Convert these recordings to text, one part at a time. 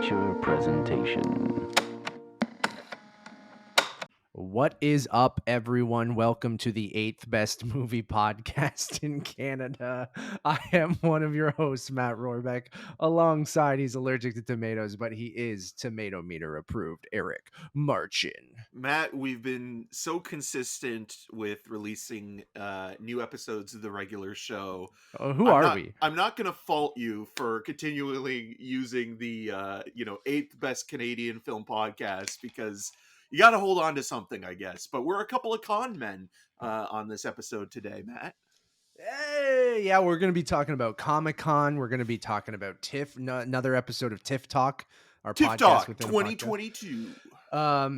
feature presentation. What is up, everyone? Welcome to the 8th best movie podcast in Canada. I am one of your hosts, Matt Rohrbeck. Alongside, he's allergic to tomatoes, but he is tomato meter approved, Eric Marchin. Matt, we've been so consistent with releasing new episodes of the regular show. Who are we? I'm not going to fault you for continually using the 8th best Canadian film podcast, because you got to hold on to something, I guess. But we're a couple of con men on this episode today, Matt. Hey, yeah, we're going to be talking about Comic-Con. We're going to be talking about TIFF, another episode of TIFF Talk, our TIFF podcast Talk within 2022.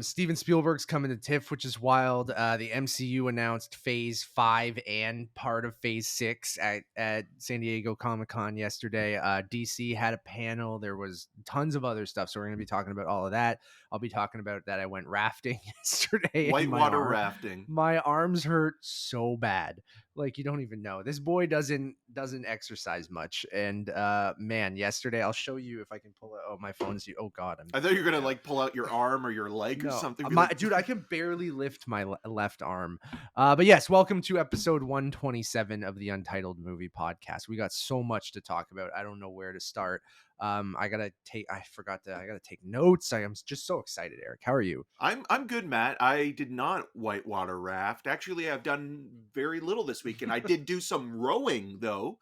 Steven Spielberg's coming to TIFF, which is wild. The MCU announced Phase 5 and part of Phase 6 at San Diego Comic-Con yesterday. DC had a panel. There was tons of other stuff, so we're going to be talking about all of that. I'll be talking about that I went rafting yesterday. Whitewater rafting. My arms hurt so bad. Like, you don't even know. This boy doesn't exercise much. And man, yesterday, I'll show you if I can pull it. Oh, my phone's you. Oh God, I thought you were gonna pull out your arm or your leg or something. Dude, I can barely lift my left arm. But yes, welcome to episode 127 of the Untitled Movie Podcast. We got so much to talk about. I don't know where to start. I gotta take notes. I am just so excited, Eric. How are you? I'm good, Matt. I did not whitewater raft. Actually, I've done very little this week, and I did do some rowing though.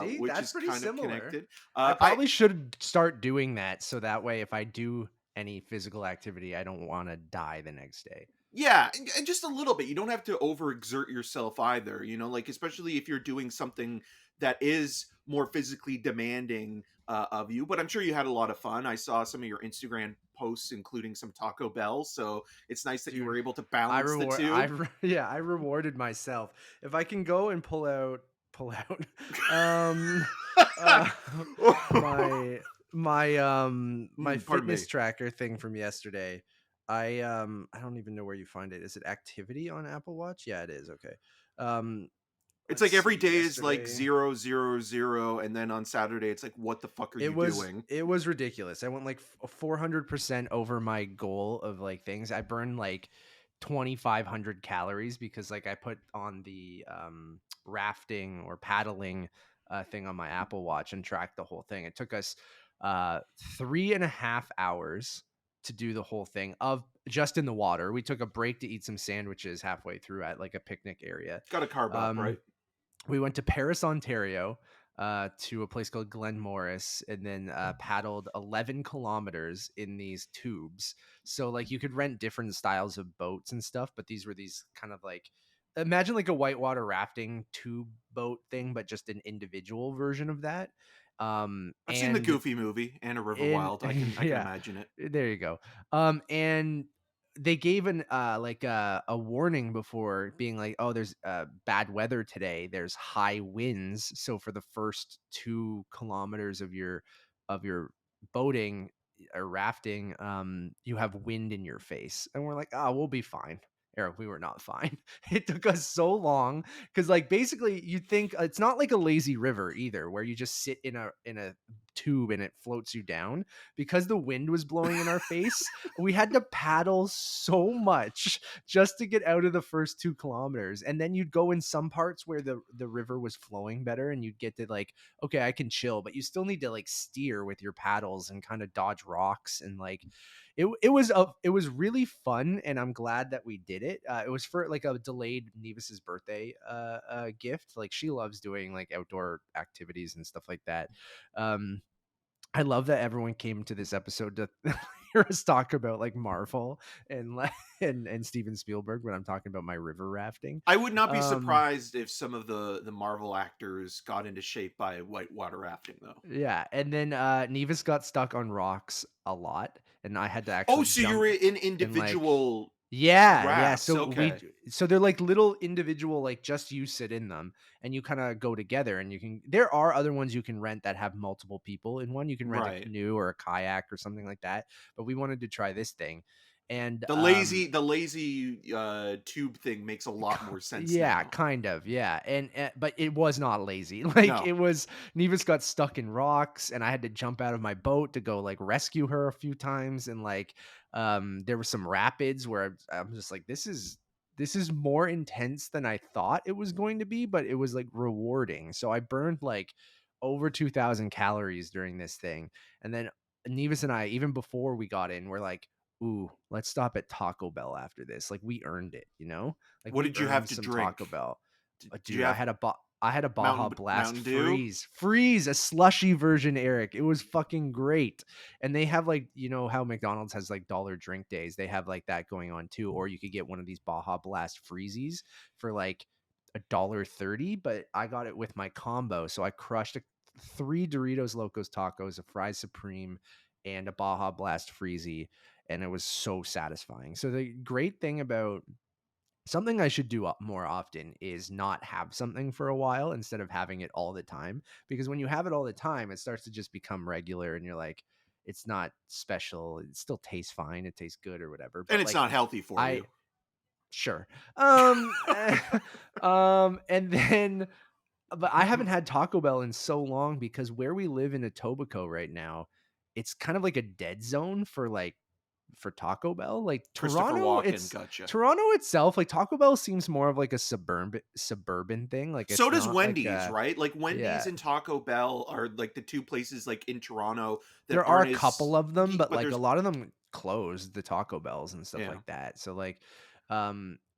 See, which that's is pretty kind similar. of connected. I probably should start doing that, so that way if I do any physical activity, I don't want to die the next day. Yeah, and just a little bit. You don't have to overexert yourself either, like, especially if you're doing something that is more physically demanding of you. But I'm sure you had a lot of fun. I saw some of your Instagram posts, including some Taco Bell, so it's nice that you were able to balance the two. I rewarded myself. If I can go and pull out my fitness tracker thing from yesterday. I don't even know where you find it. Is it activity on Apple Watch? Yeah, it is. Okay. It's like every day is like 0, 0, 0, and then on Saturday it's like, what the fuck are you doing? It was ridiculous. I went like 400% over my goal of like things. I burned like 2,500 calories because like I put on the rafting or paddling thing on my Apple Watch and tracked the whole thing. It took us 3.5 hours to do the whole thing of just in the water. We took a break to eat some sandwiches halfway through at like a picnic area. Got a carb up, right? We went to Paris, Ontario, to a place called Glen Morris, and then paddled 11 kilometers in these tubes. So like you could rent different styles of boats and stuff, but these were these kind of like, imagine like a whitewater rafting tube boat thing, but just an individual version of that. I've seen the Goofy movie and a River Wild. I can imagine it. There you go. And they gave a warning before, being like, oh, there's bad weather today. There's high winds. So for the first 2 kilometers of your boating or rafting, you have wind in your face. And we're like, oh, we'll be fine. Eric, we were not fine. It took us so long because like basically you think it's not like a lazy river either, where you just sit in a tube and it floats you down. Because the wind was blowing in our face, we had to paddle so much just to get out of the first 2 kilometers. And then you'd go in some parts where the river was flowing better and you'd get to like, okay, I can chill, but you still need to like steer with your paddles and kind of dodge rocks. And like it was really fun, and I'm glad that we did it. It was for like a delayed Nevis's birthday gift. Like she loves doing like outdoor activities and stuff like that. I love that everyone came to this episode to hear us talk about like Marvel and Steven Spielberg when I'm talking about my river rafting. I would not be surprised if some of the Marvel actors got into shape by whitewater rafting, though. Yeah, and then Nevis got stuck on rocks a lot, and I had to actually. Oh, so you were in individual. Yeah. So okay. so they're like little individual, like just you sit in them and you kind of go together, and there are other ones you can rent that have multiple people in one. You can rent a canoe or a kayak or something like that, but we wanted to try this thing. And the lazy tube thing makes a lot more sense yeah, now. kind of, yeah, and but it was not lazy. Like No. it was, Nevis got stuck in rocks, and I had to jump out of my boat to go like rescue her a few times, and like there were some rapids where I'm just like, this is more intense than I thought it was going to be, but it was like rewarding. So I burned like over 2,000 calories during this thing, and then Nevis and I, even before we got in, were like, ooh, let's stop at Taco Bell after this. Like we earned it, you know? Like What we did you have earned to some Taco drink? Bell. Did you Dude, have I had a Baja Blast Mountain Dew? freeze, a slushy version, Eric. It was fucking great. And they have like, you know how McDonald's has like dollar drink days. They have like that going on too. Or you could get one of these Baja Blast freezies for like $1.30, but I got it with my combo. So I crushed three Doritos Locos Tacos, a Fries Supreme, and a Baja Blast freezy. And it was so satisfying. So the great thing about something I should do more often is not have something for a while instead of having it all the time. Because when you have it all the time, it starts to just become regular and you're like, it's not special. It still tastes fine. It tastes good or whatever. And But it's like, not healthy for I, you. sure. And then, but I haven't had Taco Bell in so long because where we live in Etobicoke right now, it's kind of like a dead zone for Taco Bell. Like Christopher Toronto, Walken, gotcha. Toronto itself, like Taco Bell seems more of like a suburban thing. Like So it's does not like Wendy's, right? Like Wendy's yeah. and Taco Bell are like the two places like in Toronto that There are a aren't as couple of them, but but like a there's lot of them closed, the Taco Bells and stuff yeah. like that. So like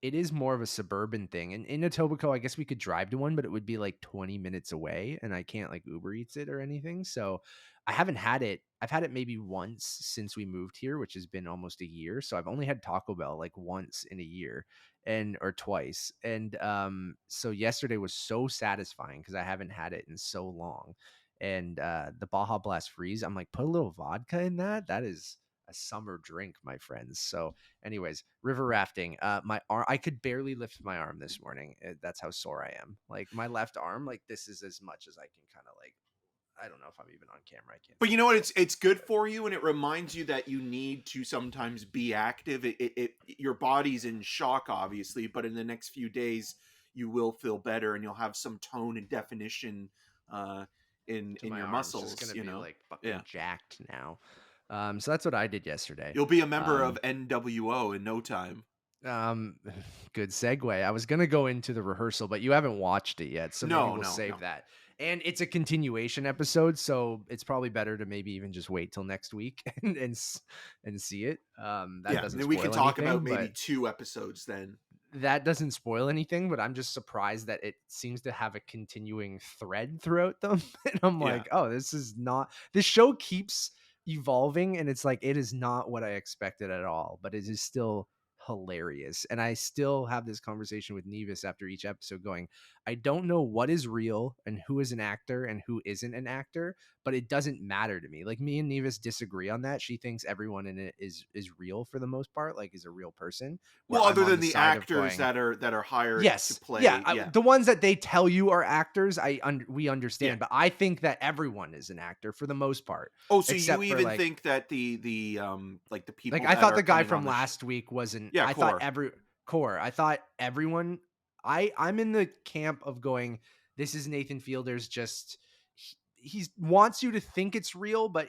it is more of a suburban thing. And in Etobicoke, I guess we could drive to one, but it would be like 20 minutes away and I can't like Uber Eats it or anything. So I haven't had it. I've had it maybe once since we moved here, which has been almost a year. So I've only had Taco Bell like once in a year and or twice. And so yesterday was so satisfying because I haven't had it in so long. And the Baja Blast Freeze, I'm like, put a little vodka in that. That is a summer drink, my friends. So, anyways, river rafting. My arm, I could barely lift my arm this morning. That's how sore I am. Like my left arm, like this is as much as I can kind of like. I don't know if I'm even on camera. I can't. But See you know what? myself. It's good for you, and it reminds you that you need to sometimes be active. Your body's in shock, obviously, but in the next few days, you will feel better, and you'll have some tone and definition uh, To in my your arm's just muscles. gonna You be know, like fucking yeah, jacked now. So that's what I did yesterday. you'll be a member of Um, NWO in no time. Um, good segue. I was gonna go into the rehearsal, but you haven't watched it yet, so maybe No, we'll no, save no. that. And it's a continuation episode, so it's probably better to maybe even just wait till next week and see it. That Yeah, doesn't then we can spoil talk about anything, maybe but 2 episodes then. that doesn't spoil anything. But I'm just surprised that it seems to have a continuing thread throughout them. And I'm Yeah. like, oh, this show keeps evolving, and it's like it is not what I expected at all, but it is still hilarious. And I still have this conversation with Nevis after each episode going, I don't know what is real and who is an actor and who isn't an actor, but it doesn't matter to me. Like me and Nevis disagree on that. She thinks everyone in it is real for the most part, like is a real person, where Well, I'm other on than the the side of actors going, that are hired to yes, yeah, play, yeah, the ones that they tell you are actors, we yeah. understand, but I think that everyone is an actor for the most part, Oh, so you except for even like think that the like the like people I that thought are the guy coming on from the last week wasn't. yeah, I thought core. I thought everyone. I'm in the camp of going, this is Nathan Fielder's just he's wants you to think it's real, but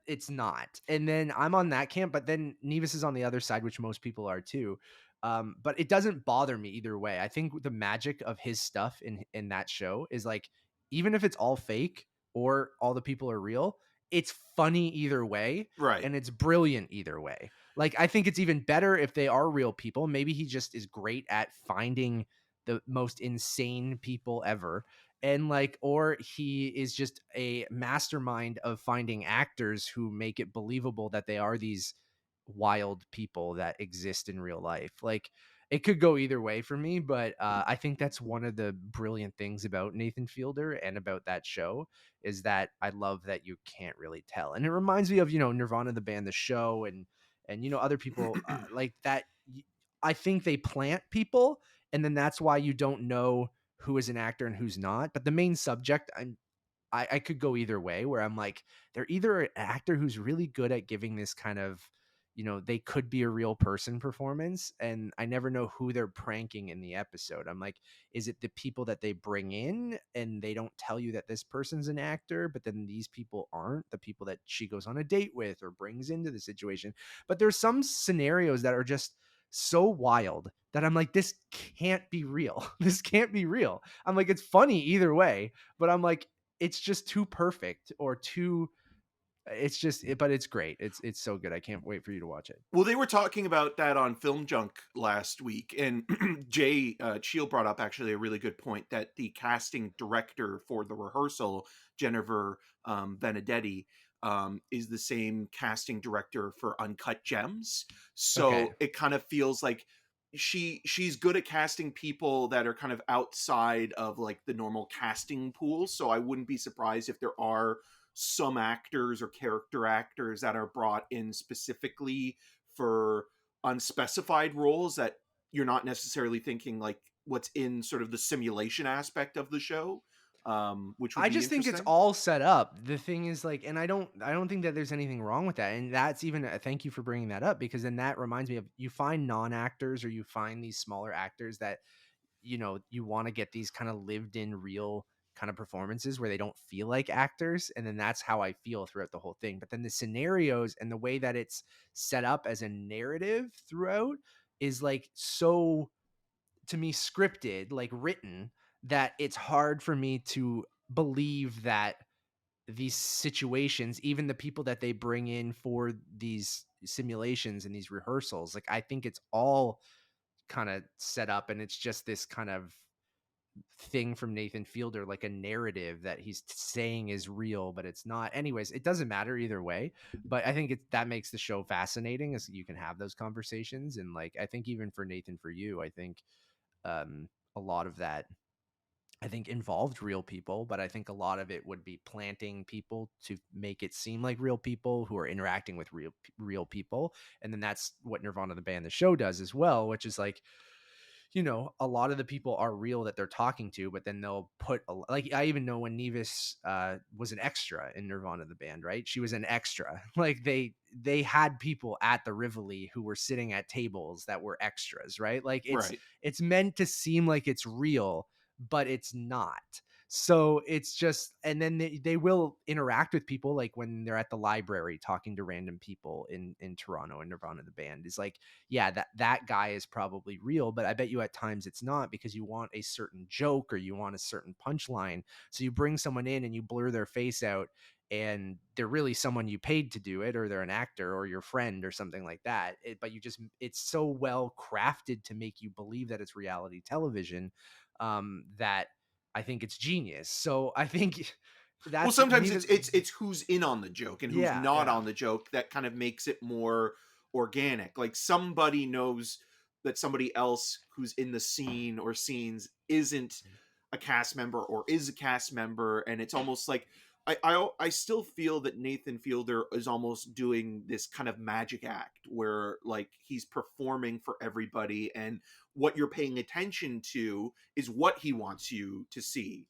it's not. And then I'm on that camp, but then Nevis is on the other side, which most people are too. But it doesn't bother me either way. I think the magic of his stuff in that show is like, even if it's all fake or all the people are real, it's funny either way Right. and it's brilliant either way. Like I think it's even better if they are real people. Maybe he just is great at finding the most insane people ever, and like, or he is just a mastermind of finding actors who make it believable that they are these wild people that exist in real life. Like it could go either way for me, but I think that's one of the brilliant things about Nathan Fielder and about that show is that I love that you can't really tell. And it reminds me of, Nirvana, the band, the show, and other people like that. I think they plant people, and then that's why you don't know who is an actor and who's not. But the main subject, I could go either way, where I'm like, they're either an actor who's really good at giving this kind of, they could be a real person performance, and I never know who they're pranking in the episode. I'm like, is it the people that they bring in and they don't tell you that this person's an actor, but then these people aren't the people that she goes on a date with or brings into the situation? But there's some scenarios that are just so wild that I'm like, this can't be real. This can't be real. I'm like, it's funny either way, but I'm like, it's just too perfect or too, but it's great. It's so good. I can't wait for you to watch it. Well, they were talking about that on Film Junk last week, and Jay Cheel brought up actually a really good point that the casting director for the rehearsal, Jennifer Benedetti, is the same casting director for Uncut Gems. Okay. So it kind of feels like she's good at casting people that are kind of outside of like the normal casting pool. So I wouldn't be surprised if there are some actors or character actors that are brought in specifically for unspecified roles that you're not necessarily thinking like what's in sort of the simulation aspect of the show, which would I be just think it's interesting. all set up. The thing is like, and I don't think that there's anything wrong with that. And that's even thank you for bringing that up, because then that reminds me of, you find non-actors or you find these smaller actors that you want to get these kind of lived in real kind of performances where they don't feel like actors, and then that's how I feel throughout the whole thing. But then the scenarios and the way that it's set up as a narrative throughout is like so, to me, scripted, like written, that it's hard for me to believe that these situations, even the people that they bring in for these simulations and these rehearsals, like I think it's all kind of set up, and it's just this kind of thing from Nathan Fielder, like a narrative that he's saying is real, but it's not. Anyways, it doesn't matter either way. But I think that makes the show fascinating, is you can have those conversations. And like, I think even for Nathan, for you, I think a lot of that, I think, involved real people, but I think a lot of it would be planting people to make it seem like real people who are interacting with real people. And then that's what Nirvana the band, the show, does as well, which is like, a lot of the people are real that they're talking to, but then they'll put like, I even know when Nevis was an extra in Nirvana the band, right? She was an extra. Like they had people at the Rivoli who were sitting at tables that were extras, right? Like Right. it's meant to seem like it's real, but it's not. So it's just, and then they will interact with people, like when they're at the library talking to random people in Toronto, and Nirvana the band is like, yeah, that guy is probably real, but I bet you at times it's not, because you want a certain joke or you want a certain punchline. So you bring someone in and you blur their face out, and they're really someone you paid to do it, or they're an actor or your friend or something like that. But it's so well crafted to make you believe that it's reality television, that I think it's genius. So I think Well, that's sometimes neither. it's who's in on the joke and who's Yeah, not yeah. on the joke that kind of makes it more organic. Like somebody knows that somebody else who's in the scene or scenes isn't a cast member or is a cast member, and it's almost like I still feel that Nathan Fielder is almost doing this kind of magic act where like he's performing for everybody, and what you're paying attention to is what he wants you to see,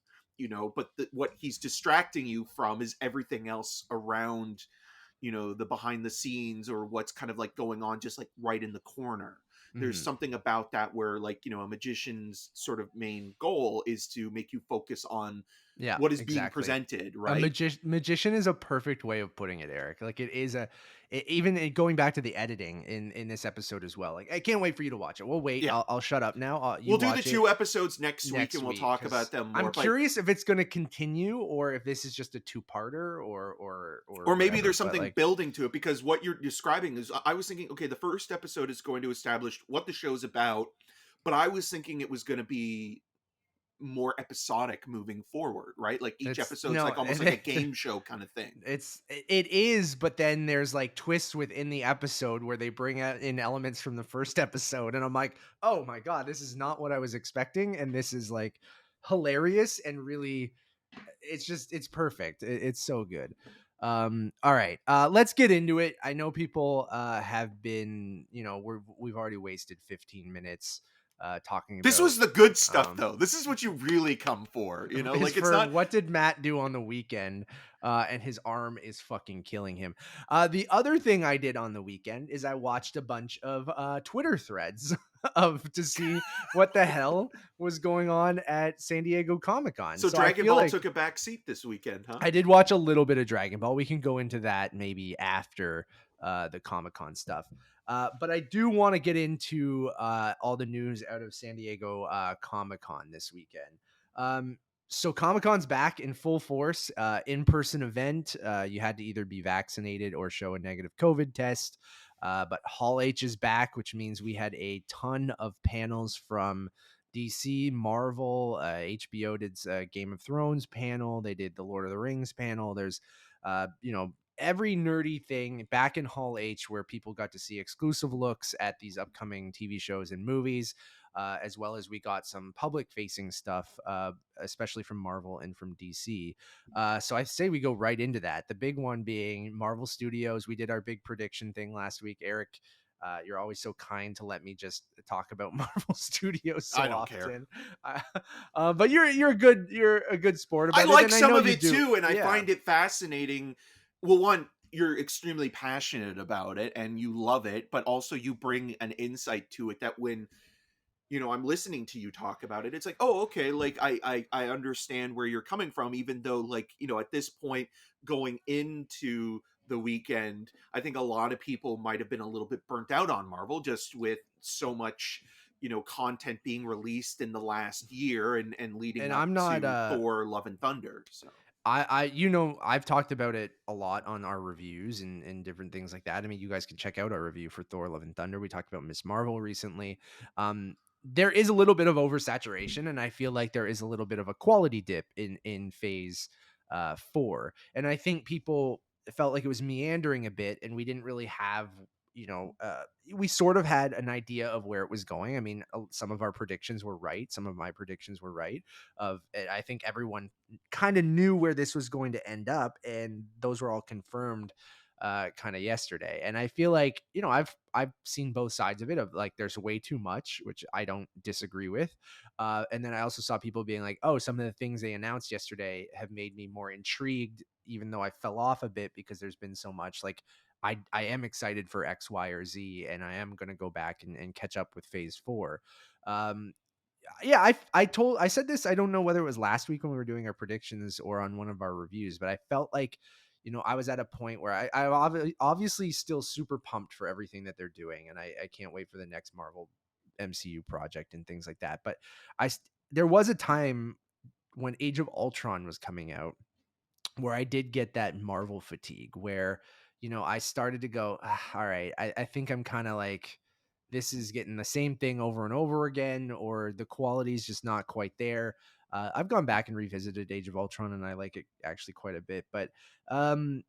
but what he's distracting you from is everything else around, the behind the scenes or what's kind of like going on just like right in the corner. There's Mhm. something about that where like, a magician's sort of main goal is to make you focus on Yeah, what is being exactly. presented, A right? magician is a perfect way of putting it, Eric. Like even going back to the editing in this episode as well. Like I can't wait for you to watch it. We'll wait. Yeah. I'll shut up now. You We'll do the watch it 2 episodes next week and next we'll week, talk about because them I'm more. But curious if it's going to continue or if this is just a two-parter or or maybe whatever. there's But something like, building to it, because what you're describing is, I was thinking, okay, the first episode is going to establish what the show's about, but I was thinking it was going to be more episodic moving forward, right? Like each it's episode's no, like almost like a game show kind of thing. it is, but then there's like twists within the episode where they bring in elements from the first episode, and I'm like, oh my god, this is not what I was expecting, and this is like hilarious and really, it's perfect. It's so good. All right, let's get into it. I know people have been, we've already wasted 15 minutes talking This about was the good stuff, um, though. This is what you really come for, you know? is Like, it's for not what did Matt do on the weekend? And his arm is fucking killing him. The other thing I did on the weekend is I watched a bunch of Twitter threads to see what the hell was going on at San Diego Comic-Con. so So I Dragon feel Ball like took a back seat this weekend, huh? I did watch a little bit of Dragon Ball. We can go into that maybe after the Comic-Con stuff. But I do want to get into all the news out of San Diego Comic-Con this weekend. So Comic-Con's back in full force, in-person event. You had to either be vaccinated or show a negative COVID test. But Hall H is back, which means we had a ton of panels from DC, Marvel, HBO did Game of Thrones panel. They did the Lord of the Rings panel. There's, every nerdy thing back in Hall H where people got to see exclusive looks at these upcoming TV shows and movies, as well as we got some public facing stuff, especially from Marvel and from DC. So I say we go right into that. The big one being Marvel Studios. We did our big prediction thing last week. Eric, you're always so kind to let me just talk about Marvel Studios so I don't care. often. But you're a good sport I about it, like and I some know of you it do. too, and I Yeah. find it fascinating. Well, one, you're extremely passionate about it and you love it, but also you bring an insight to it that when I'm listening to you talk about it, it's like, oh, okay, like I understand where you're coming from, even though, like, at this point going into the weekend, I think a lot of people might have been a little bit burnt out on Marvel just with so much content being released in the last year and leading And up I'm not to Thor Love and Thunder. So I've talked about it a lot on our reviews and different things like that. I mean, you guys can check out our review for Thor Love and Thunder. We talked about Miss Marvel recently. There is a little bit of oversaturation, and I feel like there is a little bit of a quality dip in phase 4. And I think people felt like it was meandering a bit, and we didn't really have, we sort of had an idea of where it was going. I mean, some of our predictions were right. Some of my predictions were right. I think everyone kind of knew where this was going to end up, and those were all confirmed kind of yesterday. And I feel like, I've seen both sides of it, of like there's way too much, which I don't disagree with. And then I also saw people being like, oh, some of the things they announced yesterday have made me more intrigued, even though I fell off a bit because there's been so much. Like I am excited for X, Y, or Z, and I am going to go back and catch up with phase 4. Um, yeah, I said this, I don't know whether it was last week when we were doing our predictions or on one of our reviews, but I felt like, I was at a point where I obviously still super pumped for everything that they're doing, and I can't wait for the next Marvel MCU project and things like that. But there was a time when Age of Ultron was coming out where I did get that Marvel fatigue where, I started to go, all right, I think I'm kind of like, this is getting the same thing over and over again, or the quality is just not quite there. I've gone back and revisited Age of Ultron, and I like it actually quite a bit, but um,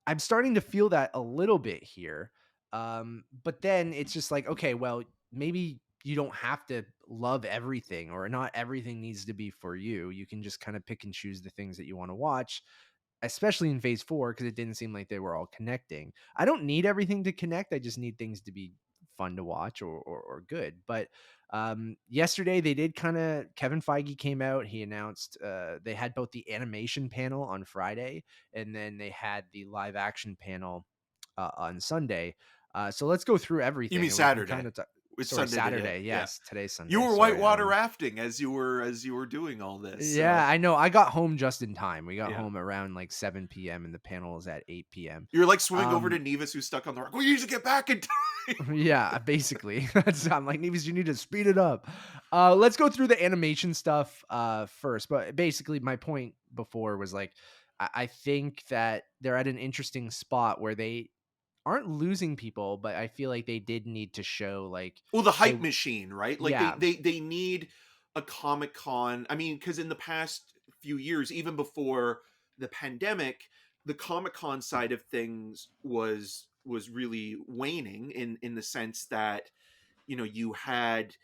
I'm starting to feel that a little bit here. But then it's just like, okay, well, maybe you don't have to love everything, or not everything needs to be for you. You can just kind of pick and choose the things that you want to watch, especially in phase 4, because it didn't seem like they were all connecting. I don't need everything to connect. I just need things to be fun to watch or good. But yesterday they did Kevin Feige came out. He announced they had both the animation panel on Friday, and then they had the live action panel on Sunday. So let's go through you everything, mean and we can Saturday? kind of It's sorry, Sunday today. Saturday. Yeah. Yes, today's You Sunday. were Sorry. whitewater rafting as you were doing all this. Yeah, So I know. I got home just in time. We got yeah. home around like 7 p.m. and the panel was at 8 p.m. You're like swimming over to Um, Nevis who's stuck on the rock. We need to get back in time. yeah, basically. I'm like, Nevis, you need to speed it up. Let's go through the animation stuff first. But basically, my point before was like, I think that they're at an interesting spot where they aren't losing people, but I feel like they did need to show like, Well, the hey, hype machine, right? Like they yeah, they they need a Comic Con. I mean, because in the past few years, even before the pandemic, the Comic Con side of things was really waning in the sense that you had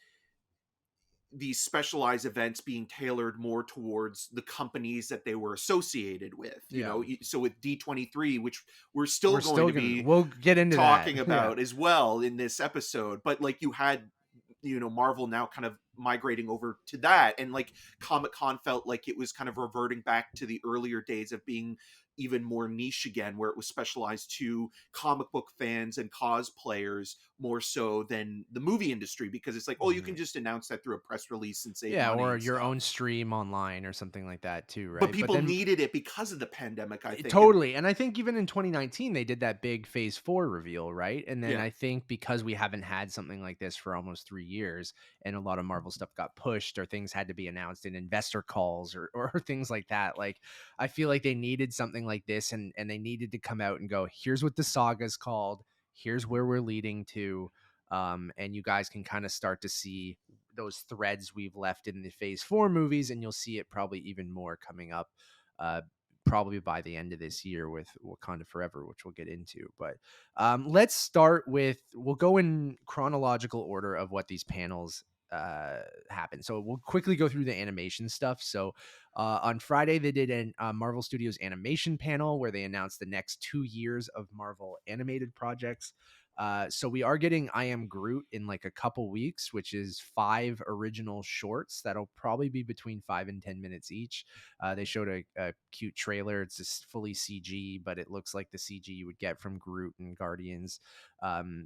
these specialized events being tailored more towards the companies that they were associated with. yeah. So with D23, which we're still We're going still to gonna be we'll get into that. talking Yeah. about as well in this episode, but like you had Marvel now kind of migrating over to that, and like Comic-Con felt like it was kind of reverting back to the earlier days of being even more niche again, where it was specialized to comic book fans and cosplayers more so than the movie industry, because it's like, oh, you can just announce that through a press release and save Yeah, money or and your stuff. own stream online or something like that too, But right? But people then needed it because of the pandemic, I think. And totally. And I think even in 2019, they did that big phase 4 reveal, right? And then yeah. I think because we haven't had something like this for almost 3 years and a lot of Marvel stuff got pushed or things had to be announced in investor calls or things like that, like I feel like they needed something like this and they needed to come out and go, here's what the saga's called, here's where we're leading to. And you guys can kind of start to see those threads we've left in the phase 4 movies, and you'll see it probably even more coming up uh, probably by the end of this year with Wakanda Forever, which we'll get into. But let's start with, we'll go in chronological order of what these panels happen. So we'll quickly go through the animation stuff. So on Friday, they did a Marvel Studios animation panel where they announced the next 2 years of Marvel animated projects. So we are getting I Am Groot in like a couple weeks, which is 5 original shorts that'll probably be between 5 and 10 minutes each. They showed a cute trailer. It's just fully CG, but it looks like the CG you would get from Groot and Guardians.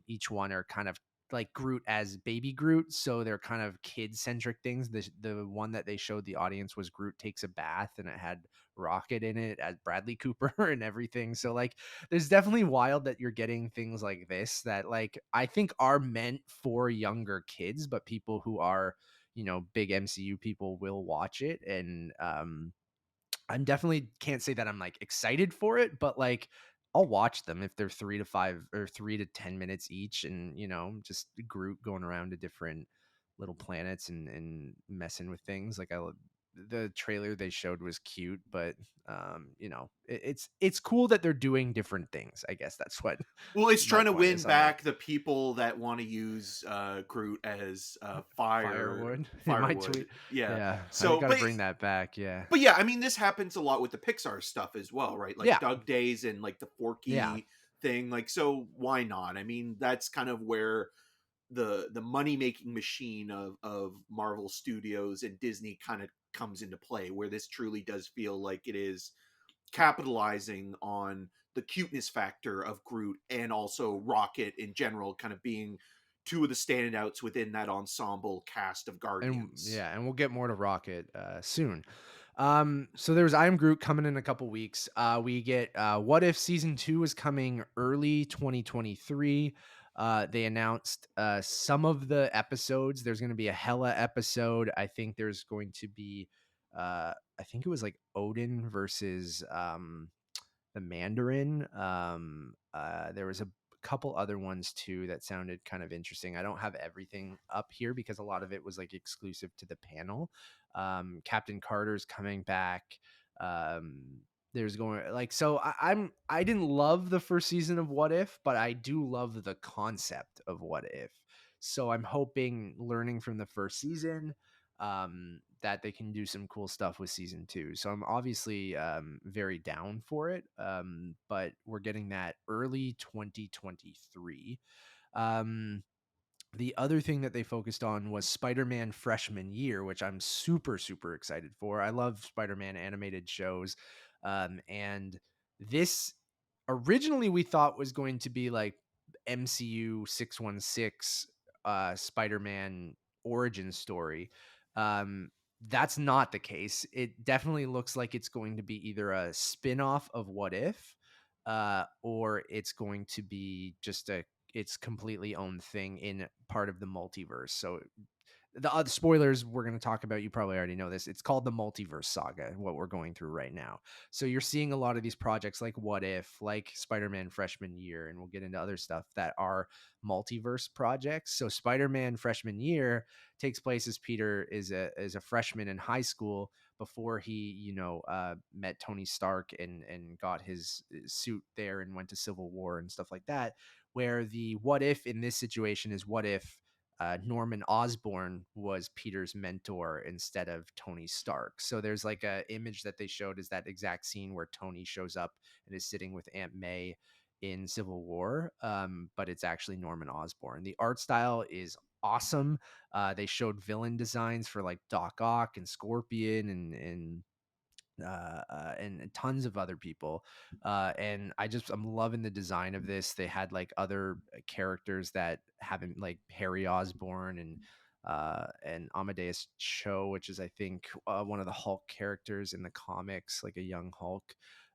Each one are kind of like Groot as baby Groot, so they're kind of kid-centric things. The one that they showed the audience was Groot takes a bath, and it had Rocket in it as Bradley Cooper and everything. So like there's definitely wild that you're getting things like this that like I think are meant for younger kids, but people who are, big MCU people will watch it. And I'm definitely can't say that I'm like excited for it, but like I'll watch them if they're 3 to 5 or 3 to 10 minutes each, and just Groot going around to different little planets and messing with things. Like the trailer they showed was cute, but it's cool that they're doing different things. I guess that's what Well, it's my trying to point win is on that. back the people that want to use Groot as Firewood in my firewood. tweet. Yeah. Yeah, I So, got to bring that back. Yeah, but yeah, I mean, this happens a lot with the Pixar stuff as well, right? Like yeah, Doug Days and like the yeah. Forky thing. Like, so why not? I mean, that's kind of where the money making machine of Marvel Studios and Disney kind of comes into play, where this truly does feel like it is capitalizing on the cuteness factor of Groot and also Rocket in general, kind of being two of the standouts within that ensemble cast of And Guardians. yeah, and we'll get more to Rocket soon. So there's I Am Groot coming in a couple weeks. We get What If season 2 is coming early 2023. They announced some of the episodes. There's going to be a Hela episode. I think there's going to be I think it was like Odin versus the Mandarin. There was a couple other ones too that sounded kind of interesting. I don't have everything up here because a lot of it was like exclusive to the panel. Captain Carter's coming back. There's going like so I didn't love the first season of What If, but I do love the concept of What If. So I'm hoping, learning from the first season, that they can do some cool stuff with season 2. So I'm obviously very down for it. But we're getting that early 2023. Um, the other thing that they focused on was Spider-Man freshman year, which I'm super, super excited for. I love Spider-Man animated shows. And this originally we thought was going to be like MCU 616 Spider-Man origin story. Um, that's not the case. It definitely looks like it's going to be either a spin-off of What If, or it's going to be just its completely own thing in part of the multiverse. So the other spoilers we're going to talk about, you probably already know this. It's called the multiverse saga, what we're going through right now. So you're seeing a lot of these projects like What If, like Spider-Man freshman year, and we'll get into other stuff that are multiverse projects. So Spider-Man freshman year takes place as Peter is a freshman in high school before he, met Tony Stark and got his suit there and went to Civil War and stuff like that. Where the What If in this situation is, what if Norman Osborn was Peter's mentor instead of Tony Stark? So there's like a image that they showed, is that exact scene where Tony shows up and is sitting with Aunt May in Civil War, but it's actually Norman Osborn. The art style is awesome. They showed villain designs for like Doc Ock and Scorpion and tons of other people. And I'm loving the design of this. They had like other characters that haven't, like Harry Osborn and Amadeus Cho, which is I think one of the Hulk characters in the comics, like a young Hulk.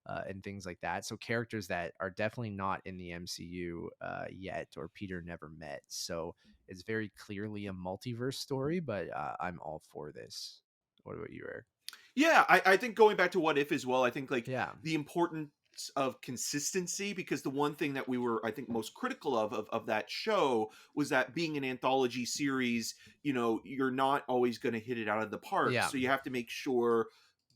And things like that. So characters that are definitely not in the MCU yet, or Peter never met. So it's very clearly a multiverse story, but I'm all for this. What about you, Eric? Yeah, I think going back to What If as well, I think like Yeah. the importance of consistency, because the one thing that we were, I think, most critical of that show was that being an anthology series, you're not always going to hit it out of the park. Yeah. So you have to make sure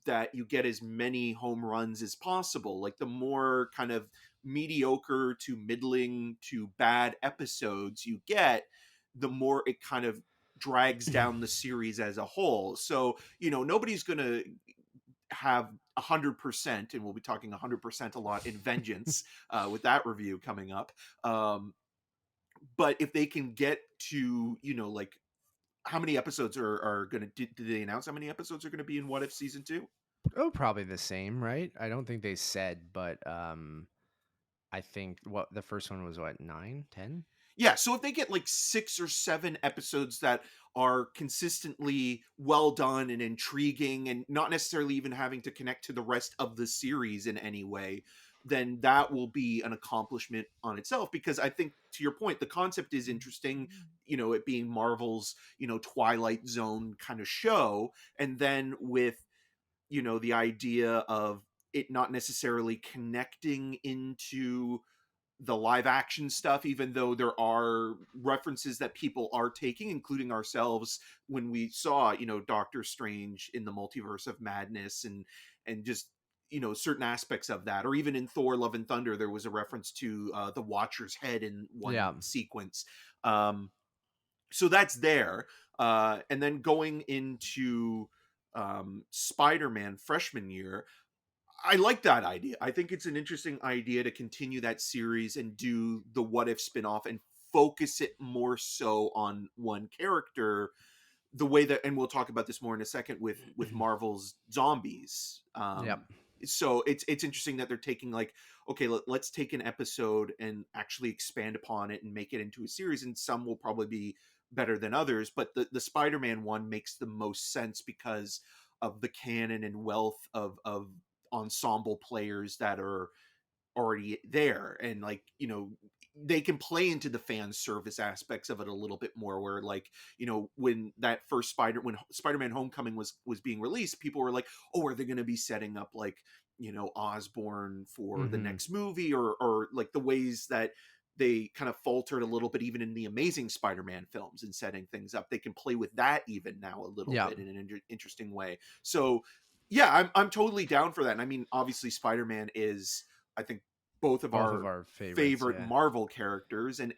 that you get as many home runs as possible. Like the more kind of mediocre to middling to bad episodes you get, the more it kind of drags down the series as a whole. So, nobody's going to have 100%, and we'll be talking 100% a lot in Vengeance with that review coming up. But if they can get to, like how many episodes are going to, did they announce how many episodes are going to be in What If season 2? Oh, probably the same, right? I don't think they said, but I think what the first one was, what, 9, 10? Yeah, so if they get like 6 or 7 episodes that are consistently well done and intriguing and not necessarily even having to connect to the rest of the series in any way, then that will be an accomplishment on itself. Because I think, to your point, the concept is interesting, it being Marvel's, Twilight Zone kind of show. And then with, the idea of it not necessarily connecting into the live action stuff, even though there are references that people are taking, including ourselves, when we saw, Doctor Strange in the Multiverse of Madness, and just, certain aspects of that. Or even in Thor Love and Thunder, there was a reference to the Watcher's head in one Yeah. sequence. So that's there. And then going into Spider-Man freshman year, I like that idea. I think it's an interesting idea to continue that series and do the What If spin-off and focus it more so on one character, the way that, and we'll talk about this more in a second with Marvel's zombies. Yep. So it's interesting that they're taking like, okay, let's take an episode and actually expand upon it and make it into a series, and some will probably be better than others, but the Spider-Man one makes the most sense because of the canon and wealth of ensemble players that are already there. And like, they can play into the fan service aspects of it a little bit more, where like, when that first when Spider-Man Homecoming was being released, people were like, oh, are they going to be setting up like, Osborn for the next movie, or like the ways that they kind of faltered a little bit even in the Amazing Spider-Man films and setting things up. They can play with that even now a little Yeah. bit in an interesting way. So yeah, I'm totally down for that. And I mean, obviously Spider-Man is, I think, both of Both of our our favorites. favorite Yeah. Marvel characters, and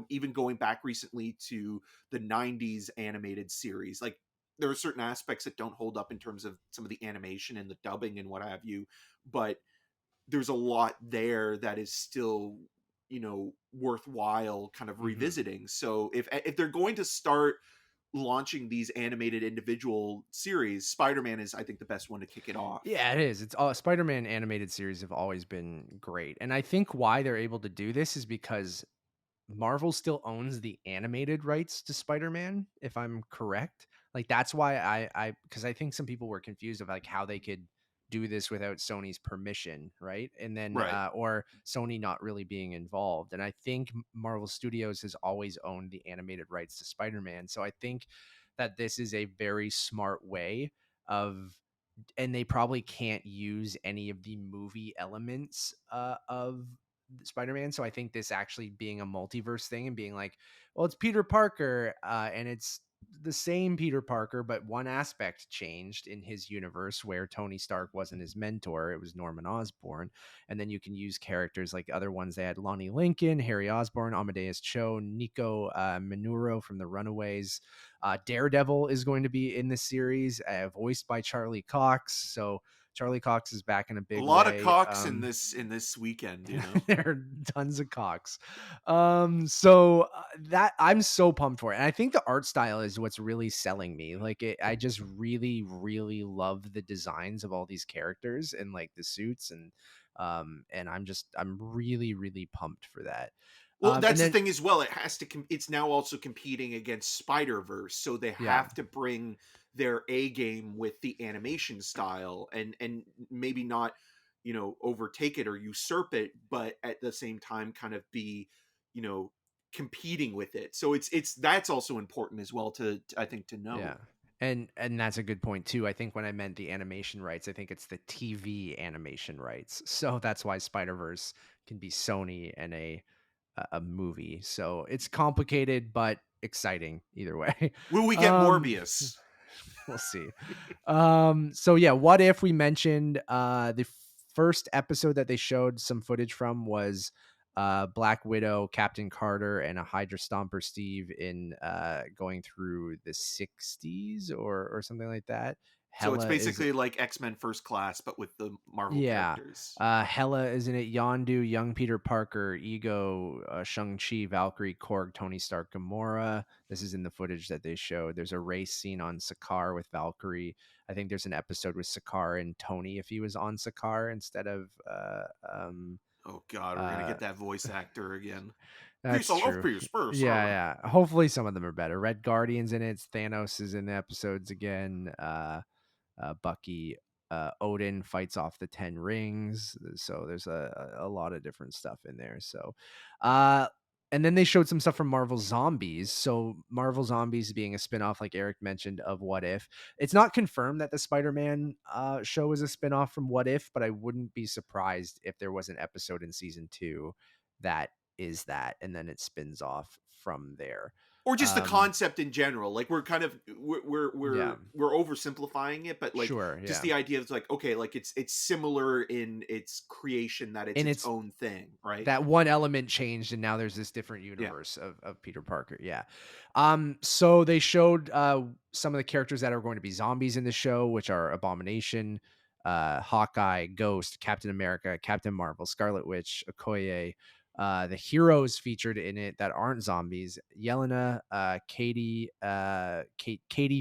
even going back recently to the 90s animated series, like there are certain aspects that don't hold up in terms of some of the animation and the dubbing and what have you, but there's a lot there that is still, worthwhile kind of revisiting. So if they're going to start launching these animated individual series, Spider-Man is, I think, the best one to kick it off. Yeah, it is. It's all Spider-Man animated series have always been great. And I think why they're able to do this is because Marvel still owns the animated rights to Spider-Man, if I'm correct. Like that's why I because I think some people were confused of like how they could do this without Sony's permission, right? And then Right. or Sony not really being involved. And I think Marvel Studios has always owned the animated rights to Spider-Man. So I think that this is a very smart way of, and they probably can't use any of the movie elements of Spider-Man. So I think this actually being a multiverse thing and being like, well, it's Peter Parker, and it's the same Peter Parker, but one aspect changed in his universe where Tony Stark wasn't his mentor; it was Norman Osborn. And then you can use characters like other ones. They had Lonnie Lincoln, Harry Osborn, Amadeus Cho, Nico Manuro from the Runaways. Daredevil is going to be in the series, voiced by Charlie Cox. So Charlie Cox is back in a A big lot of way. cocks in this weekend, you know. There are tons of Cox. So that I'm so pumped for it. And I think the art style is what's really selling me. Like I just really, really love the designs of all these characters and like the suits and I'm really, really pumped for that. Well, And that's the then thing as well. It has to. It's now also competing against Spider Verse, so they yeah, have to bring their A game with the animation style, and maybe not, overtake it or usurp it, but at the same time, kind of be, you know, competing with it. So it's that's also important as well I think to yeah. note. And that's a good point too. I think when I meant the animation rights, I think it's the TV animation rights. So that's why Spider-Verse can be Sony and a movie. So it's complicated but exciting either way. Will we get Um Morbius? we'll see. So yeah, what if we mentioned the first episode that they showed some footage from was Black Widow, Captain Carter, and a Hydra Stomper Steve in going through the 60s or something like that. So it's Hela is basically like X-Men First Class, but with the Marvel yeah. characters. Hela is in it. Yondu, young Peter Parker, Ego, Shang-Chi, Valkyrie, Korg, Tony Stark, Gamora. This is in the footage that they showed. There's a race scene on Sakaar with Valkyrie. I think there's an episode with Sakaar and Tony if he was on Sakaar instead of Oh God, we're gonna uh get that voice actor again. Peace, I that's love true. peace. Peace. Yeah, yeah. Hopefully some of them are better. Red Guardian's in it. Thanos is in the episodes again. Bucky, Odin fights off the 10 rings. So there's a lot of different stuff in there. So, and then they showed some stuff from Marvel Zombies. So Marvel Zombies being a spinoff, like Eric mentioned, of What If. It's not confirmed that the Spider-Man show is a spinoff from What If, but I wouldn't be surprised if there was an episode in season 2 that is that, and then it spins off from there. Or just the Um, concept in general. Like we're kind of yeah, we're oversimplifying it, but like sure, just yeah. the idea is like, okay, like it's similar in its creation, that it's And its it's own thing, right? that one element changed and now there's this different Yeah. universe of Peter Parker. Yeah. So they showed some of the characters that are going to be zombies in the show, which are Abomination, Hawkeye, Ghost, Captain America, Captain Marvel, Scarlet Witch, Okoye, the heroes featured in it that aren't zombies: Yelena, Katie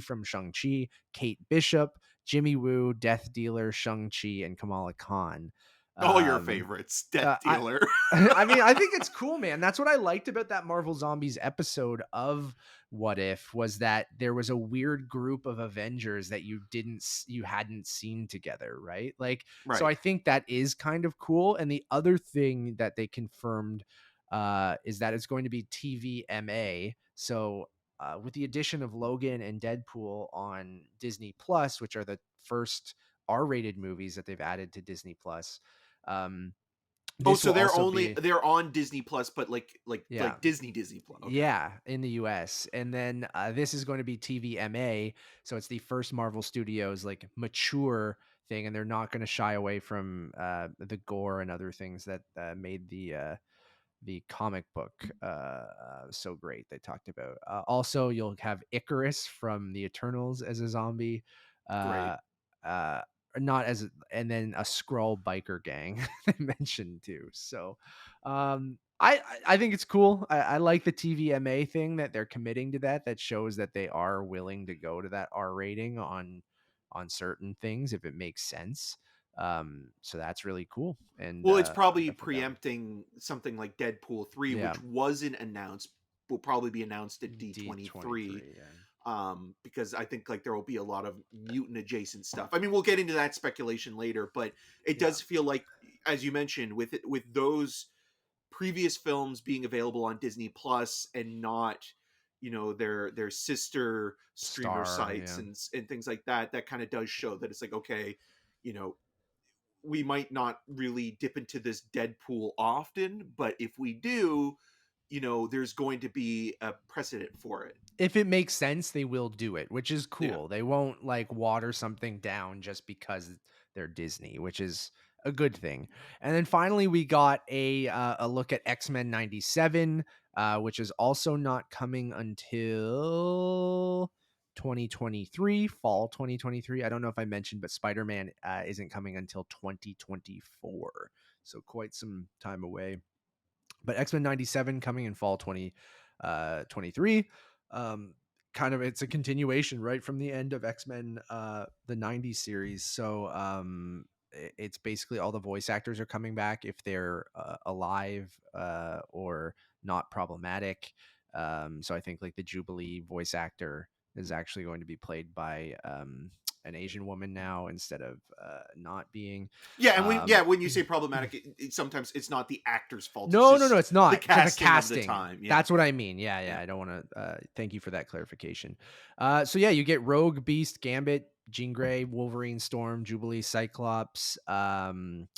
from Shang-Chi, Kate Bishop, Jimmy Woo, Death Dealer, Shang-Chi, and Kamala Khan. All your Um, favorites, Death I Dealer. I mean, I think it's cool, man. That's what I liked about that Marvel Zombies episode of What If, was that there was a weird group of Avengers that you hadn't seen together, right? Like, so Right. I think that is kind of cool. And the other thing that they confirmed is that it's going to be TVMA. So with the addition of Logan and Deadpool on Disney Plus, which are the first R-rated movies that they've added to Disney Plus. Um, Oh, this so will also be they're on Disney Plus, but yeah, like Disney Plus. Okay. yeah, in the US. And then this is going to be TVMA, so it's the first Marvel Studios like mature thing, and they're not going to shy away from the gore and other things that made the comic book so great. They talked about also you'll have Icarus from the Eternals as a zombie. Great. Uh, uh, not as and then a Skrull biker gang they mentioned too. So I think it's cool. I like the TVMA thing that they're committing to that. That shows that they are willing to go to that R rating on certain things if it makes sense. So that's really cool. And Well, it's I'm probably definitely down. preempting something like Deadpool 3, Yeah, which wasn't announced, will probably be announced at D23. D23. Yeah. Because I think like there will be a lot of mutant adjacent stuff. I mean, we'll get into that speculation later, but it Yeah. does feel like, as you mentioned, with those previous films being available on Disney Plus and not, their sister streamer Star. sites Yeah. and things like that, that kind of does show that it's like, okay, you know we might not really dip into this Deadpool often, but if we do, there's going to be a precedent for it. If it makes sense, they will do it, which is Yeah. cool. They won't like water something down just because they're Disney, which is a good thing. And then finally, we got a look at X-Men '97, which is also not coming until 2023, fall 2023. I don't know if I mentioned, but Spider-Man isn't coming until 2024. So quite some time away. But X-Men 97 coming in fall 2023. Kind of, it's a continuation right from the end of X-Men the 90s series. So it's basically all the voice actors are coming back if they're alive or not problematic. So I think like the Jubilee voice actor is actually going to be played by an Asian woman now instead of not being. Yeah, and Um, when you say problematic, sometimes it's not the actor's fault. It's no, just it's the not. The casting of the casting. time. Yeah, That's what I mean. Yeah, yeah. I don't want to. Thank you for that clarification. So yeah, you get Rogue, Beast, Gambit, Jean Grey, Wolverine, Storm, Jubilee, Cyclops. Morph.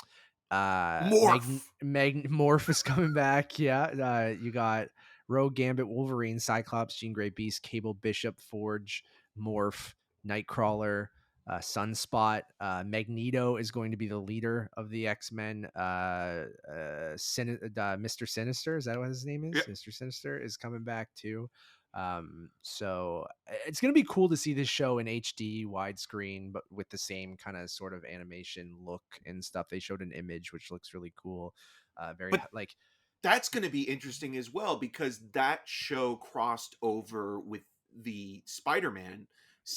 Morph is coming back. Yeah, you got Rogue, Gambit, Wolverine, Cyclops, Jean Grey, Beast, Cable, Bishop, Forge, Morph, Nightcrawler, Sunspot. Magneto is going to be the leader of the X-Men. Mr. Sinister, is that what his name is? Yep. Mr. Sinister is coming back too. So it's going to be cool to see this show in HD widescreen, but with the same kind of sort of animation look and stuff. They showed an image which looks really cool. Very But like, that's going to be interesting as well, because that show crossed over with the Spider-Man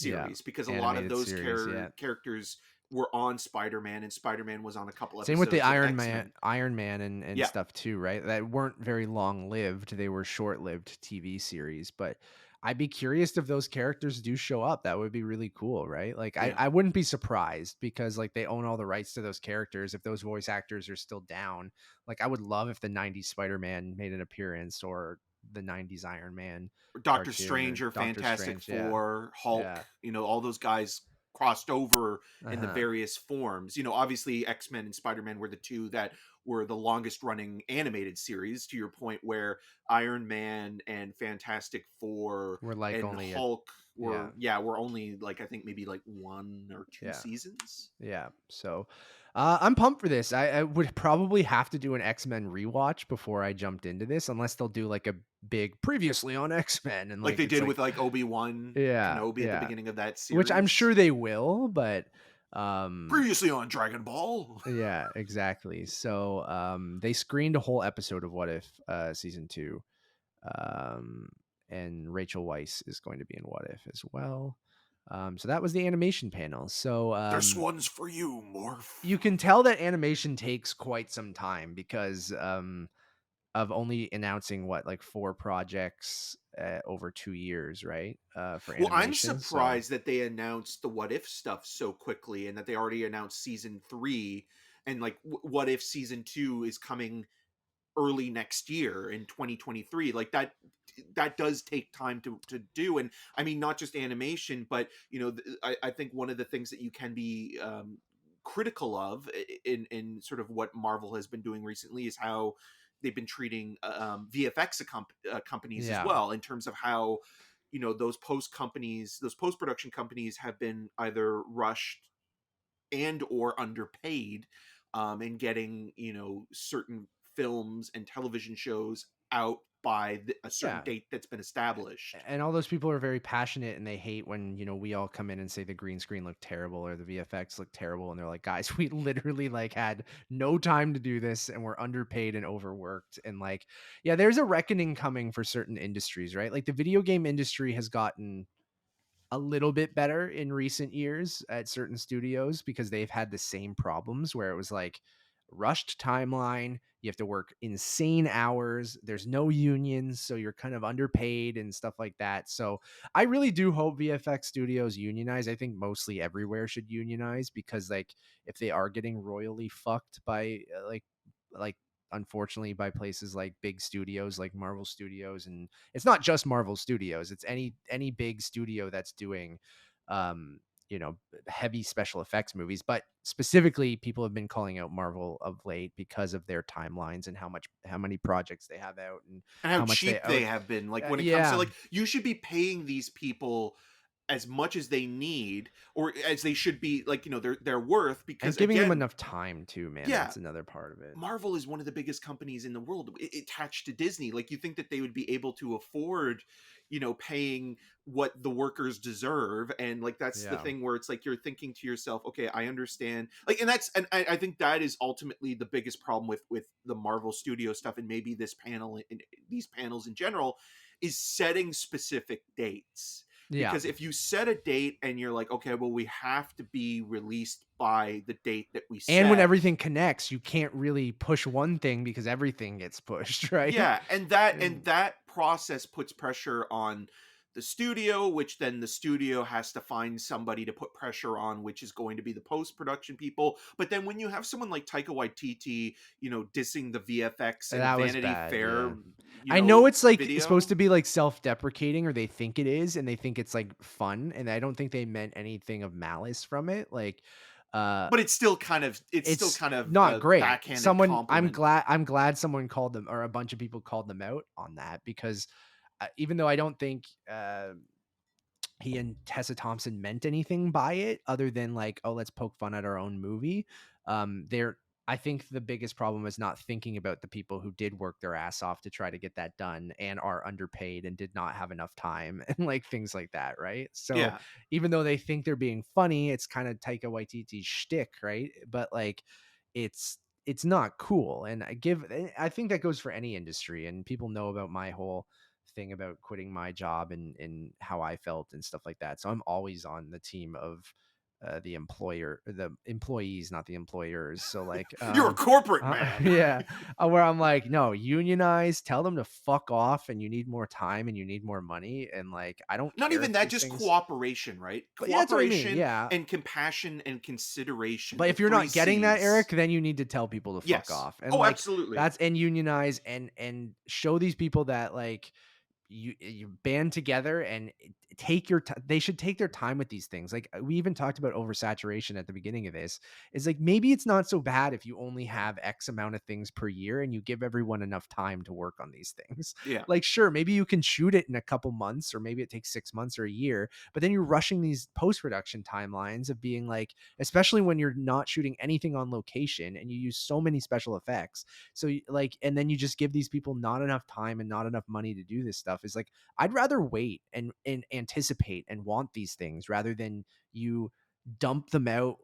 yeah, series, because a lot of animated those series. Yeah. characters were on Spider-Man, and Spider-Man was on a couple Same with the episodes of X-Men. Iron Man and Yeah. stuff too, right? That weren't very long lived. They were short lived TV series, but I'd be curious if those characters do show up. That would be really cool, right? Like Yeah. I wouldn't be surprised because like they own all the rights to those characters. If those voice actors are still down, like I would love if the 90s Spider-Man made an appearance, or the 90s Iron Man Doctor cartoon, or Strange or Doctor Fantastic Strange. Yeah. Four, Hulk, Yeah. all those guys crossed over in the Uh-huh. various forms. Obviously X-Men and Spider-Man were the two that were the longest running animated series, to your point, where Iron Man and Fantastic Four We're like and only Hulk were yeah. were only like, I think maybe like 1 or 2 Yeah. seasons. Yeah. So I'm pumped for this. I would probably have to do an X-Men rewatch before I jumped into this, unless they'll do like a big previously on X-Men and Like like they it's did like with like Obi-Wan yeah, Kenobi at the yeah. beginning of that Which I'm series. sure they will, but Previously on Dragon Ball. yeah, exactly. So they screened a whole episode of What If season 2. And Rachel Weisz is going to be in What If as well. So that was the animation panel. So This one's for you, Morph. you can tell that animation takes quite some time because of only announcing like 4 projects over 2 years, right? For Well, I'm animation. surprised that they announced the What If stuff so quickly, and that they already announced season 3, and like What If season 2 is coming early next year in 2023. Like that does take time to do. And I mean, not just animation, but I think one of the things that you can be critical of in sort of what Marvel has been doing recently is how they've been treating VFX companies as Yeah. well, in terms of how those post production companies have been either rushed and or underpaid in getting certain films and television shows out by a certain Yeah. date that's been established. And all those people are very passionate, and they hate when we all come in and say the green screen looked terrible or the VFX looked terrible, and they're like, guys, we literally like had no time to do this, and we're underpaid and overworked. And like, yeah, there's a reckoning coming for certain industries, right? Like the video game industry has gotten a little bit better in recent years at certain studios because they've had the same problems where it was like rushed timeline. You have to work insane hours. There's no unions, so you're kind of underpaid and stuff like that. So I really do hope VFX studios unionize. I think mostly everywhere should unionize because like if they are getting royally fucked by like unfortunately by places like big studios like Marvel Studios, and it's not just Marvel Studios, it's any big studio that's doing um heavy special effects movies. But specifically people have been calling out Marvel of late because of their timelines and how many projects they have out and And how how much they cheap they have been, like when it comes to yeah like, you should be paying these people as much as they need, or as they should be, like, their worth, And because giving them again, enough time too, man. yeah, That's another part of it. Marvel is one of the biggest companies in the world, attached to Disney. Like, you think that they would be able to afford, paying what the workers deserve, and like that's the Yeah. thing where it's like you're thinking to yourself, okay, I understand. Like, and I think that is ultimately the biggest problem with the Marvel Studio stuff, and maybe this panel and these panels in general, is setting specific dates. Yeah. Because if you set a date and you're like, okay, well, we have to be released by the date that we And when set. everything connects, you can't really push one thing because everything gets pushed, right? Yeah, and that process puts pressure on the studio, which then the studio has to find somebody to put pressure on, which is going to be the post-production people. But then when you have someone like Taika Waititi, dissing the VFX and That was Vanity bad, Fair, yeah. I know it's like it's supposed video, to be like self-deprecating, or they think it is, and they think it's like fun, and I don't think they meant anything of malice from it. Like, uh, but it's still it's kind of not a great. backhanded Someone, compliment. I'm glad someone called them, or a bunch of people called them out on that, because even though I don't think he and Tessa Thompson meant anything by it other than like, oh, let's poke fun at our own movie. They're I think the biggest problem is not thinking about the people who did work their ass off to try to get that done and are underpaid and did not have enough time and like things like that, right? So Yeah. even though they think they're being funny, it's kind of Taika Waititi's shtick, right? But like, it's not cool, and I think that goes for any industry, and people know about my whole thing about quitting my job and how I felt and stuff like that. So I'm always on the team of the employees, not the employers. So like, You're a corporate man. yeah, where I'm like, no, unionize, tell them to fuck off, and you need more time and you need more money, and like, I don't Not care even if that, these just things. cooperation, right? But yeah, that's what I mean. Cooperation Yeah. and compassion and consideration. But The if you're three not getting that, C's. Eric, then you need to tell people to fuck Yes. off. And Oh, like, absolutely. that's, and unionize and show these people that like, you band together and take your time. They should take their time with these things. Like, we even talked about oversaturation at the beginning of this. Is like, maybe it's not so bad if you only have X amount of things per year and you give everyone enough time to work on these things. Yeah. Like, sure, maybe you can shoot it in a couple months, or maybe it takes 6 months or a year, but then you're rushing these post-production timelines of being like, especially when you're not shooting anything on location and you use so many special effects. So like, and then you just give these people not enough time and not enough money to do this stuff. Is like, I'd rather wait and anticipate and want these things rather than you dump them out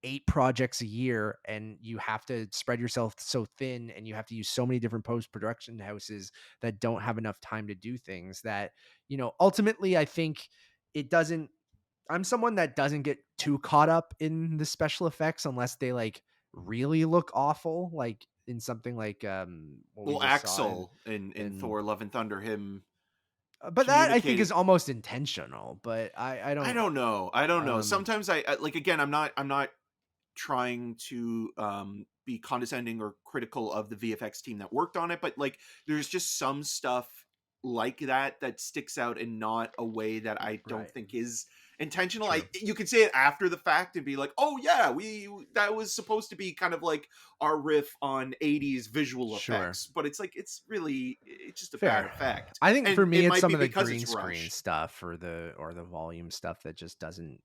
8 projects a year, and you have to spread yourself so thin, and you have to use so many different post-production houses that don't have enough time to do things that, ultimately, I think it doesn't. I'm someone that doesn't get too caught up in the special effects unless they like really look awful, like in something like what we Well, just saw Axel in in Thor: Love and Thunder, him but that I think communicating. is almost intentional, but I I don't don't know. I don't know. um Sometimes I like, again, I'm not trying to be condescending or critical of the VFX team that worked on it, but like, there's just some stuff like that sticks out in not a way that I don't right. think is intentional. True. You could say it after the fact and be like, "Oh yeah, we that was supposed to be kind of like our riff on 80s visual Sure. effects," but it's just a bad Fair. effect. I think for And me it it's might some be of the because green it's screen rushed. stuff or the volume stuff that just doesn't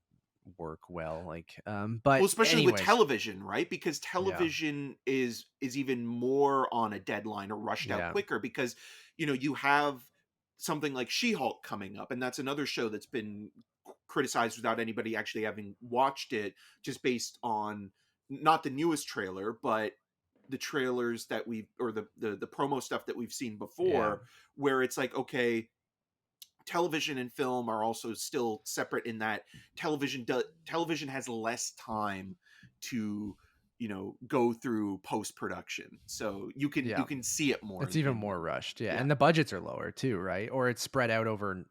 work well, like Well, but especially with anyways. television, right? Because Yeah. television is even more on a deadline or rushed out Yeah. quicker, because you have something like She-Hulk coming up, and that's another show that's been criticized without anybody actually having watched it, just based on not the newest trailer, but the trailers that we've, or the promo stuff that we've seen Yeah. before, where it's like, okay, television and film are also still separate in that television has less time to go through post production, so you Yeah. can see it more It's even in more rushed. Yeah. yeah. And the budgets are lower too, right? Or it's spread out over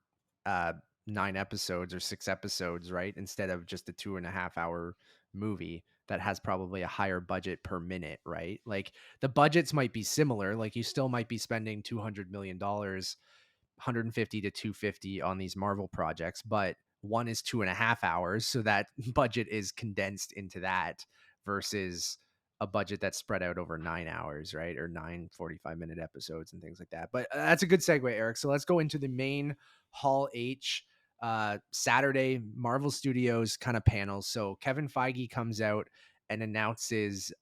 uh 9 episodes or 6 episodes, right? Instead of just a 2.5 hour movie that has probably a higher budget per minute, right? Like, the budgets might be similar. Like, you still might be spending $200 million, 150 to 250 on these Marvel projects, but one is 2.5 hours. So that budget is condensed into that versus a budget that's spread out over 9 hours, right? Or 9 45-minute episodes and things like that. But that's a good segue, Eric. So let's go into the main Hall H Saturday, Marvel Studios kind of panels. So Kevin Feige comes out and announces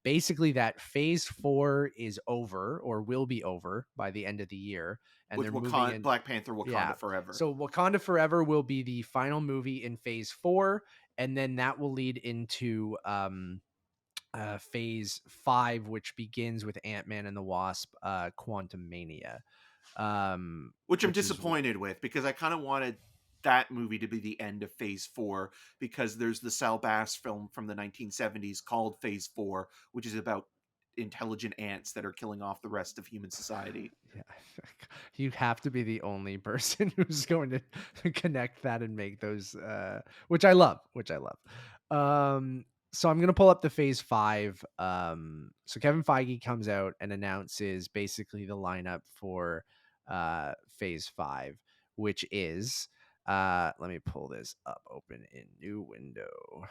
basically that phase 4 is over or will be over by the end of the year. And With they're moving in. Black Panther Yeah. Wakanda Forever. So Wakanda Forever will be the final movie in phase 4. And then that will lead into phase 5, which begins with Ant-Man and the Wasp, Quantumania. Which I'm Which is disappointed with, because I kind of wanted that movie to be the end of phase 4, because there's the Sal Bass film from the 1970s called Phase 4, which is about intelligent ants that are killing off the rest of human society. yeah. You have to be the only person who's going to connect that and make those which I love. So I'm gonna pull up the phase 5. So Kevin Feige comes out and announces basically the lineup for phase 5, which is let me pull this up, open in new window.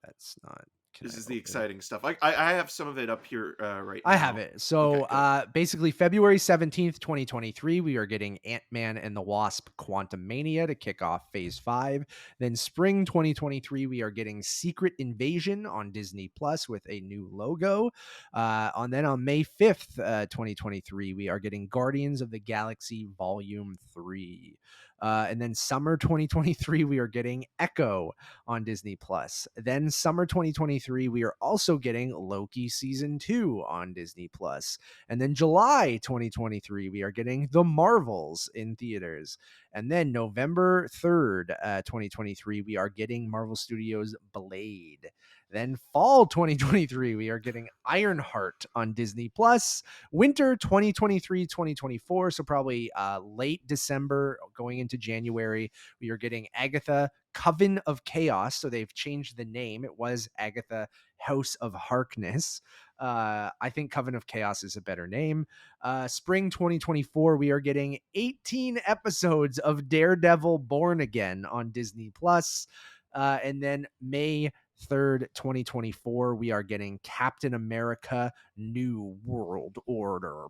That's not, can This I is the open it? exciting stuff. I have some of it up here right I have now. it. So Okay, good. basically February 17th, 2023, we are getting Ant-Man and the Wasp Quantumania to kick off phase 5. Then spring 2023, we are getting Secret Invasion on Disney Plus with a new logo. And then on May 5th, 2023, we are getting Guardians of the Galaxy Volume 3. And then summer 2023, we are getting Echo on Disney Plus. Then summer 2023, we are also getting Loki season 2 on Disney Plus. And then July 2023, we are getting The Marvels in theaters. And then November 3rd, 2023, we are getting Marvel Studios Blade. Then fall 2023, we are getting Ironheart on Disney Plus. Winter 2023-2024, so probably late December going into January, we are getting Agatha Coven of Chaos. So they've changed the name. It was Agatha House of Harkness. I think Coven of Chaos is a better name. Spring 2024, we are getting 18 episodes of Daredevil Born Again on Disney Plus. And then May 3rd, 2024, we are getting Captain America New World Order.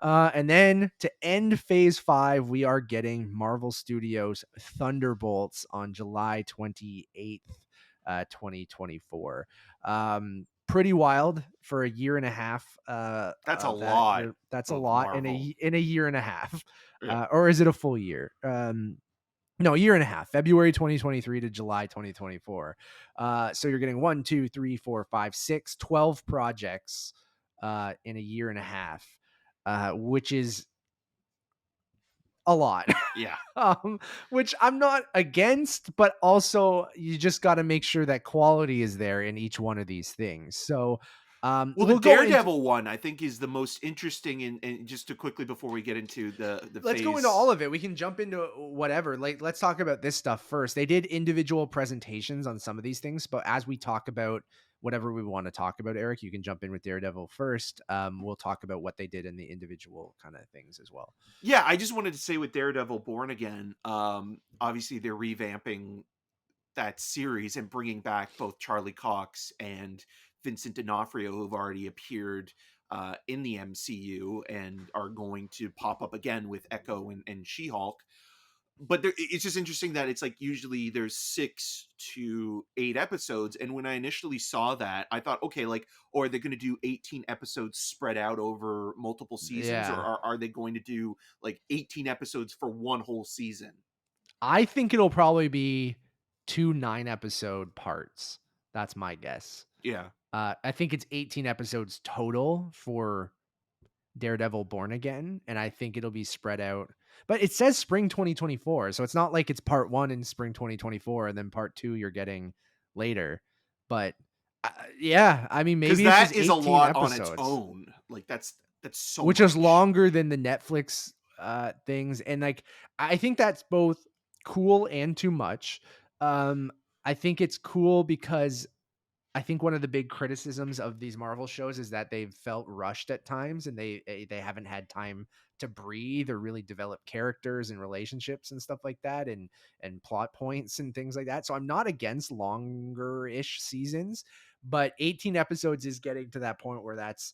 And then to end phase 5, we are getting Marvel Studios Thunderbolts on July 28th, 2024. Pretty wild for a year and a half. That's a That lot that's a of lot Marvel. in a year and a half. Yeah. Or is it a full year? No, a year and a half, February 2023 to July 2024. So you're getting 1, 2, 3, 4, 5, 6, 12 projects in a year and a half, which is a lot. Yeah. Which I'm not against, but also you just got to make sure that quality is there in each one of these things. So Well, the we'll go into Daredevil one, I think, is the most interesting. And just to quickly, before we get into the let's go phase, into all of it. We can jump into whatever. Like, let's talk about this stuff first. They did individual presentations on some of these things, but as we talk about whatever we want to talk about, Eric, you can jump in with Daredevil first. We'll talk about what they did in the individual kind of things as well. Yeah, I just wanted to say with Daredevil Born Again, obviously they're revamping that series and bringing back both Charlie Cox and Vincent D'Onofrio, who've already appeared in the MCU and are going to pop up again with Echo and She-Hulk. But it's just interesting that it's like usually there's 6 to 8 episodes, and when I initially saw that, I thought, okay, like, or are they going to do 18 episodes spread out over multiple seasons, or Yeah. are they going to do like 18 episodes for one whole season? I think it'll probably be 2 9-episode parts. That's my guess. Yeah. I think it's 18 episodes total for Daredevil Born Again, and I think it'll be spread out. But it says spring 2024, so it's not like it's part 1 in spring 2024 and then part 2 you're getting later. But yeah, I mean, Because maybe it's just that is a 18 lot on its episodes, own. Like that's so which much. is longer than the Netflix things, and like I think that's both cool and too much. I think it's cool because I think one of the big criticisms of these Marvel shows is that they've felt rushed at times, and they haven't had time to breathe or really develop characters and relationships and stuff like that, and plot points and things like that. So I'm not against longer-ish seasons, but 18 episodes is getting to that point where that's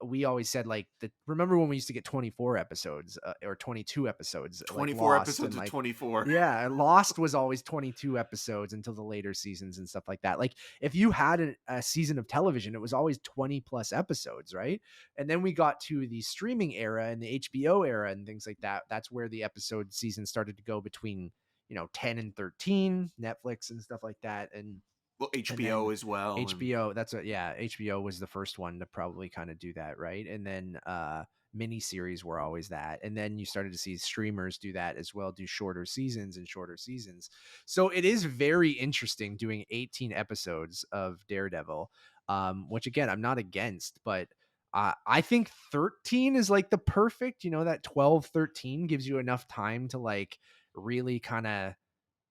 we always said like remember when we used to get 24 episodes or 22 episodes like 24 Lost, episodes and of like 24. yeah, Lost was always 22 episodes until the later seasons and stuff like that. Like if you had a season of television, it was always 20 plus episodes, right? And then we got to the streaming era and the HBO era and things like that. That's where the episode season started to go between 10 and 13, Netflix and stuff like that. Well, And then HBO as well. HBO, HBO was the first one to probably kind of do that, right? And then miniseries were always that. And then you started to see streamers do that as well, do shorter seasons and shorter seasons. So it is very interesting doing 18 episodes of Daredevil, which again, I'm not against, but I think 13 is like the perfect, that 12, 13 gives you enough time to like really kind of,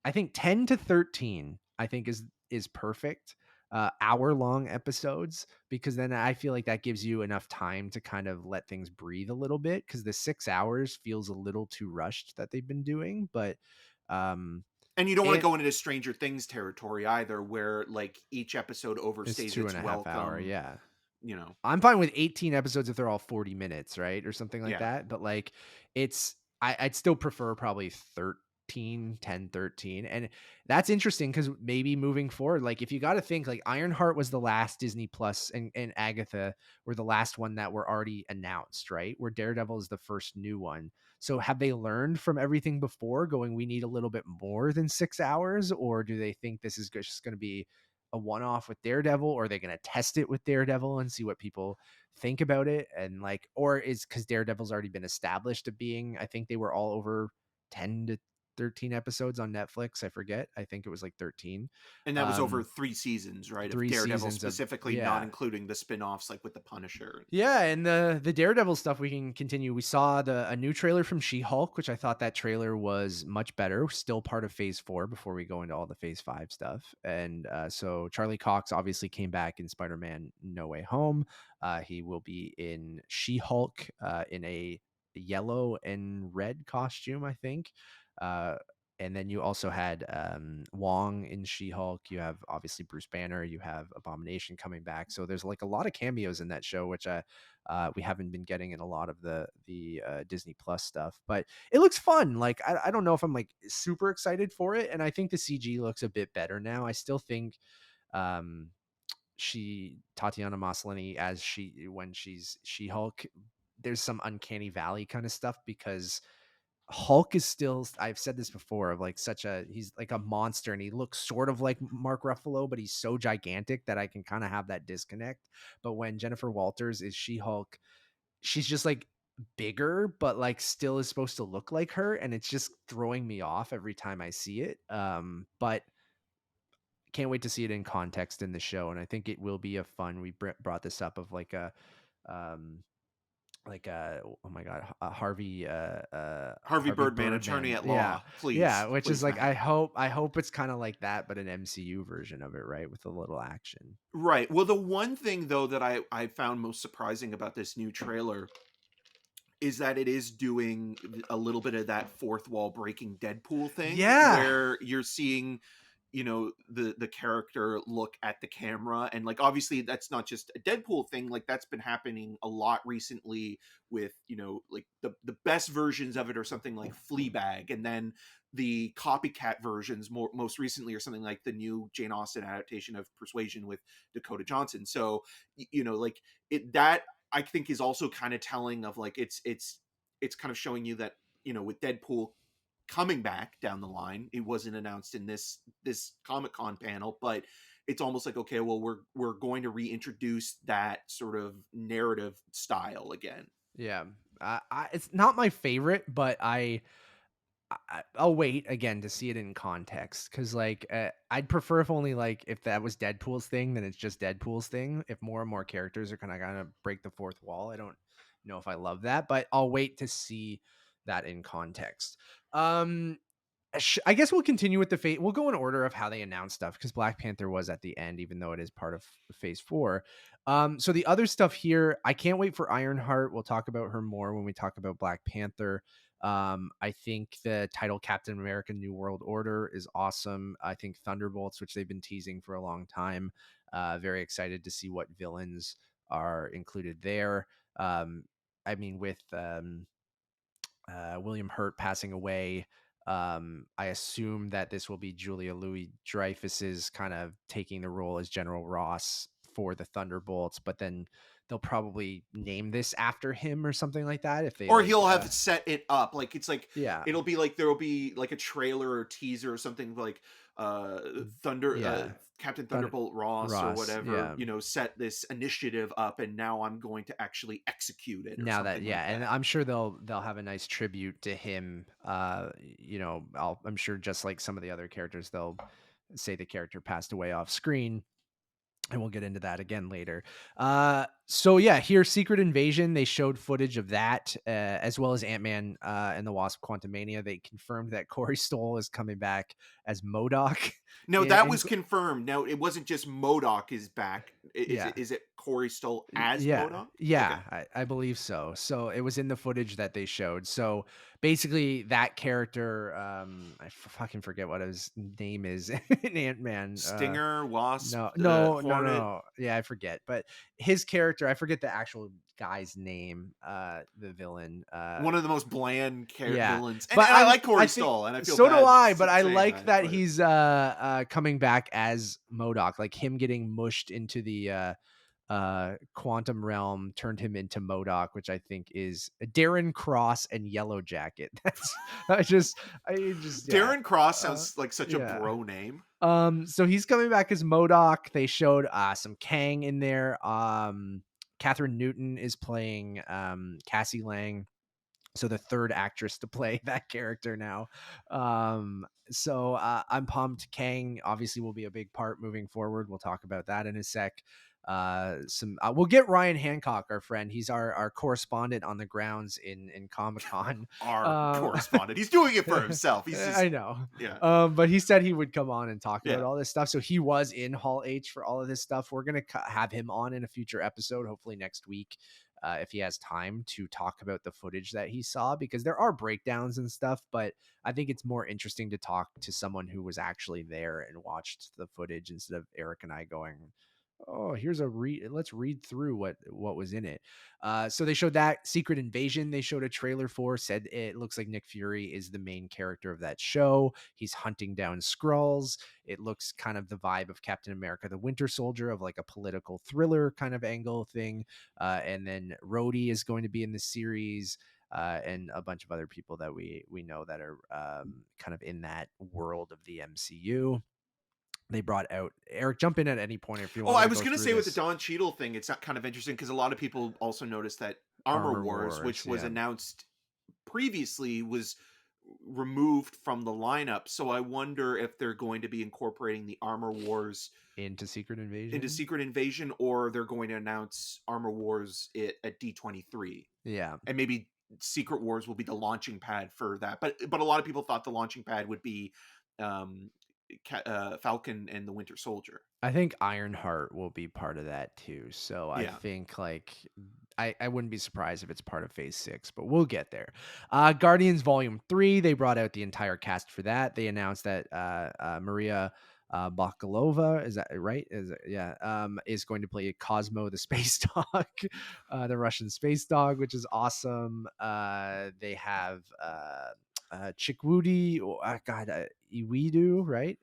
I think 10 to 13, I think is perfect. Hour long episodes, because then I feel like that gives you enough time to kind of let things breathe a little bit, because the 6 hours feels a little too rushed that they've been doing. But And you don't want to it go into Stranger Things territory either, where like each episode is overstays two its and a half hour. welcome. Yeah. You know, I'm fine with 18 episodes if they're all 40 minutes, right? Or something like yeah. that. But like I'd still prefer probably 13, 10, 13. And that's interesting because maybe moving forward, like if you got to think like Ironheart was the last Disney Plus and Agatha were the last one that were already announced, right? Where Daredevil is the first new one. So have they learned from everything before going, we need a little bit more than 6 hours? Or do they think this is just going to be a one-off with Daredevil, or are they going to test it with Daredevil and see what people think about it? And like, or is because Daredevil's already been established to being, I think they were all over 10 to 13 episodes on Netflix. I forget. I think it was like 13. And that was over 3 seasons, right? Of Three Daredevil seasons of, specifically, not yeah. including the spin-offs like with the Punisher. Yeah, and the Daredevil stuff we can continue. We saw a new trailer from She-Hulk, which I thought that trailer was much better. Still part of Phase 4 before we go into all the Phase 5 stuff. And so Charlie Cox obviously came back in Spider-Man No Way Home. He will be in She-Hulk in a yellow and red costume, I think. And then you also had Wong in She-Hulk. You have obviously Bruce Banner. You have Abomination coming back. So there's like a lot of cameos in that show, which we haven't been getting in a lot of the Disney Plus stuff. But it looks fun. Like I don't know if I'm like super excited for it, and I think the CG looks a bit better now. I still think um, Tatiana Maslany as when she's She-Hulk, there's some uncanny valley kind of stuff because Hulk is still, I've said this before, of like he's like a monster, and he looks sort of like Mark Ruffalo, but he's so gigantic that I can kind of have that disconnect. But when Jennifer Walters is She-Hulk, she's just like bigger, but like still is supposed to look like her, and it's just throwing me off every time I see it. But can't wait to see it in context in the show, and I think it will be a fun. We brought this up of um oh my god, Harvey Harvey Birdman, attorney Birdman, at yeah, law. Please, yeah, which is please, like Matt. I hope it's kind of like that, but an MCU version of it, right, with a little action. Right. Well, the one thing though that I found most surprising about this new trailer is that it is doing a little bit of that fourth wall breaking Deadpool thing, Yeah, where you're seeing, the character look at the camera, and like obviously that's not just a Deadpool thing. Like that's been happening a lot recently with like the best versions of it, or something like Fleabag, and then the copycat versions most recently, or something like the new Jane Austen adaptation of Persuasion with Dakota Johnson. So like that I think is also kind of telling of like it's kind of showing you that with Deadpool coming back down the line, it wasn't announced in this Comic-Con panel, but it's almost like, okay, well we're going to reintroduce that sort of narrative style again. yeah. It's not my favorite, but I'll wait again to see it in context, because like I'd prefer if only like if that was Deadpool's thing, then it's just Deadpool's thing. If more and more characters are kind of break the fourth wall, I don't know if I love that, but I'll wait to see that in context. Um, I guess we'll continue with the fate. We'll go in order of how they announce stuff, because Black Panther was at the end, even though it is part of Phase 4. So the other stuff here, I can't wait for Ironheart. We'll talk about her more when we talk about Black Panther. I think the title Captain America New World Order is awesome. I think Thunderbolts, which they've been teasing for a long time, very excited to see what villains are included there. Um, I mean, with William Hurt passing away, I assume that this will be Julia Louis-Dreyfus's kind of taking the role as General Ross for the Thunderbolts, but then they'll probably name this after him or something like that if they Or like he'll have set it up like it's like yeah. it'll be like there'll be like a trailer or teaser or something like Thunder Yeah. Captain Thunder Thunderbolt Ross or Ross, whatever, yeah. you know, set this initiative up and now I'm going to actually execute it or Now that something yeah, like and that. I'm sure they'll have a nice tribute to him. You know, I'm sure just like some of the other characters, they'll say the character passed away off screen, and we'll get into that again later. So yeah, here Secret Invasion, they showed footage of that, as well as Ant-Man and the Wasp: Quantumania. They confirmed that Corey Stoll is coming back as MODOK. No, that was confirmed. Now it wasn't just MODOK is back. Yeah. Is it Corey Stoll as Yeah. MODOK? Okay. Yeah, I believe so. So it was in the footage that they showed. So basically that character, I fucking forget what his name is in Ant-Man. Stinger, Wasp, Hornet. No. Yeah, I forget. But his character, I forget the actual guy's name, the villain. One of the most bland Yeah. villains. And But I like I Corey think Stoll, and I feel so do bad I, but I saying like that but he's coming back as MODOK, like him getting mushed into the quantum realm turned him into MODOK, which I think is Darren Cross and Yellow Jacket. That's I just yeah. Darren Cross Uh, sounds like such a yeah. bro name. So he's coming back as MODOK. They showed some Kang in there. Catherine Newton is playing Cassie Lang, so the third actress to play that character now. So I'm pumped. Kang obviously will be a big part moving forward. We'll talk about that in a sec. We'll get Ryan Hancock, our friend. He's our correspondent on the grounds in Comic-Con. Our correspondent. He's doing it for himself. He's just, I know. yeah. But he said he would come on and talk about Yeah. all this stuff. So he was in Hall H for all of this stuff. We're going to have him on in a future episode, hopefully next week, if he has time to talk about the footage that he saw, because there are breakdowns and stuff, but I think it's more interesting to talk to someone who was actually there and watched the footage instead of Eric and I going, oh, here's let's read through what was in it. So they showed that Secret Invasion. They showed a trailer for, said it looks like Nick Fury is the main character of that show. He's hunting down Skrulls. It looks kind of the vibe of Captain America, the Winter Soldier, of like a political thriller kind of angle thing. And then Rhodey is going to be in the series. And a bunch of other people that we know that are kind of in that world of the MCU. They brought out Eric. Jump in at any point if you want. I was going to say with the Don Cheadle thing, it's not kind of interesting because a lot of people also noticed that Armor Wars, which was announced previously, was removed from the lineup. So I wonder if they're going to be incorporating the Armor Wars into Secret Invasion, or they're going to announce Armor Wars at D23. Yeah, and maybe Secret Wars will be the launching pad for that. But a lot of people thought the launching pad would be Falcon and the Winter Soldier. I think Ironheart will be part of that too. So I think like I wouldn't be surprised if it's part of Phase 6, but we'll get there. Guardians Volume 3, they brought out the entire cast for that. They announced that Maria Bakalova, is that right? Is going to play Cosmo the space dog, the Russian space dog, which is awesome. They have Chikwudi, Iwidu, right?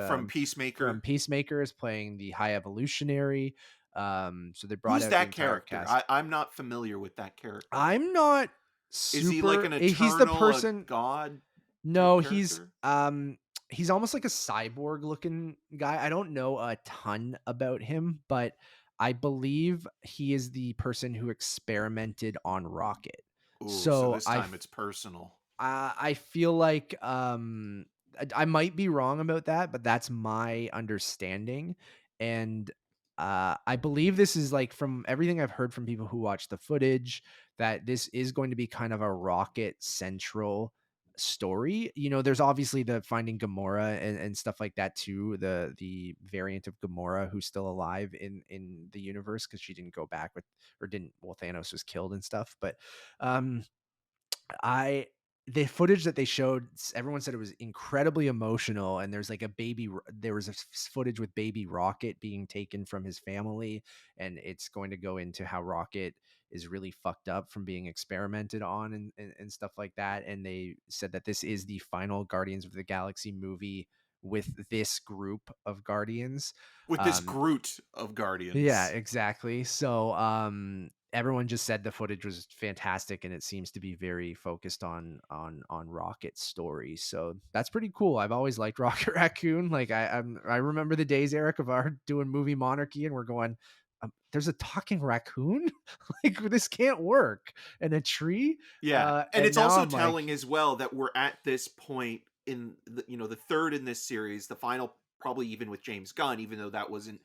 From Peacemaker. From Peacemaker is playing the High Evolutionary. So they brought Who's out that the entire character? cast. I'm not familiar with that character. I'm not super. Is he like an eternal, he's the person. God? No, he's almost like a cyborg looking guy. I don't know a ton about him, but I believe he is the person who experimented on Rocket. Ooh, so this time it's personal. I feel like I might be wrong about that, but that's my understanding. And I believe this is like, from everything I've heard from people who watch the footage, that this is going to be kind of a Rocket central story. You know, there's obviously the Finding Gamora and stuff like that too. The variant of Gamora who's still alive in the universe because she didn't go back Thanos was killed and stuff. But I the footage that they showed, everyone said it was incredibly emotional. And there's like there was a footage with baby Rocket being taken from his family. And it's going to go into how Rocket is really fucked up from being experimented on and stuff like that. And they said that this is the final Guardians of the Galaxy movie with this group of Guardians. With this Um, Groot of yeah, Guardians. exactly. So, everyone just said the footage was fantastic, and it seems to be very focused on Rocket's story. So that's pretty cool. I've always liked Rocket Raccoon. Like I remember the days, Eric, of our doing Movie Monarchy, and we're going, "There's a talking raccoon? Like this can't work." And a tree. Yeah, and And it's now also I'm like, telling as well that we're at this point in the, you know, the third in this series, the final, probably even with James Gunn, even though that wasn't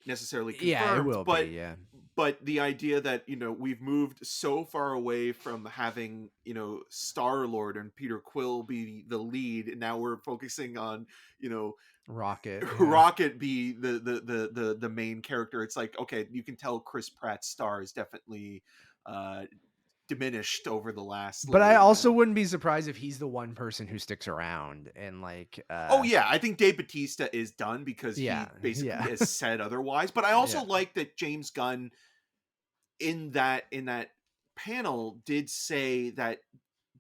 necessarily yeah, it confirmed, will be. Yeah, but the idea that, you know, we've moved so far away from having, you know, Star Lord and Peter Quill be the lead, and now we're focusing on, you know, Rocket. Yeah. Rocket be the main character. It's like, okay, you can tell Chris Pratt's star is definitely uh diminished over the last But I little, you also know. wouldn't be surprised if he's the one person who sticks around and like Oh yeah, I think Dave Batista is done because yeah, he basically yeah. has said otherwise. But I also Yeah. like that James Gunn in that panel did say that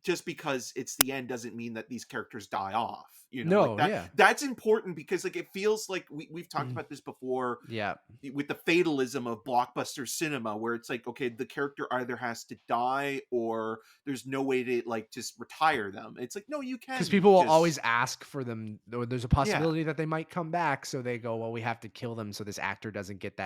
just because it's the end doesn't mean that these characters die off, you know, like No, that. yeah. That's important because like it feels like we've talked Mm, about this before yeah. with the fatalism of blockbuster cinema, where it's like, okay, the character either has to die or there's no way to like just retire them. It's like, no, you Because can people will always just, ask for them, or there's a yeah, possibility that they might come back. So they go, well, we have to kill them so this actor doesn't get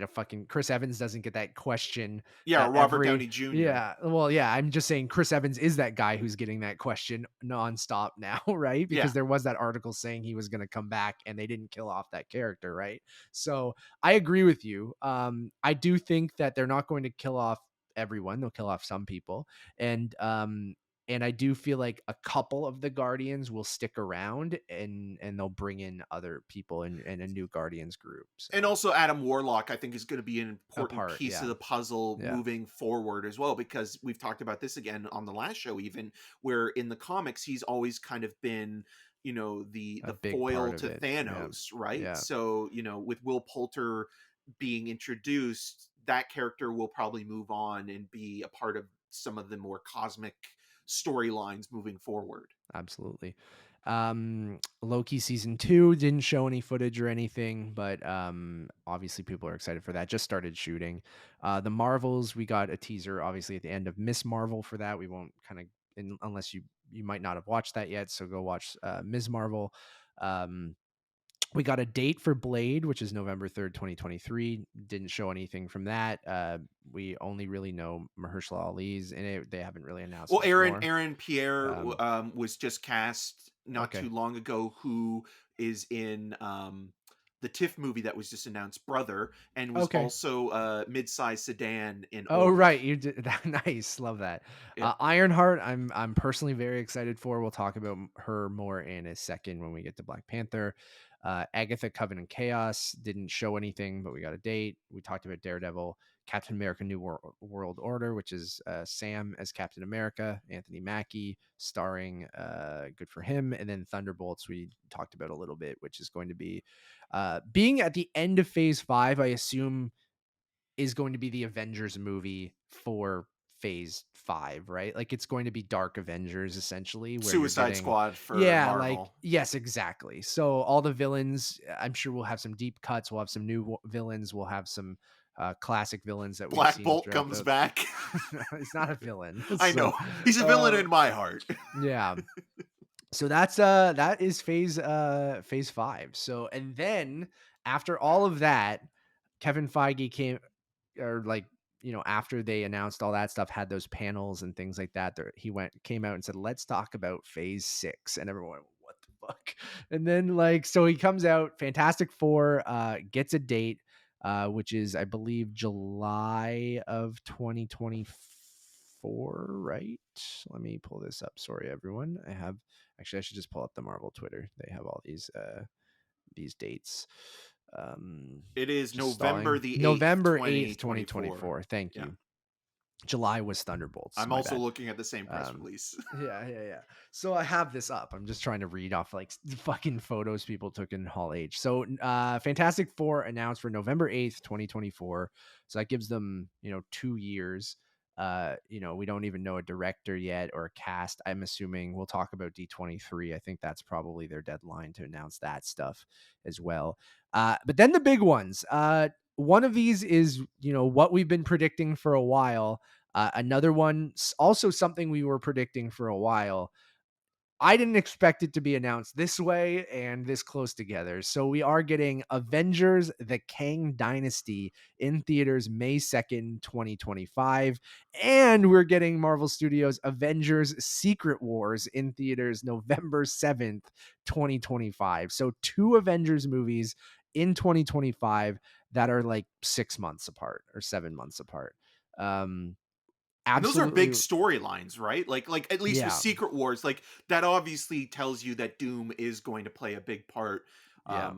a fucking Chris Evans doesn't get that question yeah, Robert every Downey Jr. yeah. Well, yeah, I'm just saying Chris Evans is that guy who's getting that question nonstop now, right? Yeah. Because there was that article saying he was going to come back and they didn't kill off that character, right? So I agree with you. I do think that they're not going to kill off everyone. They'll kill off some people. And I do feel like a couple of the Guardians will stick around and they'll bring in other people and a new Guardians group. And So also Adam Warlock, I think, is going to be an a important part, piece of yeah. the puzzle Yeah. moving forward as well, because we've talked about this again on the last show, even where in the comics he's always kind of been, you know, A the big foil part of to it. Yeah. Thanos, right? Yeah. So, you know, with Will Poulter being introduced, that character will probably move on and be a part of some of the more cosmic storylines moving forward. Absolutely. Loki season 2 didn't show any footage or anything, but obviously people are excited for that. Just started shooting. The Marvels, we got a teaser obviously at the end of Miss Marvel for that. We won't kind of unless you might not have watched that yet, so go watch Ms. Marvel. Um we got a date for Blade, which is November 3rd, 2023. Didn't show anything from that. We only really know Mahershala Ali's in it. They haven't really announced Well, much more. Aaron Pierre Um, was just cast not okay. too long ago, who is in the TIFF movie that was just announced, Brother, and was Okay. also mid-sized sedan in Oh, Oath. right. You did that. Nice. Love that. Yeah. Ironheart, I'm personally very excited for. We'll talk about her more in a second when we get to Black Panther. Agatha Covenant Chaos didn't show anything, but we got a date. We talked about Daredevil, Captain America New World Order, which is Sam as Captain America, Anthony Mackie starring, good for him. And then Thunderbolts, we talked about a little bit, which is going to be being at the end of phase 5, I assume is going to be the Avengers movie for phase 5, right? Like it's going to be Dark Avengers essentially where you're Suicide getting Squad for yeah, like Marvel. yes, exactly. So all the villains, I'm sure we'll have some deep cuts, we'll have some new villains, we'll have some classic villains that we've Black seen Bolt throughout comes the back. he's not a villain. I So know. He's a villain in my heart. yeah. So that is phase 5. So and then after all of that, Kevin Feige came or like after they announced all that stuff, had those panels and things like that, there he came out and said, let's talk about phase 6. And everyone went, what the fuck? And then like so he comes out, Fantastic Four gets a date, which is I believe July of 2024, right? Let me pull this up. Sorry everyone, I should just pull up the Marvel Twitter. They have all these dates. It is Just November stalling. the 8th, November 8th, 2024. 2024. Thank Yeah. you. July was Thunderbolts. I'm My also bad. looking at the same press Um, release. yeah. So I have this up. I'm just trying to read off like fucking photos people took in Hall H. So Fantastic Four announced for November 8th, 2024. So that gives them, 2 years. We don't even know a director yet or a cast. I'm assuming we'll talk about D23. I think that's probably their deadline to announce that stuff as well. But then the big ones. One of these is, what we've been predicting for a while. Another one, also something we were predicting for a while. I didn't expect it to be announced this way and this close together. So we are getting Avengers The King Dynasty in theaters May 2nd, 2025. And we're getting Marvel Studios Avengers Secret Wars in theaters November 7th, 2025. So two Avengers movies in 2025 that are like 6 months apart or 7 months apart. Um, And those are big Absolutely. storylines, right? Like at least with Yeah. Secret Wars, like that obviously tells you that Doom is going to play a big part. Yeah.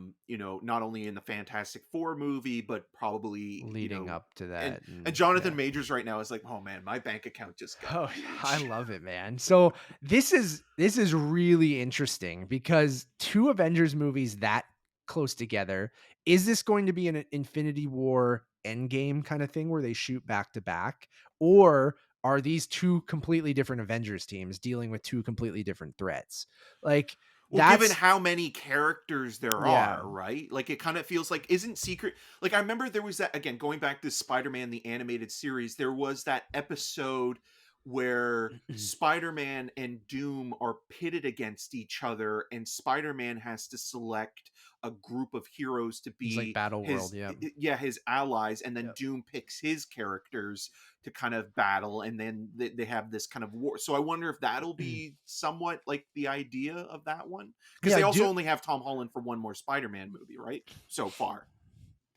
Not only in the Fantastic Four movie, but probably, Leading up to and that. and And Jonathan yeah. Majors right now is like, oh man, my bank account just got Oh, I huge. love it, man. So this is really interesting because two Avengers movies that close together. Is this going to be an Infinity War Endgame kind of thing where they shoot back to back, or are these two completely different Avengers teams dealing with two completely different threats? Like Well, given that's how many characters there yeah. are, right? Like it kind of feels like isn't Secret like I remember there was that again going back to Spider-Man the animated series, there was that episode where Spider-Man and Doom are pitted against each other and Spider-Man has to select a group of heroes to It's like be Battle World, his yeah. yeah, his allies and then Yep. Doom picks his characters to kind of battle and then they have this kind of war. So I wonder if that'll be somewhat like the idea of that one because Yeah, they also do only have Tom Holland for one more Spider-Man movie, right? So far.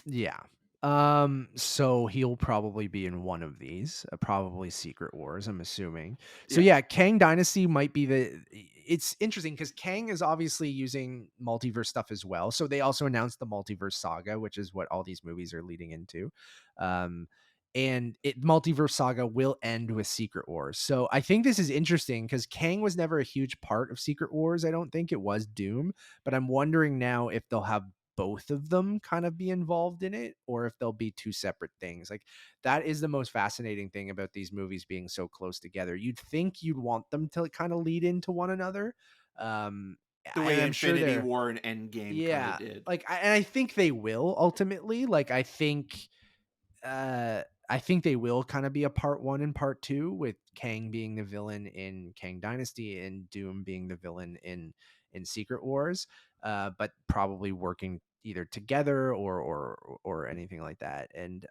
Yeah. So he'll probably be in one of these, probably Secret Wars, I'm assuming. So Yeah. yeah, Kang Dynasty might be it's interesting because Kang is obviously using multiverse stuff as well. So they also announced the multiverse saga, which is what all these movies are leading into. Um, and multiverse saga will end with Secret Wars. So I think this is interesting because Kang was never a huge part of Secret Wars. I don't think it was Doom, but I'm wondering now if they'll have both of them kind of be involved in it or if they'll be two separate things. Like that is the most fascinating thing about these movies being so close together. You'd think you'd want them to kind of lead into one another. Um The and way I'm sure Infinity they're War and Endgame kind of yeah, did. and I think they will ultimately. Like I think they will kind of be a part one and part two with Kang being the villain in Kang Dynasty and Doom being the villain in Secret Wars, but probably working either together or anything like that. And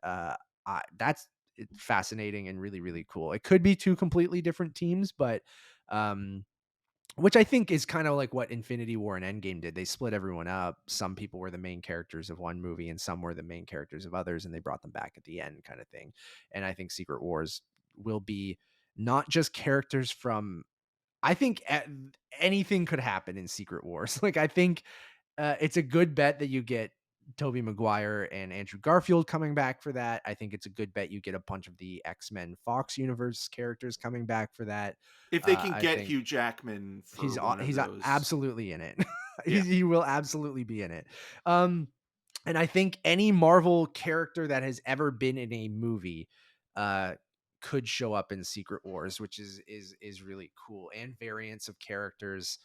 that's fascinating and really really cool. It could be two completely different teams, but um, which I think is kind of like what Infinity War and Endgame did. They split everyone up. Some people were the main characters of one movie and some were the main characters of others, and they brought them back at the end kind of thing. And I think Secret Wars will be not just characters from I think anything could happen in Secret Wars. Like I think it's a good bet that you get Tobey Maguire and Andrew Garfield coming back for that. I think it's a good bet you get a bunch of the X-Men Fox universe characters coming back for that. If they can I get think Hugh Jackman for He's one of those. absolutely in it. Yeah. He will absolutely be in it. Um, and I think any Marvel character that has ever been in a movie uh, could show up in Secret Wars, which is really cool. And variants of characters.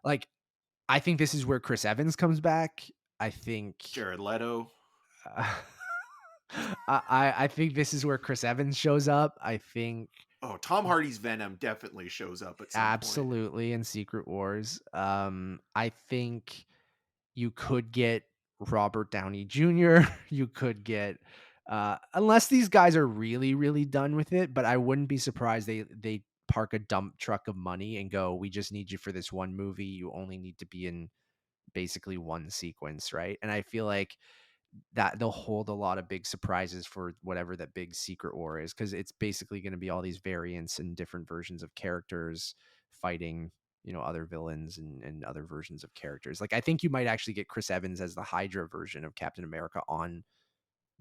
Like I think this is where Chris Evans comes back. I think Jared Leto. uh, I think this is where Chris Evans shows up. I think Oh, Tom Hardy's Venom definitely shows up at some point. absolutely in Secret Wars. I think you could get Robert Downey Jr. You could get unless these guys are really really done with it, but I wouldn't be surprised they park a dump truck of money and go, we just need you for this one movie. You only need to be in basically one sequence, right? And I feel like that they'll hold a lot of big surprises for whatever that big secret war is, because it's basically going to be all these variants and different versions of characters fighting other villains and other versions of characters. Like I think you might actually get Chris Evans as the Hydra version of Captain America on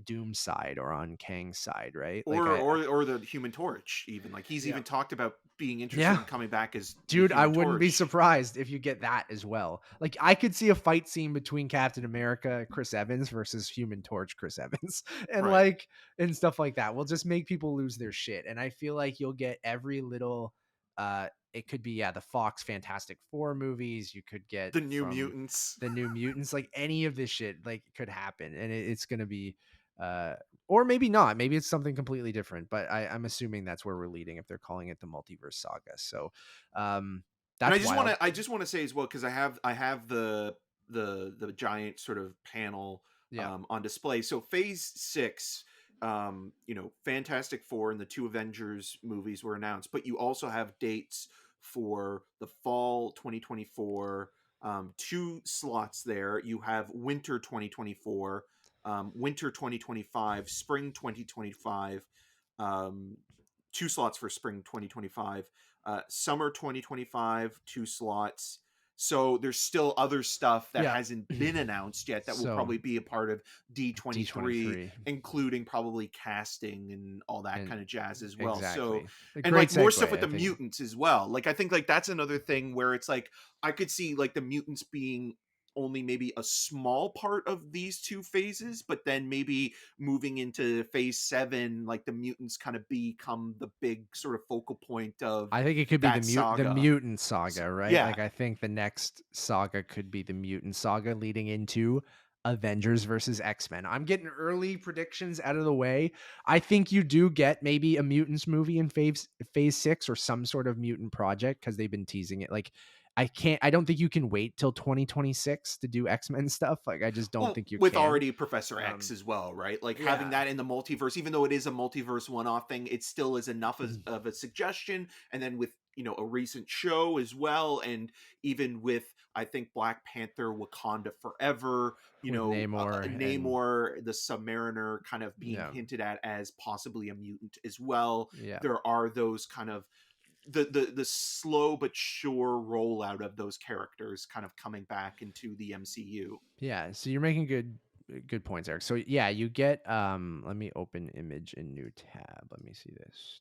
Doom side or on Kang's side, right? Like or the Human Torch, even. Like, he's yeah. even talked about being interested Yeah. in coming back as the Dude, I Human wouldn't be Torch. surprised if you get that as well. Like, I could see a fight scene between Captain America, Chris Evans versus Human Torch, Chris Evans, and Right. like, and stuff like that. Will just make people lose their shit. And I feel like you'll get every little, it could be, yeah, the Fox Fantastic Four movies. You could get The New from Mutants. the New Mutants, like any of this shit, like could happen. And it's going to be, uh, or maybe not. Maybe it's something completely different, but I'm assuming that's where we're leading if they're calling it the multiverse saga. So, And that's wild. I just want to say as well, because I have the giant sort of panel Yeah. on display. So Phase 6, Fantastic Four and the two Avengers movies were announced, but you also have dates for the fall 2024, two slots there. You have winter 2024, winter 2025, spring 2025, um, two slots for spring 2025, summer 2025, two slots. So there's still other stuff that Yeah. hasn't been announced yet that will So probably be a part of D23, D23 including probably casting and all that and kind of jazz as well. So, exactly. A and great like more stuff segue, with I the think. mutants as well. Like, I think like that's another thing where it's like I could see like the mutants being only maybe a small part of these two phases, but then maybe moving into phase 7, like the mutants kind of become the big sort of focal point of I think it could be that the saga. mutant saga, right? Yeah. Like I think the next saga could be the mutant saga leading into Avengers versus X-Men. I'm getting early predictions out of the way. I think you do get maybe a mutants movie in phase 6 or some sort of mutant project because they've been teasing it. Like I don't think you can wait till 2026 to do X-Men stuff. Like I just don't Well, think you with can. already Professor X as well, right? Like having Yeah. that in the multiverse, even though it is a multiverse one-off thing, it still is enough of a suggestion. And then with a recent show as well, and even with I think Black Panther, Wakanda Forever, With Namor and Namor, the Submariner, kind of being yeah. hinted at as possibly a mutant as well. Yeah. There are those kind of the slow but sure rollout of those characters kind of coming back into the MCU. Yeah, so you're making good points, Eric. So yeah, you get let me open image in new tab. Let me see this.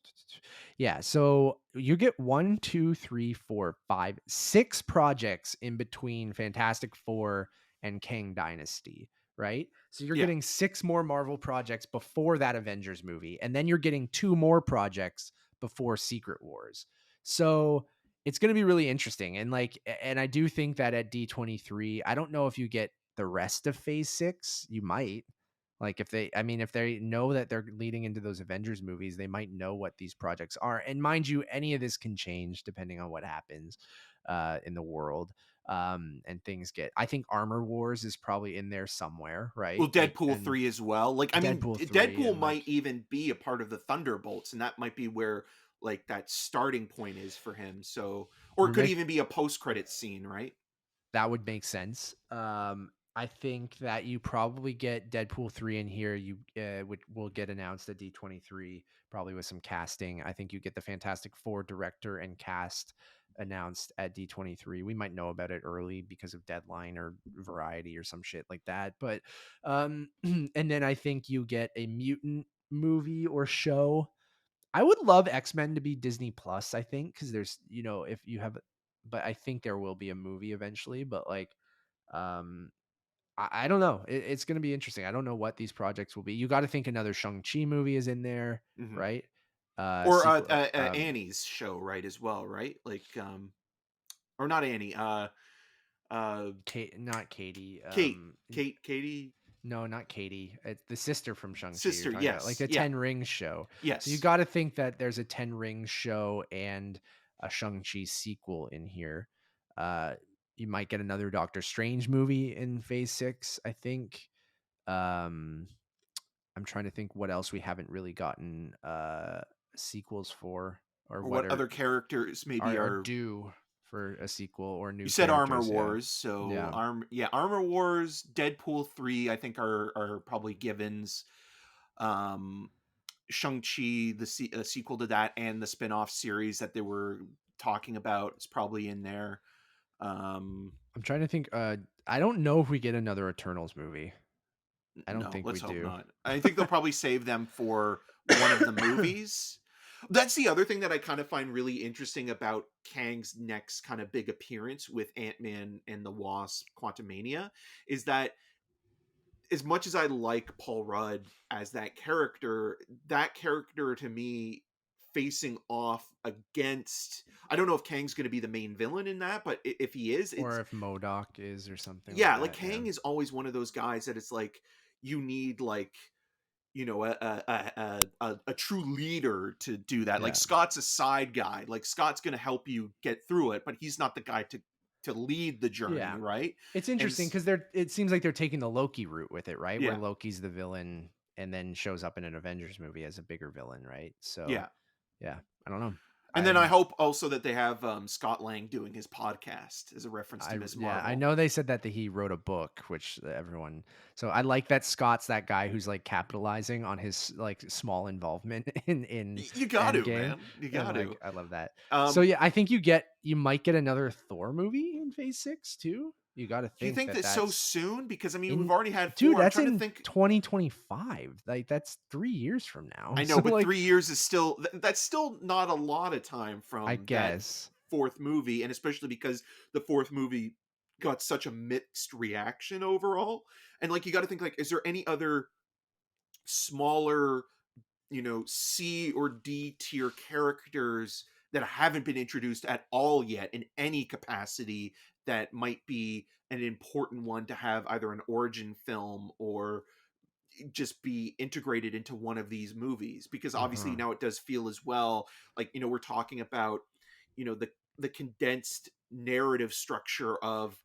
Yeah, so you get 1, 2, 3, 4, 5, 6 projects in between Fantastic Four and King Dynasty, right? So you're Yeah. getting 6 more Marvel projects before that Avengers movie, and then you're getting 2 more projects before Secret Wars. So it's going to be really interesting. And like, and I do think that at D23, I don't know if you get the rest of phase 6. You might, like, if they know that they're leading into those Avengers movies, they might know what these projects are. And mind you, any of this can change depending on what happens in the world. And things I think Armor Wars is probably in there somewhere, right? Well, Like, Deadpool and 3 as well. Like, I mean, Deadpool 3 Deadpool and like, might even be a part of the Thunderbolts, and that might be where like that starting point is for him. So, or it you're could making even be a post-credit scene, right? that would make sense. I think that you probably get Deadpool 3 in here. You will get announced at D23, probably with some casting. I think you get the Fantastic Four director and cast announced at D23. We might know about it early because of Deadline or Variety or some shit like that. But and then I think you get a mutant movie or show. I would love X-Men to be Disney Plus, I think, because there's, if you have, but I think there will be a movie eventually. But like, um, I don't know. It's going to be interesting. I don't know what these projects will be. You got to think another Shang-Chi movie is in there, Hmm. right? Or Sequel, Annie's show, right, as well, right? Like, or not Annie. Kate, not Katie. Kate, Katie, No, not Katie. It's the sister from Shang-Chi you're sister. talking about, like Yes, the yeah, 10 Rings show. So you yes. got to think that there's a 10 Rings show and a Shang-Chi sequel in here. Uh, you might get another Doctor Strange movie in phase 6, I think. Um, I'm trying to think what else we haven't really gotten sequels for, or Or what what other characters maybe are are. due for a sequel, or You new said Armor characters. Yeah. Wars, so Yeah. Armor Wars, Deadpool 3, I think are probably givens. Um, Shang-Chi, the sequel to that, and the spin-off series that they were talking about is probably in there. I'm trying to think. I don't know if we get another Eternals movie. I don't No, think we let's hope do. not. I think they'll probably save them for one of the movies. That's the other thing that I kind of find really interesting about Kang's next kind of big appearance with Ant-Man and the Wasp Quantumania is that as much as I like Paul Rudd as that character to me facing off against, I don't know if Kang's going to be the main villain in that, but if he is, Or it's, if Modoc is or something like yeah, like that. Yeah. Kang is always one of those guys that it's like you need like, you know, a true leader to do that. Like Yeah. Scott's a side guy. Like Scott's going to help you get through it, but he's not the guy to lead the journey, Yeah. right? It's And interesting because it seems like they're taking the Loki route with it, right? Where yeah, Loki's the villain and then shows up in an Avengers movie as a bigger villain, right? So yeah. yeah, I don't know. And then I I'm hope also that they have Scott Lang doing his podcast as a reference to Miss yeah, I Marvel. know they said that he wrote a book, which everyone. So I like that Scott's that guy who's like capitalizing on his like small involvement in You got to, Endgame, man. You and got to. like I love that. So Um, yeah, I think you might get another Thor movie in Phase 6 too. You got to do you think think that that so that's soon? Because I mean, we've in already had dude. four. I'm That's trying to in think. 2025. Like that's 3 years from now. I know, So but like 3 years is still that's still not a lot of time I from that guess. fourth movie, and especially because the fourth movie got such a mixed reaction overall. And like, you got to think like, is there any other smaller, you know, C or D tier characters that haven't been introduced at all yet in any capacity that might be an important one to have either an origin film or just be integrated into one of these movies? Because obviously Uh-huh. now it does feel as well like, you know, we're talking about, you know, the condensed narrative structure of,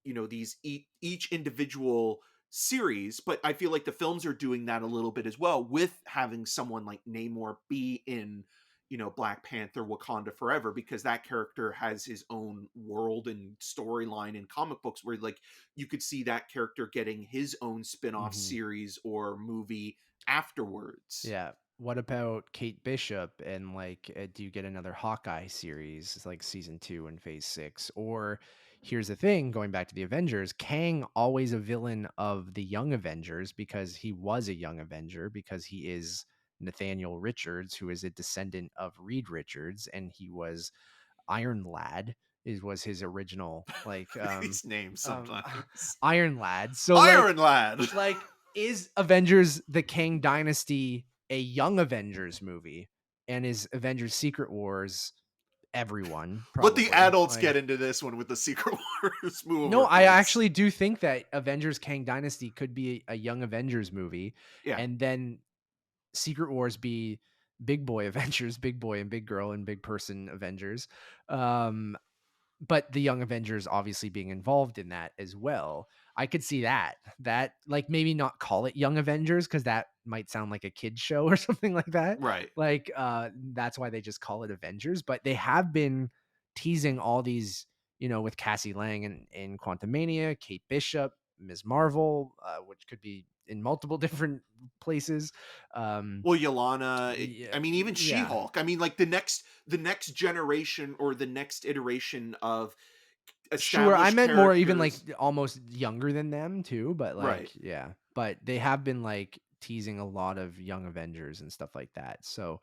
you know, these each individual series, but I feel like the films are doing that a little bit as well with having someone like Namor be in, you know, Black Panther Wakanda Forever, because that character has his own world and storyline in comic books where like you could see that character getting his own spin-off Mhm. series or movie afterwards. Yeah. What about Kate Bishop and like do you get another Hawkeye series it's like season 2 and phase 6? Or here's the thing, going back to the Avengers, Kang always a villain of the Young Avengers because he was a Young Avenger because he is Nathaniel Richards, who is a descendant of Reed Richards, and he was Iron Lad was his original like These names um sometimes. Iron Lad. So Iron Lad. like is Avengers the King Dynasty a Young Avengers movie? And is Avengers Secret Wars everyone? Let the Probably. adults Like get into this one with the Secret Wars move no, over, I kids. actually do think that Avengers Kang Dynasty could be a Young Avengers movie, Yeah. and then Secret Wars be Big Boy Avengers, Big Boy and Big Girl and Big Person Avengers. Um, but the Young Avengers obviously being involved in that as well. I could see that like maybe not call it Young Avengers because that might sound like a kid show or something like that. Right. Like that's why they just call it Avengers. But they have been teasing all these, you know, with Cassie Lang in Quantumania, Kate Bishop, Ms. Marvel, which could be in multiple different places. Well, Yolana, Yeah, I mean, even yeah. She-Hulk. I mean, like the next generation or the next iteration of Sure, I established meant more even like characters. almost younger than them too, but like Right. yeah. But they have been like teasing a lot of young Avengers and stuff like that. So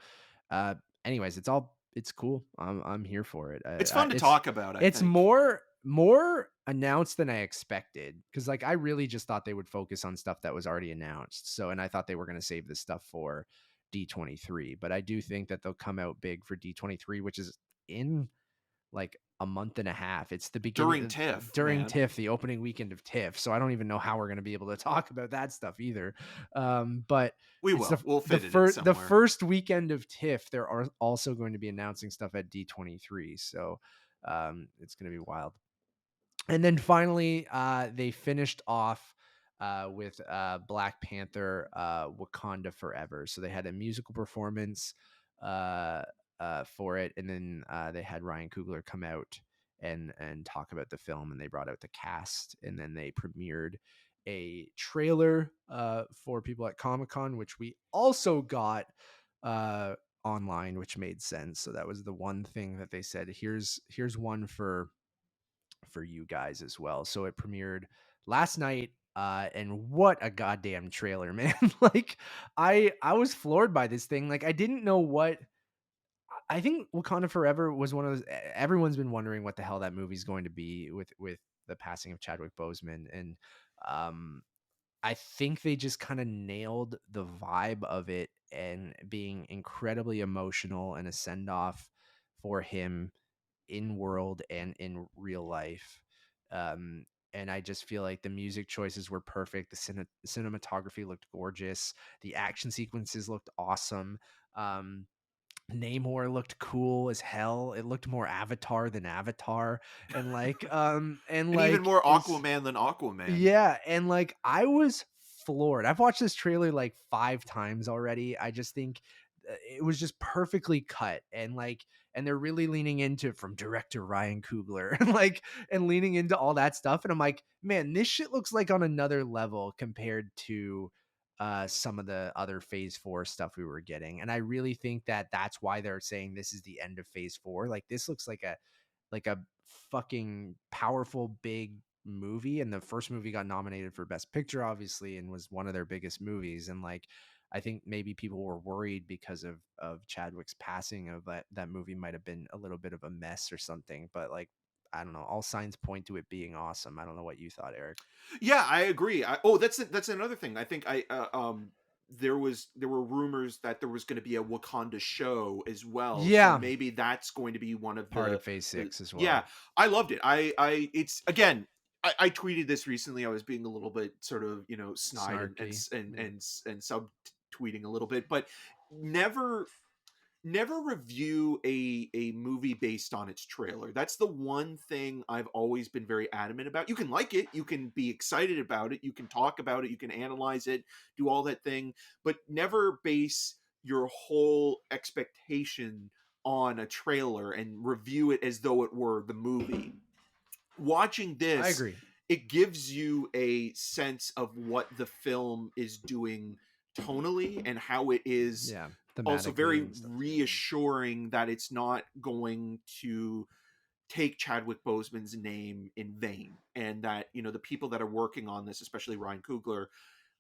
uh anyways, it's cool. I'm here for it. It's fun to talk about, I It's think. more announced than I expected cuz like I really just thought they would focus on stuff that was already announced. So and I thought they were going to save this stuff for D23, but I do think that they'll come out big for D23, which is in like a month and a half. It's the beginning During TIFF, during man. TIFF, the opening weekend of TIFF. So I don't even know how we're going to be able to talk about that stuff either. But We it's will. We'll fit it in the somewhere. first weekend of TIFF. There are also going to be announcing stuff at D23. So it's going to be wild. And then finally, they finished off with Black Panther, Wakanda Forever. So they had a musical performance uh, for it, and then they had Ryan Coogler come out and talk about the film, and they brought out the cast, and then they premiered a trailer for people at Comic-Con, which we also got online, which made sense. So that was the one thing that they said, here's one for you guys as well. So it premiered last night And what a goddamn trailer, man. Like I was floored by this thing. Like I didn't know what I think Wakanda Forever was one of those everyone's been wondering what the hell that movie's going to be with the passing of Chadwick Boseman. And um I think they just kind of nailed the vibe of it and being incredibly emotional and a send off for him in world and in real life. Um, and I just feel like the music choices were perfect. The cinematography looked gorgeous. The action sequences looked awesome. Um, Namor looked cool as hell. It looked more Avatar than Avatar, and And even like more is Aquaman than Aquaman. yeah, and, like, I was floored. I've watched this trailer, like, 5 times already. I just think, it was just perfectly cut, and they're really leaning into from director Ryan Coogler, and leaning into all that stuff, and I'm like, "Man, this shit looks like on another level compared to, some of the other Phase 4 stuff we were getting," and I really think that that's why they're saying this is the end of Phase 4. Like, this looks like a fucking powerful big movie, and the first movie got nominated for best picture obviously and was one of their biggest movies. And like I think maybe people were worried because of Chadwick's passing of that movie might have been a little bit of a mess or something, but like I don't know, all signs point to it being awesome. I don't know what you thought, Eric. Yeah, I agree. That's another thing. I think there were rumors that there was going to be a Wakanda show as well. So Yeah, maybe that's going to be one of part of Phase the 6 as yeah, well. I loved it. I it's again, I tweeted this recently. I was being a little bit sort of, snide Snarky. Yeah. and sub tweeting a little bit, but never never review a movie based on its trailer. That's the one thing I've always been very adamant about. You can like it, you can be excited about it, you can talk about it, you can analyze it, do all that thing, but never base your whole expectation on a trailer and review it as though it were the movie. Watching I this, agree. it gives you a sense of what the film is doing tonally and how it is Yeah, also thematically very and stuff. reassuring that it's not going to take Chadwick Boseman's name in vain, and that the people that are working on this, especially Ryan Coogler,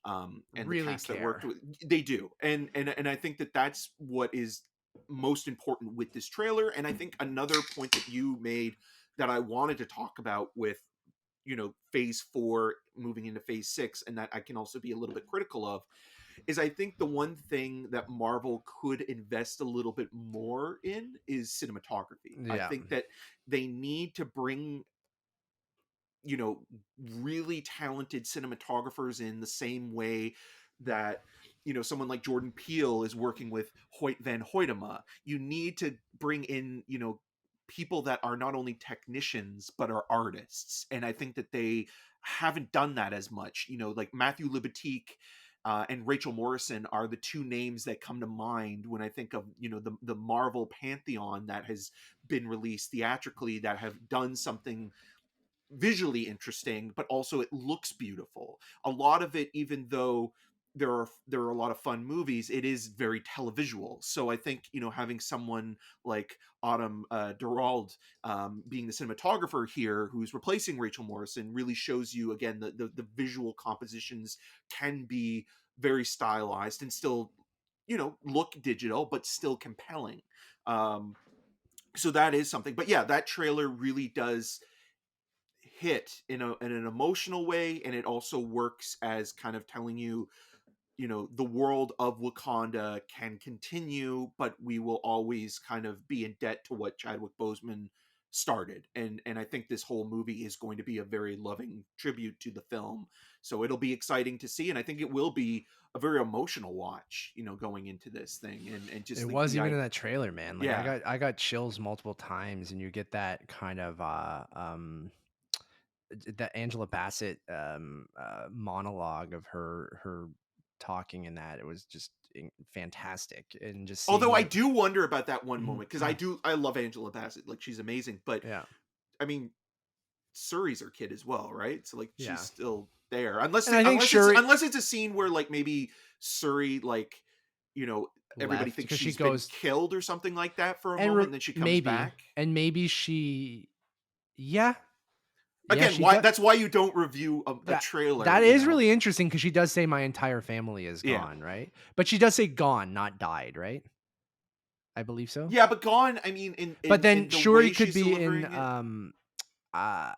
and the Really cast that worked care. with, they do, and I think that that's what is most important with this trailer. And I think another point that you made that I wanted to talk about with Phase 4 moving into Phase 6, and that I can also be a little bit critical of, is I think the one thing that Marvel could invest a little bit more in is cinematography. I Yeah. think that they need to bring, you know, really talented cinematographers in the same way that someone like Jordan Peele is working with Hoyt van Hoytema. You need to bring in, people that are not only technicians but are artists, and I think that they haven't done that as much. Like Matthew Libatique and Rachel Morrison are the two names that come to mind when I think of the Marvel pantheon that has been released theatrically, that have done something visually interesting, but also it looks beautiful. A lot of it, even though there are a lot of fun movies, it is very televisual. So I think having someone like Autumn Durald being the cinematographer here, who's replacing Rachel Morrison, really shows you again the visual compositions can be very stylized and still look digital but still compelling. Um, so that is something. But yeah, that trailer really does hit in an emotional way, and it also works as kind of telling you, the world of Wakanda can continue, but we will always kind of be in debt to what Chadwick Boseman started. And I think this whole movie is going to be a very loving tribute to the film. So it'll be exciting to see, and I think it will be a very emotional watch, going into this thing. And just It the was even in that trailer, man. Like yeah. I got chills multiple times, and you get that kind of that Angela Bassett monologue of her talking in that. It was just fantastic, and just seeing Although I like do wonder about that one Mhm. moment, because I love Angela Bassett, like she's amazing, but Yeah, I mean, Suri's her kid as well, right? So like she's yeah, still there, unless and I think it's Shuri a scene where like maybe Suri, like, you know everybody left thinks because she she's been goed killed or something like that for a and moment, and then she comes maybe back. and maybe she yeah Yeah, Again, she why does. that's why you don't review a That trailer, that you is know? really interesting because she does say my entire family is Yeah. gone, right? But she does say gone, not died, right? I believe so. Yeah, but Gone, I mean, in But in then in the Shuri way could she's be in delivering it, uh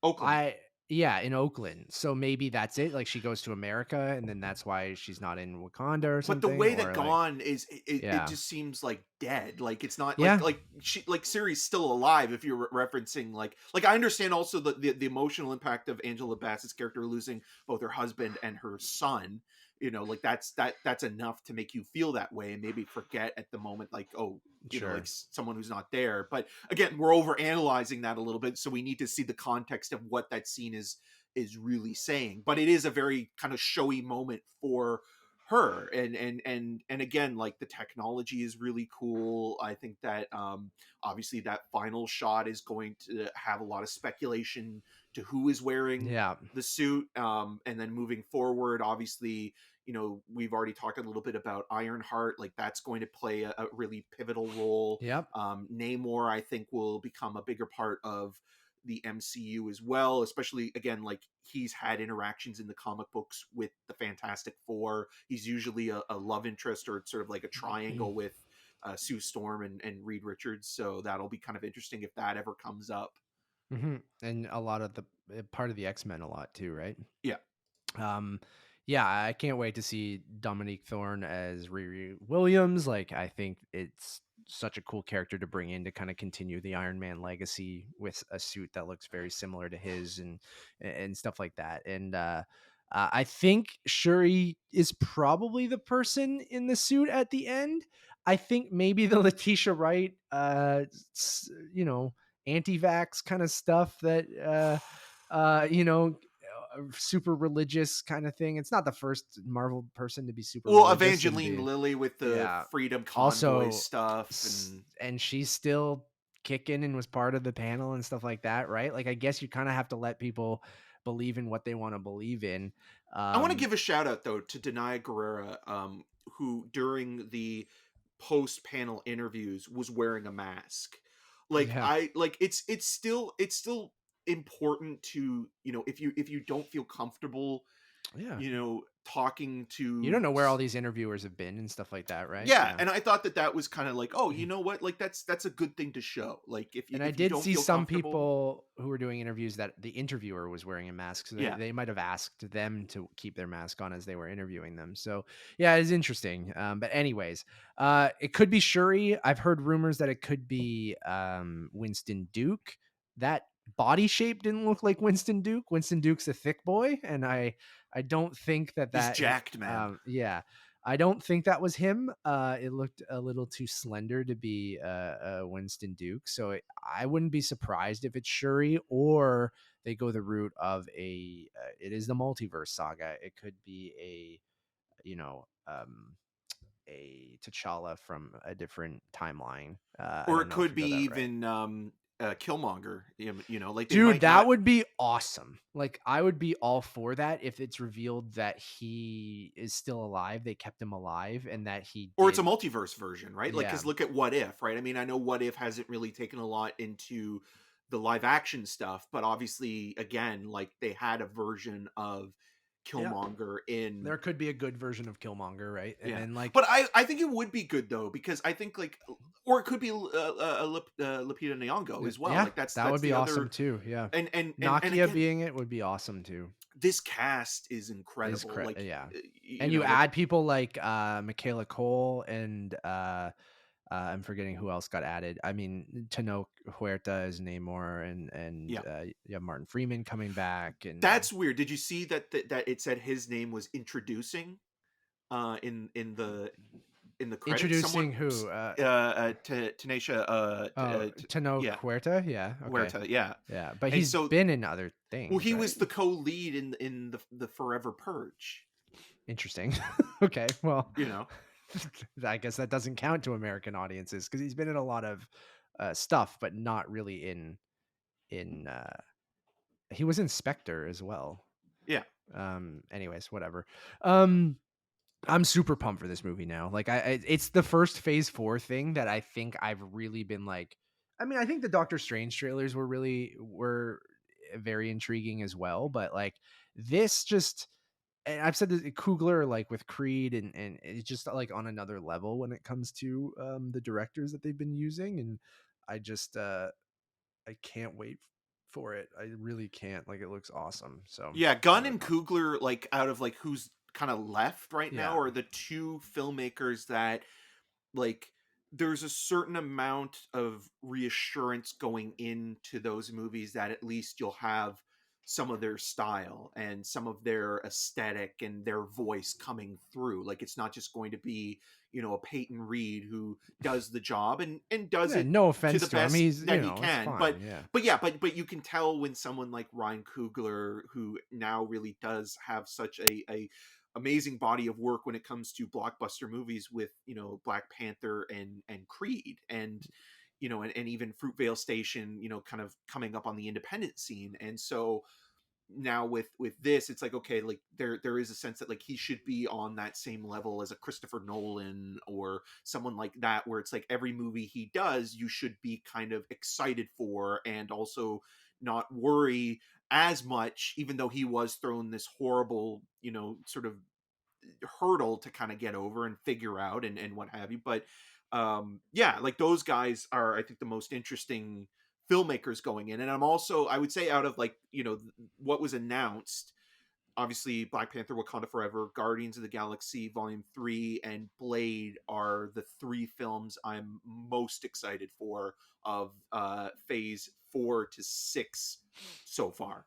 Oakland. I yeah, in Oakland. So maybe that's it. Like she goes to America and then that's why she's not in Wakanda or But the something. way that Or like Gone is, it yeah. just seems like dead. Like it's not Yeah. like she like Siri's still alive. If you're referencing like I understand also the emotional impact of Angela Bassett's character losing both her husband and her son. You know, like that's enough to make you feel that way and maybe forget at the moment, like, oh, you know, like Sure. someone who's not there. But again, we're over analyzing that a little bit, so we need to see the context of what that scene is really saying. But it is a very kind of showy moment for her, and again, like the technology is really cool. I think that obviously that final shot is going to have a lot of speculation to who is wearing Yeah. the suit, and then moving forward, obviously, you know, we've already talked a little bit about Ironheart, like that's going to play a really pivotal role. Yep. Namor, I think, will become a bigger part of the MCU as well, especially again, like he's had interactions in the comic books with the Fantastic Four. He's usually a love interest or sort of like a triangle with Sue Storm and Reed Richards. So that'll be kind of interesting if that ever comes up. And a lot of the part of the X-Men a lot too, right? Yeah. Um, yeah, I can't wait to see Dominique Thorne as Riri Williams. Like, I think it's such a cool character to bring in to kind of continue the Iron Man legacy with a suit that looks very similar to his and stuff like that. And I think Shuri is probably the person in the suit at the end. I think maybe the Letitia Wright, you know, anti-vax kind of stuff that, you know, super religious kind of thing. It's not the first Marvel person to be super Well, religious and Evangeline be Lilly with the yeah. Freedom Convoy Also, stuff, and and she's still kicking and was part of the panel and stuff like that, right? Like I guess you kind of have to let people believe in what they want to believe in. I want to Um give a shout out though to Denai Guerrera, who during the post panel interviews was wearing a mask. Like yeah. I like it's still important to, you know, if you don't feel comfortable, Yeah. you know, talking You to don't know where all these interviewers have been and stuff like that, right? yeah, Yeah. and I thought that that was kind of like, oh, you know what, like that's a good thing to show. Like And I if you did don't see feel some comfortable, people who were doing interviews that the interviewer was wearing a mask. So yeah. they might have asked them to keep their mask on as they were interviewing them. So yeah, it's interesting. But anyways, it could be Shuri. I've heard rumors that it could be Winston Duke. That body shape didn't look like Winston Duke. Winston Duke's a thick boy, and I don't think that He's that jacked, man. yeah. I don't think that was him. It looked a little too slender to be Winston Duke. So I wouldn't be surprised if it's Shuri or they go the route of it is the multiverse saga. It could be you know, a T'Challa from a different timeline. I Or don't it know if could you be go that right. even Killmonger, you know, like they Dude, might that not, would be awesome. Like, I would be all for that if it's revealed that he is still alive. They kept him alive and that he or it's a did. multiverse version, right? Like, Yeah. because look at What If, right? I mean, I know What If hasn't really taken a lot into the live action stuff, but obviously, again, like they had a version of Yeah. Killmonger in, There could be a good version of Killmonger, right? And yeah. then like But I think it would be good though, because I think like, or it could be Lupita Nyong'o as well. yeah, Like that's that would be the awesome other, too. Yeah. and Nakia again, being it would be awesome too. this cast is incredible. Like, Yeah. you And you know, like add people like Michaela Cole and I'm forgetting who else got added. I mean, Tano Huerta is Namor and yeah. you have Martin Freeman coming back and That's weird. Did you see that that it said his name was introducing in the credits? Someone introducing who? Tanisha Oh, Tano yeah, Huerta? Yeah, okay. Huerta, yeah. Yeah, but And he's so, been in other well, things, he was right? the co-lead in the Forever Purge, Interesting. Okay, well, you know. I guess that doesn't count to American audiences because he's been in a lot of stuff, but not really in. He was in Spectre as well. Yeah. Anyways, whatever. Um, I'm super pumped for this movie now. Like, it's the first Phase 4 thing that I think I've really been like. I mean, I think the Doctor Strange trailers were very intriguing as well. But like this just, and I've said this, Coogler, like with Creed, and it's just like on another level when it comes to the directors that they've been using. And I just I can't wait for it. I really can't. Like, it looks awesome. So Yeah, I'm Gunn really and pumped. Coogler, like out of like who's kind of left right now, Yeah. are the two filmmakers that like there's a certain amount of reassurance going into those movies that at least you'll have some of their style and some of their aesthetic and their voice coming through. Like it's not just going to be, a Peyton Reed who does the job and does Yeah. it No to the offense to him. best He's, that he it's can. But fine. Yeah. but yeah, but you can tell when someone like Ryan Coogler, who now really does have such a amazing body of work when it comes to blockbuster movies with Black Panther and Creed and and even Fruitvale Station kind of coming up on the independent scene. And so now with this, it's like, okay, like there is a sense that like he should be on that same level as a Christopher Nolan or someone like that, where it's like every movie he does you should be kind of excited for and also not worry as much, even though he was thrown this horrible sort of hurdle to kind of get over and figure out and what have you. But yeah, like those guys are, I think, the most interesting filmmakers going in. And I would say, out of like what was announced, obviously Black Panther, Wakanda Forever, Guardians of the Galaxy Volume 3, and Blade are the three films I'm most excited for of phase 4 to 6 so far.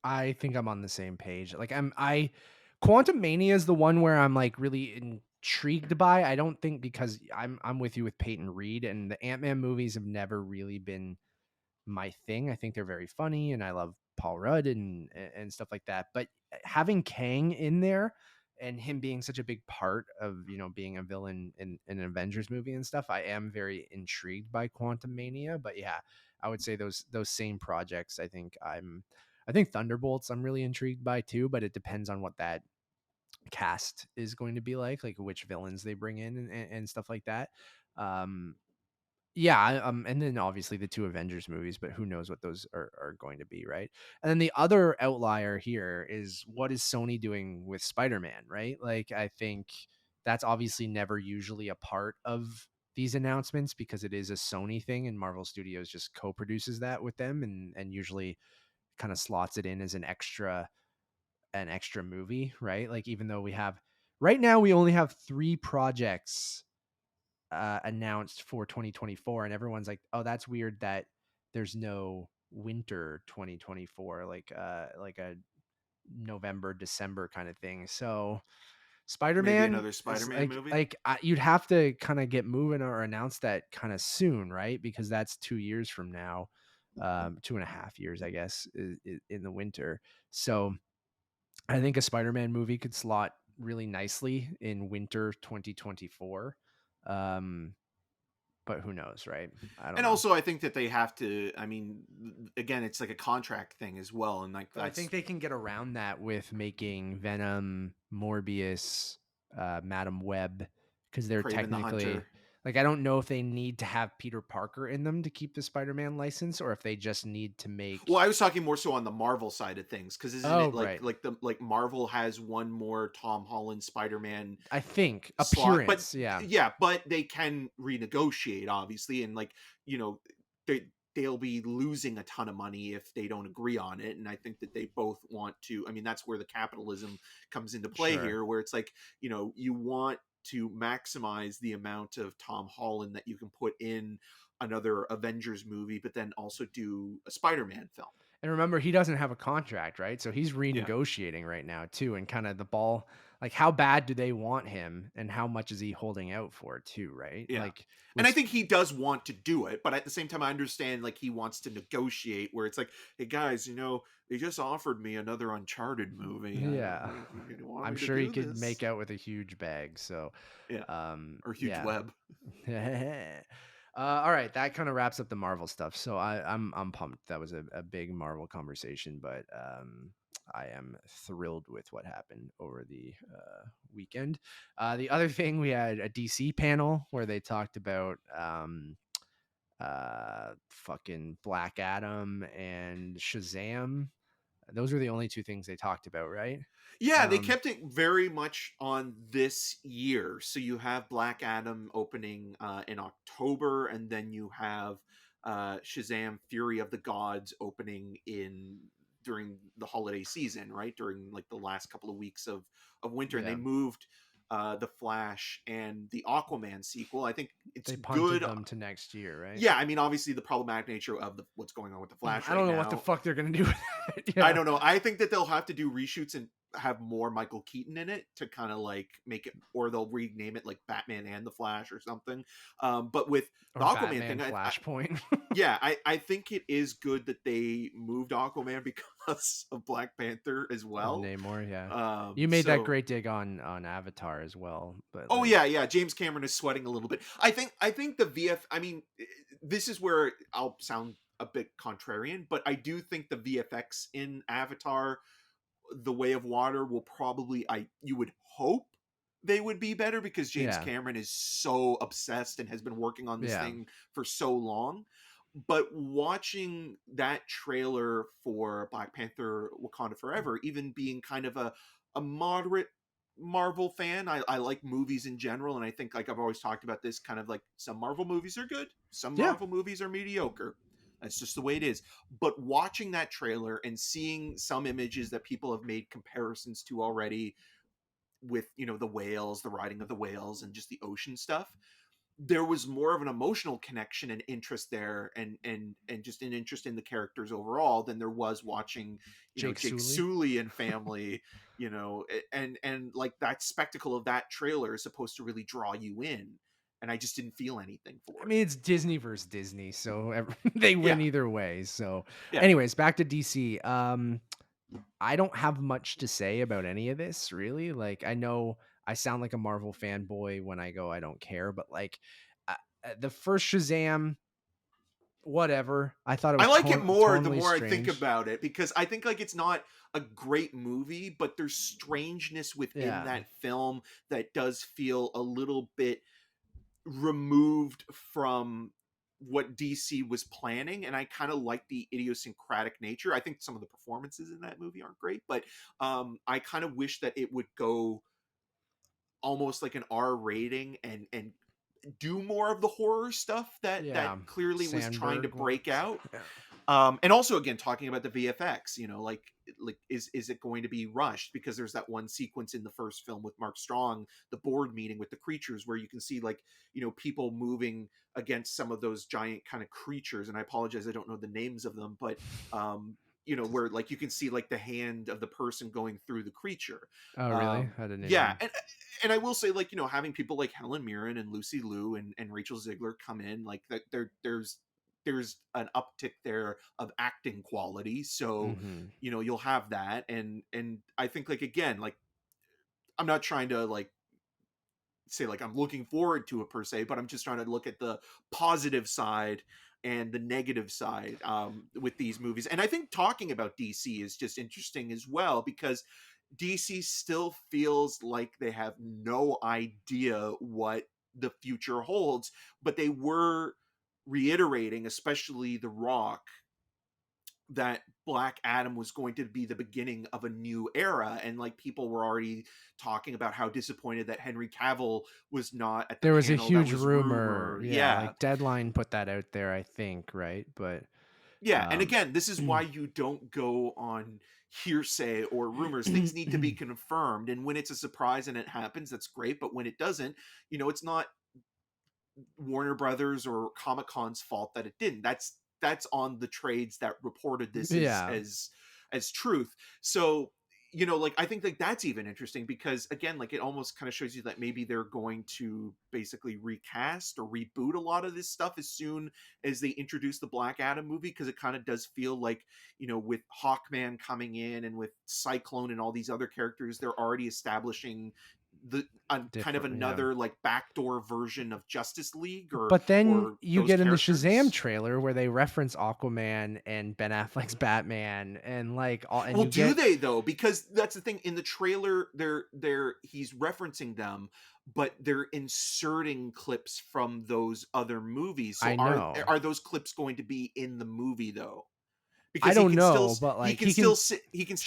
I think I'm on the same page. Like Quantumania is the one where I'm like really intrigued by. I don't think, because I'm with you with Peyton Reed, and the Ant-Man movies have never really been my thing. I think they're very funny, and I love Paul Rudd and stuff like that. But having Kang in there and him being such a big part of being a villain in an Avengers movie and stuff, I am very intrigued by Quantum Mania. But yeah, I would say those same projects. I think Thunderbolts I'm really intrigued by too, but it depends on what that cast is going to be like which villains they bring in and stuff like that. Um, yeah, and then obviously the two Avengers movies, but who knows what those are going to be, right? And then the other outlier here is, what is Sony doing with Spider-Man, right? Like, I think that's obviously never usually a part of these announcements because it is a Sony thing, and Marvel Studios just co-produces that with them, and usually kind of slots it in as an extra movie, right? Like, even though right now we only have 3 projects announced for 2024, and everyone's like, oh, that's weird that there's no winter 2024, like a November December kind of thing. So Maybe Spider-Man another is Spider-Man movie. you'd have to kind of get moving or announce that kind of soon, right? Because that's 2 years from now, 2.5 years, I guess, in the winter. So I think a Spider-Man movie could slot really nicely in winter 2024. Um, but who knows, right? I don't And know. also, I think that they have to. I mean, again, it's like a contract thing as well, and like But I that's think they can get around that with making Venom, Morbius, Madam Web, because they're Craven the technically, Hunter. like, I don't know if they need to have Peter Parker in them to keep the Spider-Man license, or if they just need to make. Well, I was talking more so on the Marvel side of things, because isn't Oh, it like right. Marvel has one more Tom Holland Spider-Man I think slot, but appearance, yeah, yeah, but they can renegotiate, obviously, and like you know they they'll be losing a ton of money if they don't agree on it. And I think that they both want to. I mean, that's where the capitalism comes into play sure. here, where it's like you want to maximize the amount of Tom Holland that you can put in another Avengers movie, but then also do a Spider-Man film. And remember, he doesn't have a contract, right? So he's Yeah. renegotiating right now too, and kind of the ball, like, how bad do they want him, and how much is he holding out for too, right? Yeah. Like And I with think he does want to do it, but at the same time, I understand like he wants to negotiate. Where it's like, hey guys, they just offered me another Uncharted movie. I don't yeah, know if you want I'm me to sure he do could this. make out with a huge bag. So, Yeah, or huge yeah. web. All right, that kind of wraps up the Marvel stuff. So I'm pumped. That was a big Marvel conversation, but I am thrilled with what happened over the weekend. The other thing, we had a DC panel where they talked about fucking Black Adam and Shazam. Those were the only two things they talked about, right? Yeah, they kept it very much on this year. So you have Black Adam opening in October, and then you have Shazam: Fury of the Gods opening in during the holiday season, right? During like the last couple of weeks of winter, and Yeah. they moved the Flash and the Aquaman sequel. I think it's They punted good. them to next year, right? Yeah, I mean, obviously the problematic nature of what's going on with the Flash I don't right know now. what the fuck they're gonna do with it. Yeah. I don't know. I think that they'll have to do reshoots and have more Michael Keaton in it to kind of like make it, or they'll rename it like Batman and the Flash or something. But with the Or Aquaman Batman thing, Flashpoint. yeah, I think it is good that they moved Aquaman because of Black Panther as well. Namor, yeah. You made that So great dig on Avatar as well, but oh like, yeah, James Cameron is sweating a little bit. I think the VF. I mean, this is where I'll sound a bit contrarian, but I do think the VFX in Avatar, The Way of Water, will probably you would hope they would be better because James Yeah. Cameron is so obsessed and has been working on this Yeah. thing for so long. But watching that trailer for Black Panther Wakanda Forever, even being kind of a moderate Marvel fan, I like movies in general, and I think like I've always talked about this, kind of like some Marvel movies are good, some Yeah. Marvel movies are mediocre. That's just the way it is. But watching that trailer and seeing some images that people have made comparisons to already with, you know, the whales, the riding of the whales, and just the ocean stuff, there was more of an emotional connection and interest there, and just an interest in the characters overall than there was watching, you know, Jake Sully and family, you know, and like that spectacle of that trailer is supposed to really draw you in, and I just didn't feel anything for it. I mean, it's Disney versus Disney, so they win Yeah. either way. So, Yeah. anyways, back to DC. I don't have much to say about any of this, really. Like, I know I sound like a Marvel fanboy when I go, I don't care, but like, the first Shazam, whatever. I thought it I was like it more the tonally more I think strange. about it, because I think like it's not a great movie, but there's strangeness within Yeah. that film that does feel a little bit removed from what DC was planning, and I kind of like the idiosyncratic nature. I think some of the performances in that movie aren't great, but I kind of wish that it would go almost like an R rating and do more of the horror stuff that Yeah. clearly was trying to Sandberg break ones. out. Yeah. And also again talking about the VFX, you know, like is it going to be rushed? Because there's that one sequence in the first film with Mark Strong, the board meeting with the creatures, where you can see like, you know, people moving against some of those giant kind of creatures, and I apologize, I don't know the names of them, but you know, where like you can see like the hand of the person going through the creature. Oh, really? I didn't Yeah, even... and I will say, like, you know, having people like Helen Mirren and Lucy Liu and Rachel Ziegler come in, like that, there's an uptick there of acting quality. So, Mhm. you know, you'll have that, and I think like again, like I'm not trying to like say like I'm looking forward to it per se, but I'm just trying to look at the positive side and the negative side with these movies. And I think talking about DC is just interesting as well, because DC still feels like they have no idea what the future holds, but they were reiterating, especially The Rock, that Black Adam was going to be the beginning of a new era, and like people were already talking about how disappointed that Henry Cavill was not at the There was a panel. That huge was rumor. yeah. Like Deadline put that out there, I think, right? But Yeah, and again, this is why you don't go on hearsay or rumors. Things need to be confirmed, and when it's a surprise and it happens, that's great, but when it doesn't, you know, it's not Warner Brothers or Comic-Con's fault that it didn't. That's on the trades that reported this yeah. as truth. So, you know, like I think like that's even interesting, because again, like it almost kind of shows you that maybe they're going to basically recast or reboot a lot of this stuff as soon as they introduce the Black Adam movie, because it kind of does feel like, you know, with Hawkman coming in and with Cyclone and all these other characters, they're already establishing kind of Different, yeah. another like backdoor version of Justice League But then or you those get in the Shazam characters. trailer where they reference Aquaman and Ben Affleck's Batman and like all, and Well, you do get, they though? Because that's the thing in the trailer, they're he's referencing them, but they're inserting clips from those other movies. So I know. are those clips going to be in the movie though? I Because don't know, but like he can still say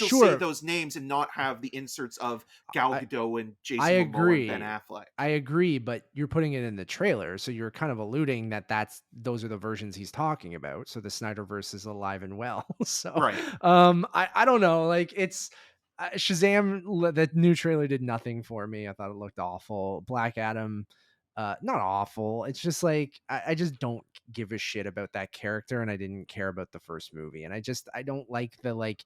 sure. those names and not have the inserts of Gal I Gadot and I Jason Momoa and Ben agree. Affleck. I agree, but you're putting it in the trailer, so you're kind of alluding that those are the versions he's talking about. So the Snyderverse is alive and well. So, Right. I don't know. Like it's Shazam. The new trailer did nothing for me. I thought it looked awful. Black Adam, not awful. It's just like I just don't give a shit about that character, and I didn't care about the first movie, and I don't like the like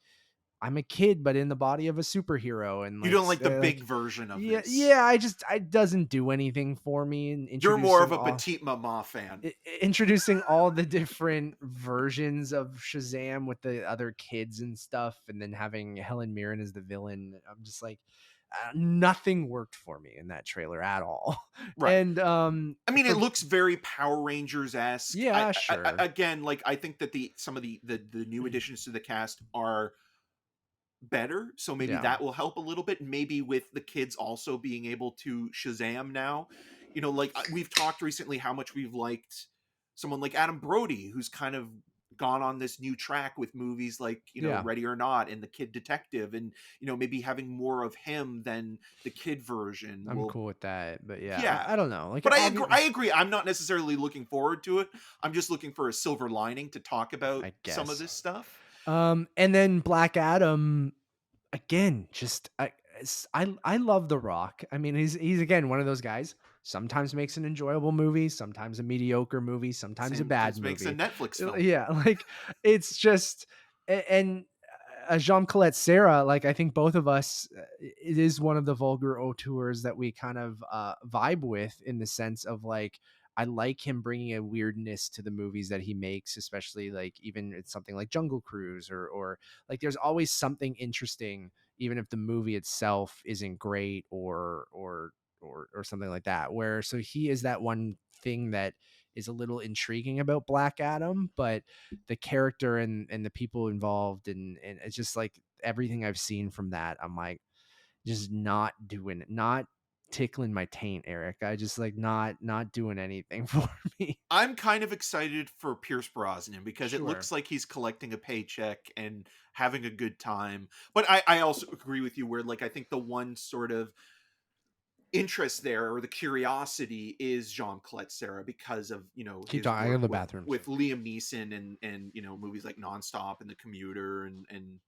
I'm a kid, but in the body of a superhero, and You like, don't like the like, big version of yeah, this. yeah. It doesn't do anything for me in You're more of a Petite Mama fan. introducing all the different versions of Shazam with the other kids and stuff, and then having Helen Mirren as the villain. I'm just like, nothing worked for me in that trailer at all. Right. And I mean, it for looks very Power Rangers esque. yeah, I sure, again, like I think that some of the new additions to the cast are better, so maybe yeah, that will help a little bit. Maybe with the kids also being able to Shazam now, like we've talked recently how much we've liked someone like Adam Brody, who's kind of gone on this new track with movies like yeah. Ready or Not and The Kid Detective, and maybe having more of him than the kid version I'm will. cool with that, but yeah, Yeah, I don't know. Like, but I agree. I'm not necessarily looking forward to it. I'm just looking for a silver lining to talk about I some of guess. this stuff. And then Black Adam again, just I love The Rock. I mean, he's again one of those guys. Sometimes makes an enjoyable movie, sometimes a mediocre movie, sometimes a Same bad as makes a movie. Netflix film. Yeah, like it's just and Jean Colette Sarah, like I think both of us, it is one of the vulgar auteurs that we kind of vibe with in the sense of like I like him bringing a weirdness to the movies that he makes, especially like even it's something like Jungle Cruise or like there's always something interesting, even if the movie itself isn't great or something like that. Where so he is that one thing that is a little intriguing about Black Adam, but the character and the people involved and it's just like everything I've seen from that, I'm like just not doing it, not tickling my taint, Eric. I just like not doing anything for me. I'm kind of excited for Pierce Brosnan because it Sure. looks like he's collecting a paycheck and having a good time. But I also agree with you where like I think the one sort of interest there or the curiosity is Jean Colette Serra because of Keep his talking. I go work to the bathroom. with So. Liam Neeson and movies like Nonstop and The Commuter and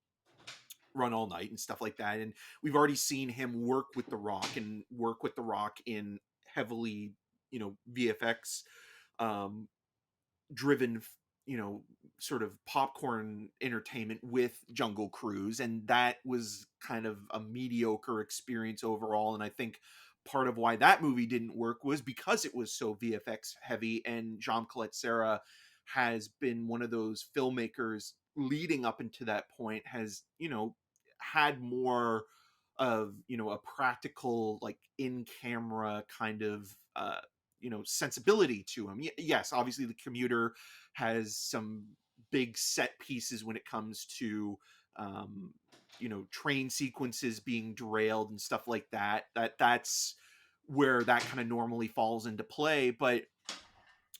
Run All Night and stuff like that. And we've already seen him work with The Rock and work with The Rock in heavily VFX um, driven sort of popcorn entertainment with Jungle Cruise, and that was kind of a mediocre experience overall. And I think part of why that movie didn't work was because it was so VFX heavy, and Jean Colette Serra has been one of those filmmakers leading up into that point, has had more of a practical, like, in camera kind of sensibility to him. Yes, obviously The Commuter has some big set pieces when it comes to um train sequences being derailed and stuff like that's where that kind of normally falls into play. But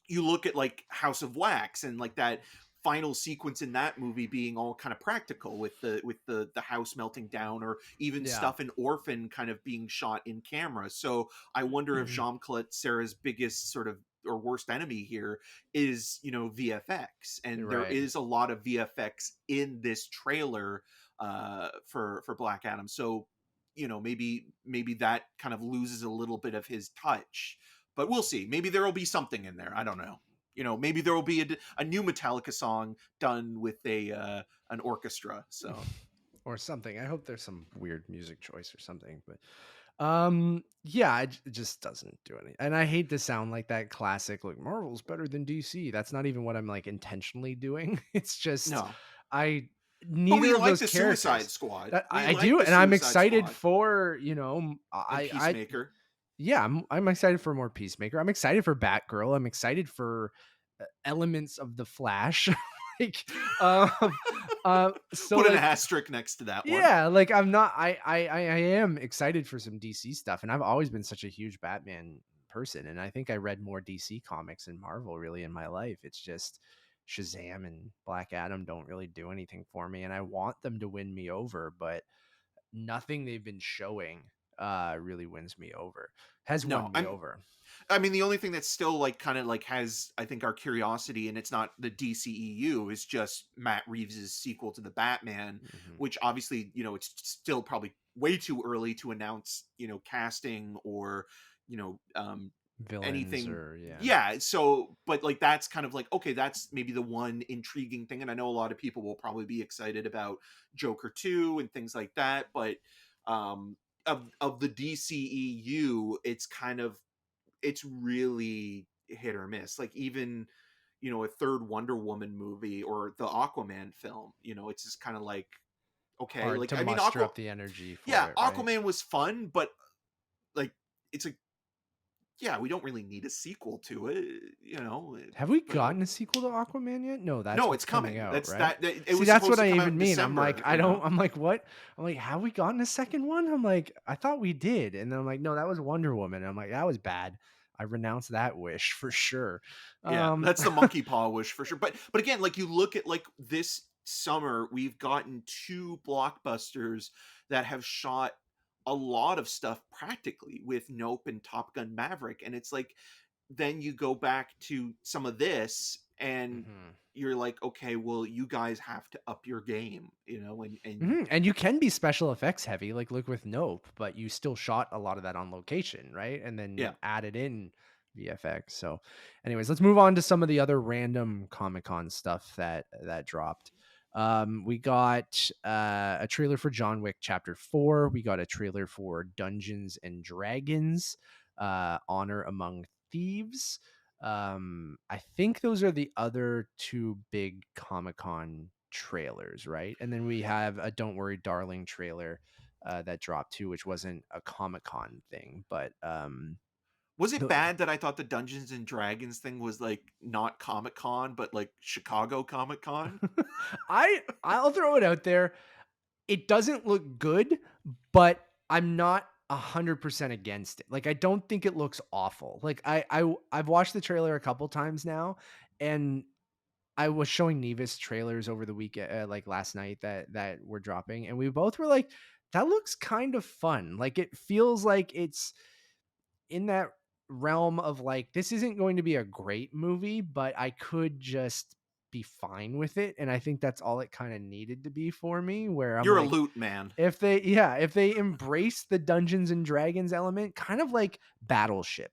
you look at like House of Wax and like that final sequence in that movie being all kind of practical with the house melting down, or even Yeah. stuff in Orphan kind of being shot in camera. So I wonder if Jean Colette Serra's biggest sort of or worst enemy here is VFX, and there Right. is a lot of VFX in this trailer for Black Adam. So maybe that kind of loses a little bit of his touch, but we'll see. Maybe there will be something in there. I don't know. Maybe there will be a new Metallica song done with an orchestra. So Or something. I hope there's some weird music choice or something, but yeah, it just doesn't do anything. And I hate to sound like that classic like Marvel's better than DC. That's not even what I'm like intentionally doing. It's just no, I But we neither of like those the Suicide characters. Squad. That We I like do, the and I'm Suicide excited Squad for, and I Peacemaker. yeah, I'm excited for more Peacemaker. I'm excited for Batgirl. I'm excited for elements of the Flash. like, so Put an like, asterisk next to that one. yeah, like I'm not. I am excited for some DC stuff, and I've always been such a huge Batman person, and I think I read more DC comics than Marvel really in my life. It's just Shazam and Black Adam don't really do anything for me, and I want them to win me over, but nothing they've been showing really wins me over. Has No, won me over. I mean, the only thing that's still like kind of like has, I think, our curiosity, and it's not the DCEU, is just Matt Reeves's sequel to the Batman, Mhm. which obviously, it's still probably way too early to announce, casting or, you know, um, Villains anything. or yeah. Yeah. So, but like that's kind of like, okay, that's maybe the one intriguing thing. And I know a lot of people will probably be excited about Joker 2 and things like that. But um, of the DCEU, it's really hit or miss. Like even, a third Wonder Woman movie or the Aquaman film, it's just kind of like, okay, Hard like to I mean, muster up the energy for yeah, it, right? Aquaman was fun, but like it's a yeah, we don't really need a sequel to it, Have we but gotten a sequel to Aquaman yet? No, that's no, what's it's coming coming. out, That's right? it See, was that's supposed what to I come out even in mean. I'm like, December, I don't, I'm like, what? I'm like, have we gotten a second one? I'm like, I thought we did. And then I'm like, no, that was Wonder Woman. And I'm like, that was bad. I renounce that wish for sure. Yeah, Um, that's the monkey paw wish for sure. But again, like you look at like this summer, we've gotten two blockbusters that have shot a lot of stuff practically with Nope and Top Gun Maverick, and it's like then you go back to some of this and mhm. you're like, okay, well, you guys have to up your game, and And you can be special effects heavy, like look with Nope, but you still shot a lot of that on location, right? And yeah. then added in VFX. So, anyways, let's move on to some of the other random Comic Con stuff that dropped. We got a trailer for John Wick Chapter 4. We got a trailer for Dungeons and Dragons, Honor Among Thieves. I think those are the other two big Comic Con trailers, right? And then we have a Don't Worry Darling trailer that dropped too, which wasn't a Comic Con thing, but Was it the, bad that I thought the Dungeons and Dragons thing was like not Comic Con, but like Chicago Comic Con? I'll throw it out there. It doesn't look good, but I'm not 100% against it. Like I don't think it looks awful. Like I've watched the trailer a couple times now, and I was showing Nevis trailers over the weekend, like last night that were dropping, and we both were like, "That looks kind of fun." Like it feels like it's in that realm of like this isn't going to be a great movie, but I could just be fine with it, and I think that's all it kind of needed to be for me. Where I'm You're a like, loot man. if they embrace the Dungeons and Dragons element, kind of like Battleship,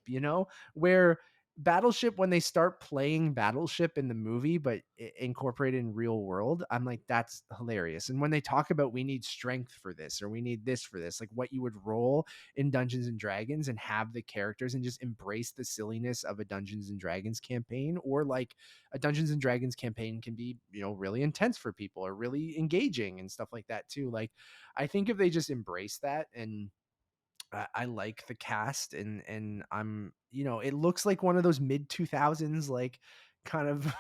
where Battleship, when they start playing Battleship in the movie, but incorporated in real world, I'm like, that's hilarious. And when they talk about we need strength for this or we need this for this, like what you would roll in Dungeons and Dragons and have the characters and just embrace the silliness of a Dungeons and Dragons campaign, or like a Dungeons and Dragons campaign can be, really intense for people or really engaging and stuff like that too. Like, I think if they just embrace that, and I like the cast, and I'm, it looks like one of those mid 2000s, like kind of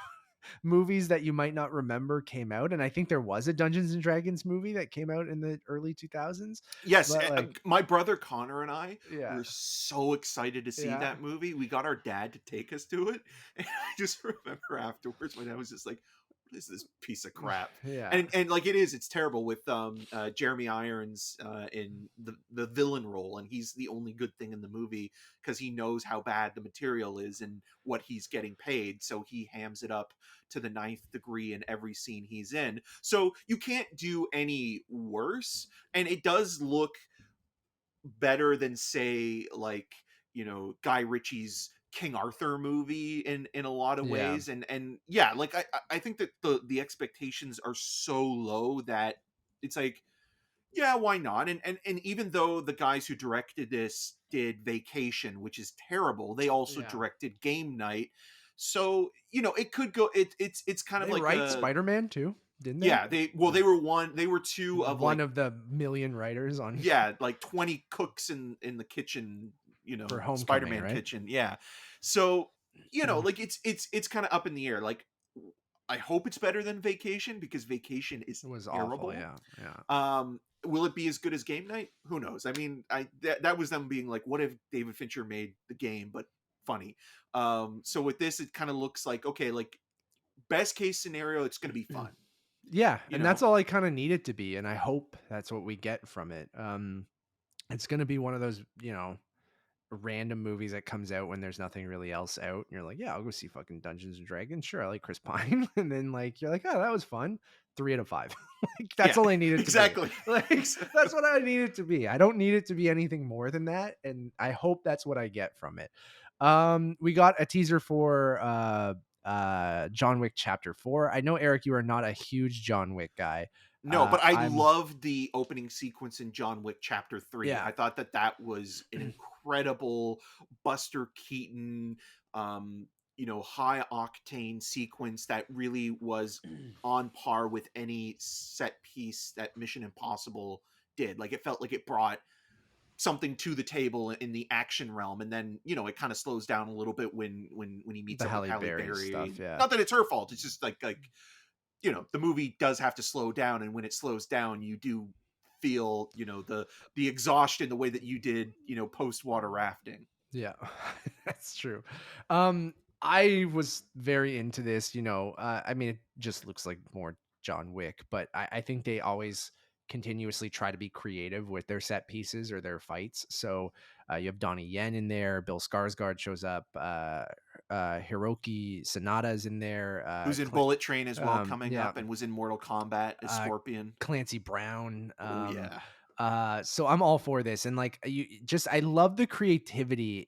movies that you might not remember came out. And I think there was a Dungeons and Dragons movie that came out in the early 2000s, Yes, but like, my brother Connor and I yeah, were so excited to see yeah, that movie. We got our dad to take us to it, and I just remember afterwards my dad was just like, "What is this piece of crap?" yeah, And like it's terrible with Jeremy Irons in the villain role, and he's the only good thing in the movie because he knows how bad the material is and what he's getting paid, so he hams it up to the ninth degree in every scene he's in. So you can't do any worse, and it does look better than say like Guy Ritchie's King Arthur movie in a lot of yeah, ways, and yeah, like I think that the expectations are so low that it's like, yeah, why not? And even though the guys who directed this did Vacation, which is terrible, they also yeah. directed Game Night. So it could go. It's kind of They like write a Spider-Man too. didn't they? Yeah, they were two of One like, of the million writers on yeah, like 20 cooks in the kitchen, for Homecoming, Spider-Man right? kitchen. Yeah. So, like it's kind of up in the air. Like, I hope it's better than Vacation, because Vacation is It was awful. terrible. Yeah, yeah. Will it be as good as Game Night? Who knows? I mean, that was them being like, what if David Fincher made the game but funny? So with this, it kind of looks like, okay, like, best case scenario, it's going to be fun. Yeah, You and that's know? all I kind of need it to be, and I hope that's what we get from it. It's gonna be one of those, random movies that comes out when there's nothing really else out, and you're like, yeah, I'll go see fucking Dungeons and Dragons. Sure, I like Chris Pine, and then like you're like, oh, that was fun. 3 out of 5. Like that's Yeah, all I need it to be. exactly. Like that's what I need it to be. I don't need it to be anything more than that, and I hope that's what I get from it. We got a teaser for John Wick Chapter 4. I know, Eric, you are not a huge John Wick guy. No, but I I'm loved the opening sequence in John Wick Chapter 3. Yeah. I thought that was an incredible Buster Keaton, high octane sequence that really was on par with any set piece that Mission Impossible did. Like, it felt like it brought something to the table in the action realm, and then it kind of slows down a little bit when he meets the up with Halle Halle Berry Berry. stuff, yeah. Not that it's her fault, it's just like the movie does have to slow down, and when it slows down, you do feel the exhaustion the way that you did post water rafting. Yeah, that's true. I was very into this, I mean, it just looks like more John Wick, but I think they always continuously try to be creative with their set pieces or their fights. So you have Donnie Yen in there, Bill Skarsgård shows up, Hiroki Sanada's in there, Who's in Bullet Train as well, coming yeah, up, and was in Mortal Kombat as Scorpion. Clancy Brown. Oh yeah. So I'm all for this, and like I love the creativity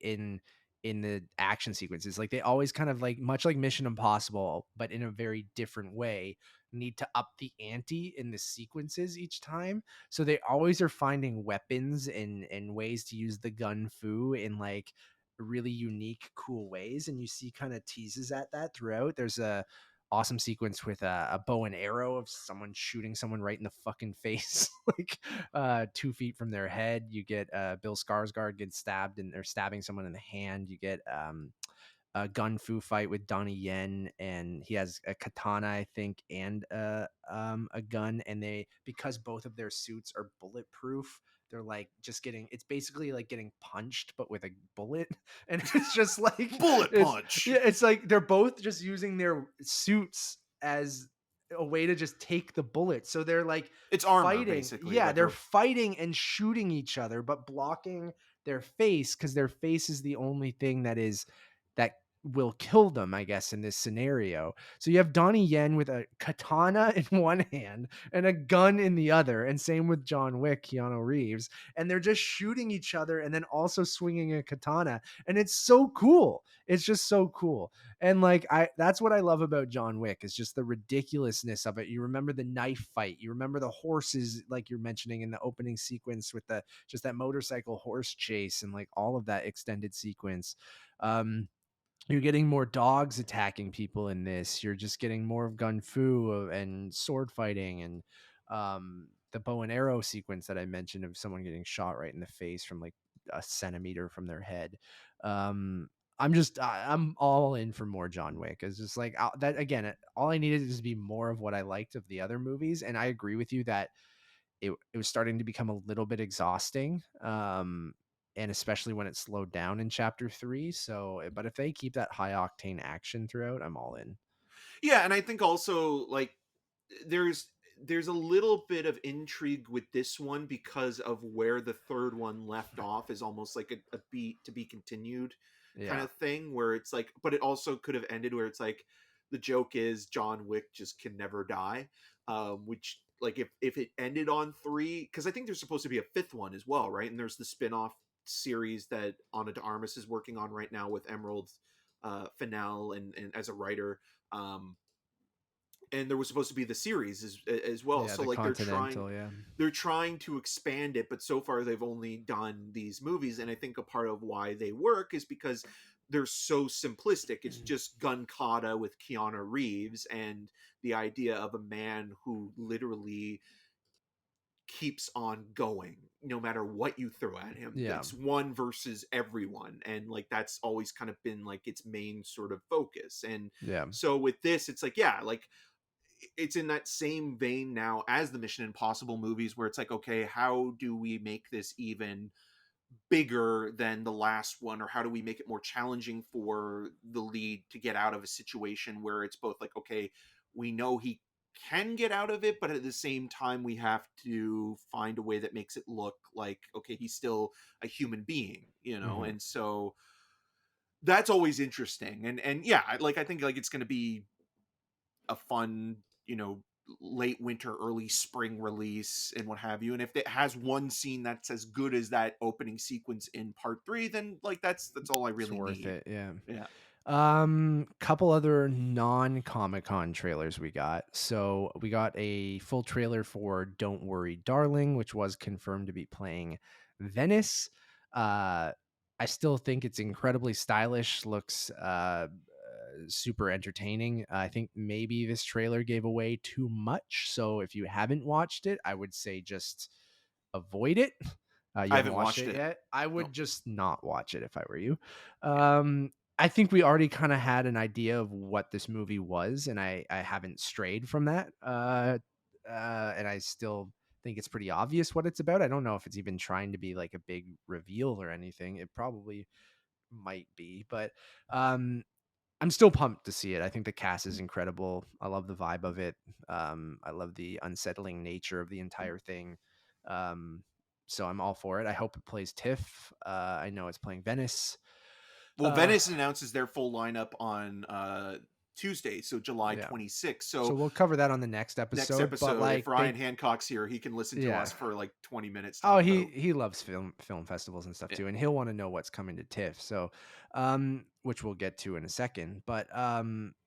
in the action sequences. Like they always kind of like, much like Mission Impossible, but in a very different way, need to up the ante in the sequences each time. So they always are finding weapons and ways to use the gun fu in like really unique, cool ways, and you see kind of teases at that throughout. There's a awesome sequence with a bow and arrow of someone shooting someone right in the fucking face, like 2 feet from their head. You get Bill Skarsgård gets stabbed and they're stabbing someone in the hand. You get a gun fu fight with Donnie Yen, and he has a katana, I think, and a gun. And because both of their suits are bulletproof, they're like just it's basically like getting punched, but with a bullet. And it's just like Bullet punch. Yeah, it's like they're both just using their suits as a way to just take the bullet. So they're like It's armor, fighting. basically. Yeah, like they're fighting and shooting each other, but blocking their face, because their face is the only thing that will kill them, I guess, in this scenario. So you have Donnie Yen with a katana in one hand and a gun in the other, and same with John Wick, Keanu Reeves, and they're just shooting each other and then also swinging a katana, and it's so cool. It's just so cool. And like that's what I love about John Wick, is just the ridiculousness of it. You remember the knife fight, you remember the horses, like you're mentioning in the opening sequence with that motorcycle horse chase, and like all of that extended sequence. You're getting more dogs attacking people in this. You're just getting more of gun fu and sword fighting, and the bow and arrow sequence that I mentioned of someone getting shot right in the face from like a centimeter from their head. I'm all in for more John Wick. It's just like that again. All I needed is to be more of what I liked of the other movies, and I agree with you that it was starting to become a little bit exhausting. And especially when it slowed down in chapter 3. So, but if they keep that high octane action throughout, I'm all in. Yeah, and I think also like there's a little bit of intrigue with this one because of where the third one left off, is almost like a beat to be continued kind of thing, where it's like, but it also could have ended where it's like the joke is John Wick just can never die, which like if it ended on 3, because I think there's supposed to be a 5th one as well, right? And there's the spin-off series that Ana de Armas is working on right now with Emerald Fennell and as a writer, and there was supposed to be the series as well. Yeah, so the like Continental, they're trying to expand it, but so far they've only done these movies, and I think a part of why they work is because they're so simplistic. It's just gun kata with Keanu Reeves and the idea of a man who literally keeps on going no matter what you throw at him. Yeah. It's one versus everyone, and like that's always kind of been like its main sort of focus. And Yeah. so with this, it's like, yeah, like it's in that same vein now as the Mission Impossible movies, where it's like, okay, how do we make this even bigger than the last one, or how do we make it more challenging for the lead to get out of a situation where it's both like, okay, we know he can get out of it, but at the same time we have to find a way that makes it look like, okay, he's still a human being, you know. Mhm. And so that's always interesting. And yeah, like I think like it's going to be a fun, you know, late winter early spring release and what have you. And if it has one scene that's as good as that opening sequence in part 3, then like that's all I It's really worth need. it. Yeah. Yeah. Couple other non-Comic-Con trailers we got. So we got a full trailer for Don't Worry Darling, which was confirmed to be playing Venice. I still think it's incredibly stylish, looks super entertaining. I think maybe this trailer gave away too much, so if you haven't watched it, I would say just avoid it. You I haven't haven't watched watched it it. yet? I No. would just not watch it if I were you. Yeah. I think we already kind of had an idea of what this movie was, and I haven't strayed from that. And I still think it's pretty obvious what it's about. I don't know if it's even trying to be like a big reveal or anything. It probably might be, but um, I'm still pumped to see it. I think the cast is incredible. I love the vibe of it. I love the unsettling nature of the entire thing. Um, so I'm all for it. I hope it plays TIFF. I know it's playing Venice. Well, Venice announces their full lineup on Tuesday, so July Yeah. 26th. So So we'll cover that on the next next episode. But episode, if like Ryan Hancock's here, he can listen to yeah. us for like 20 minutes Oh, talk about. he loves film festivals and stuff Yeah. too, and he'll want to know what's coming to TIFF. So, which we'll get to in a second. But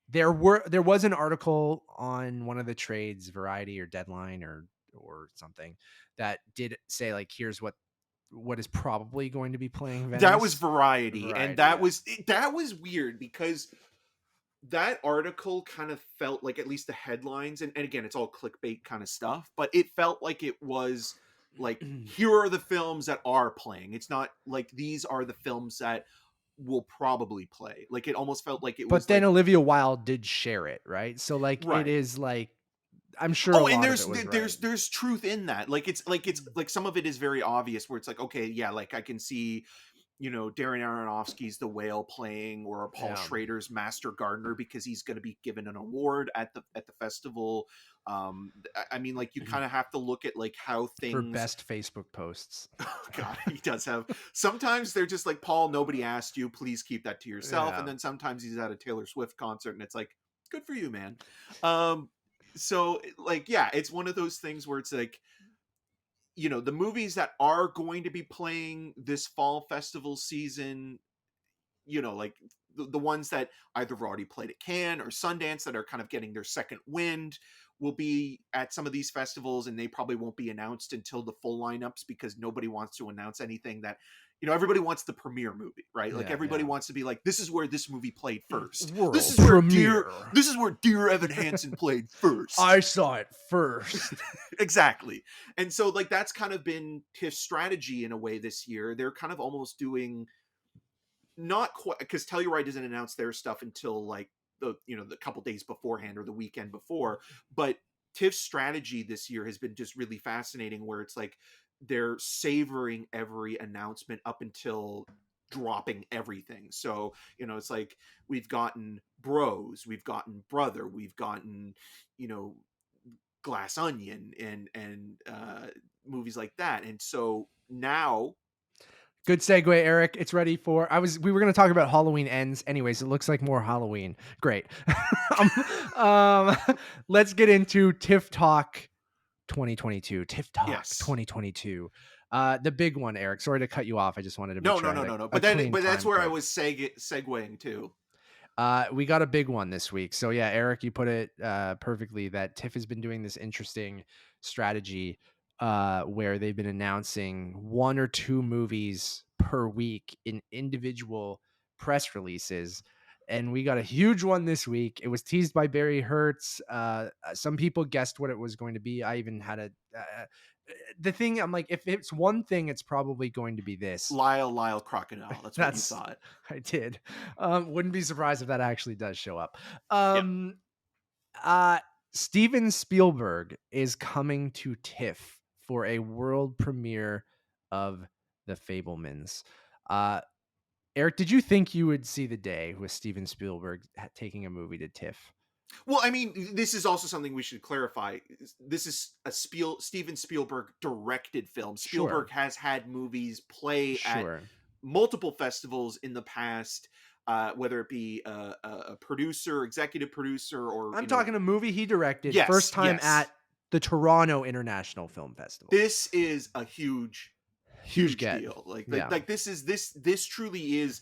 there was an article on one of the trades, Variety or Deadline or something, that did say like, here's what is probably going to be playing That was Venice. Variety, and Variety, yeah. that was weird because that article kind of felt like, at least the headlines, and again, it's all clickbait kind of stuff, but it felt like it was like, here are the films that are playing. It's not like these are the films that will probably play. Like it almost felt like it But was then like, Olivia Wilde did share it, right? So like it right. is like, I'm sure a Oh, and lot of it was right. there's truth in that. Like it's like some of it is very obvious where it's like, okay, yeah, like I can see, you know, Darren Aronofsky's The Whale playing, or Paul Yeah. Schrader's Master Gardener, because he's going to be given an award at the festival. I mean, like you kind of have to look at like how For things. best Facebook posts. God, he does have. Sometimes they're just like, Paul, nobody asked you. Please keep that to yourself. Yeah. And then sometimes he's at a Taylor Swift concert, and it's like, good for you, man. So like, yeah, it's one of those things where it's like, you know, the movies that are going to be playing this fall festival season, you know, like the ones that either have already played at Cannes or Sundance that are kind of getting their second wind, will be at some of these festivals, and they probably won't be announced until the full lineups, because nobody wants to announce anything that, you know, everybody wants the premiere movie, right? Like Yeah, everybody yeah. wants to be like, this is where this movie played first. World This is where premiere. Dear Evan Hansen played first. I saw it first. Exactly. And so like that's kind of been TIFF's strategy in a way this year. They're kind of almost doing, not quite, because Telluride doesn't announce their stuff until like the, you know, the couple days beforehand or the weekend before, but TIFF's strategy this year has been just really fascinating, where it's like they're savoring every announcement up until dropping everything. So, you know, it's like we've gotten Bros, we've gotten Brother, we've gotten, you know, Glass Onion and movies like that. And so now, Good segue, Eric. It's ready for. We were going to talk about Halloween Ends. Anyways, it looks like more Halloween. Great. um, let's get into TIFF Talk 2022. TIFF Talk yes. 2022. The big one, Eric. Sorry to cut you off. I just wanted to make sure. No. But That's where I was segueing to. We got a big one this week. So yeah, Eric, you put it perfectly, that TIFF has been doing this interesting strategy where they've been announcing 1 or 2 movies per week in individual press releases, and we got a huge one this week. It was teased by Barry Hertz. Some people guessed what it was going to be. I even had the thing. I'm like, if it's one thing, it's probably going to be this. Lyle Crocodile. That's what you That's thought. I did. Wouldn't be surprised if that actually does show up. Yep. Uh, Steven Spielberg is coming to TIFF for a world premiere of The Fabelmans. Eric, did you think you would see the day with Steven Spielberg taking a movie to TIFF? Well, I mean, this is also something we should clarify. This is a Steven Spielberg directed film. Spielberg has had movies play at multiple festivals in the past, whether it be a producer, executive producer, or I'm talking a movie he directed. Yes, first time at the Toronto International Film Festival. This is a huge get. deal. Like this truly is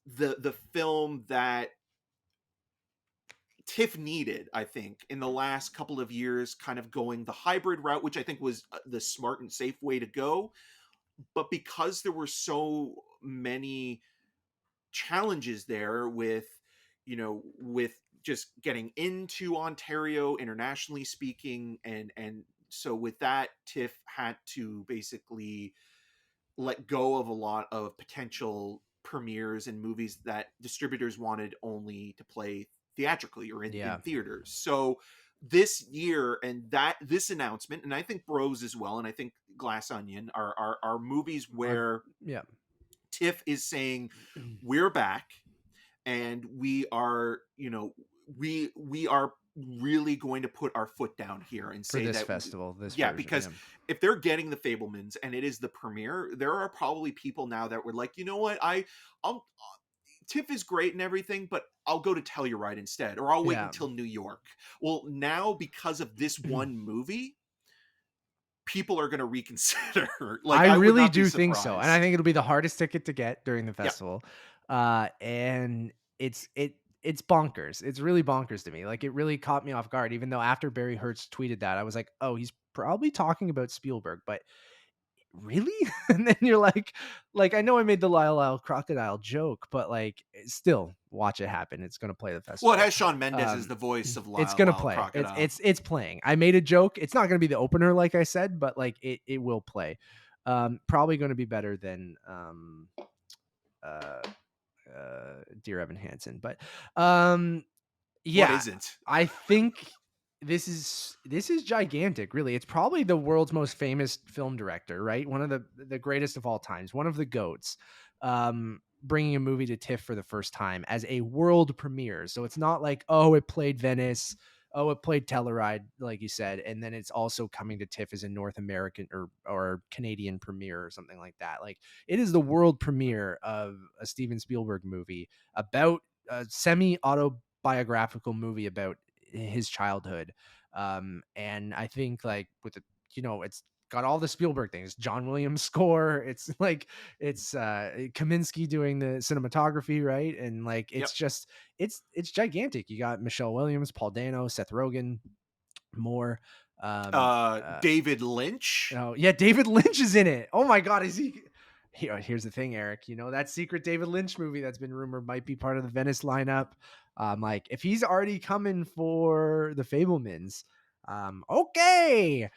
the film that TIFF needed, I think, in the last couple of years, kind of going the hybrid route, which I think was the smart and safe way to go. But because there were so many challenges there with just getting into Ontario, internationally speaking, and so with that, TIFF had to basically let go of a lot of potential premieres and movies that distributors wanted only to play theatrically or in theaters. So this year, and this announcement, and I think Bros as well, and I think Glass Onion are movies where TIFF is saying we're back, and we are we are really going to put our foot down here and say this that festival, because if they're getting the Fabelmans and it is the premiere, there are probably people now that were like, you know what, I'll TIFF is great and everything, but I'll go to Telluride instead, or I'll wait until New York. Well, now because of this one movie, people are going to reconsider. I really do think so, and I think it'll be the hardest ticket to get during the festival. And it's bonkers. It's really bonkers to me. Like, it really caught me off guard, even though after Barry Hertz tweeted that, I was like, oh, he's probably talking about Spielberg, but really? And then you're like, I know I made the Lyle Crocodile joke, but like, still watch it happen. It's going to play the festival. Well, it has Shawn Mendes as the voice of Lyle. It's going to play. Crocodile. It's playing. I made a joke. It's not going to be the opener, like I said, but like it will play. Probably going to be better than Dear Evan Hansen, but yeah, what isn't? I think this is gigantic. Really, it's probably the world's most famous film director, right? One of the greatest of all times, one of the goats. Bringing a movie to TIFF for the first time as a world premiere. So it's not like, oh, it played Venice, oh, it played Telluride, like you said, and then it's also coming to TIFF as a North American or Canadian premiere or something like that. Like, it is the world premiere of a Steven Spielberg movie about a semi-autobiographical movie about his childhood. And I think, like, with the, it's got all the Spielberg things, John Williams score. It's like, it's Kaminsky doing the cinematography, right? And like, it's just, it's gigantic. You got Michelle Williams, Paul Dano, Seth Rogen, more. David Lynch. Oh yeah, David Lynch is in it. Oh my God, is he? Here's the thing, Eric. That secret David Lynch movie that's been rumored might be part of the Venice lineup. Like, if he's already coming for the Fabelmans, okay,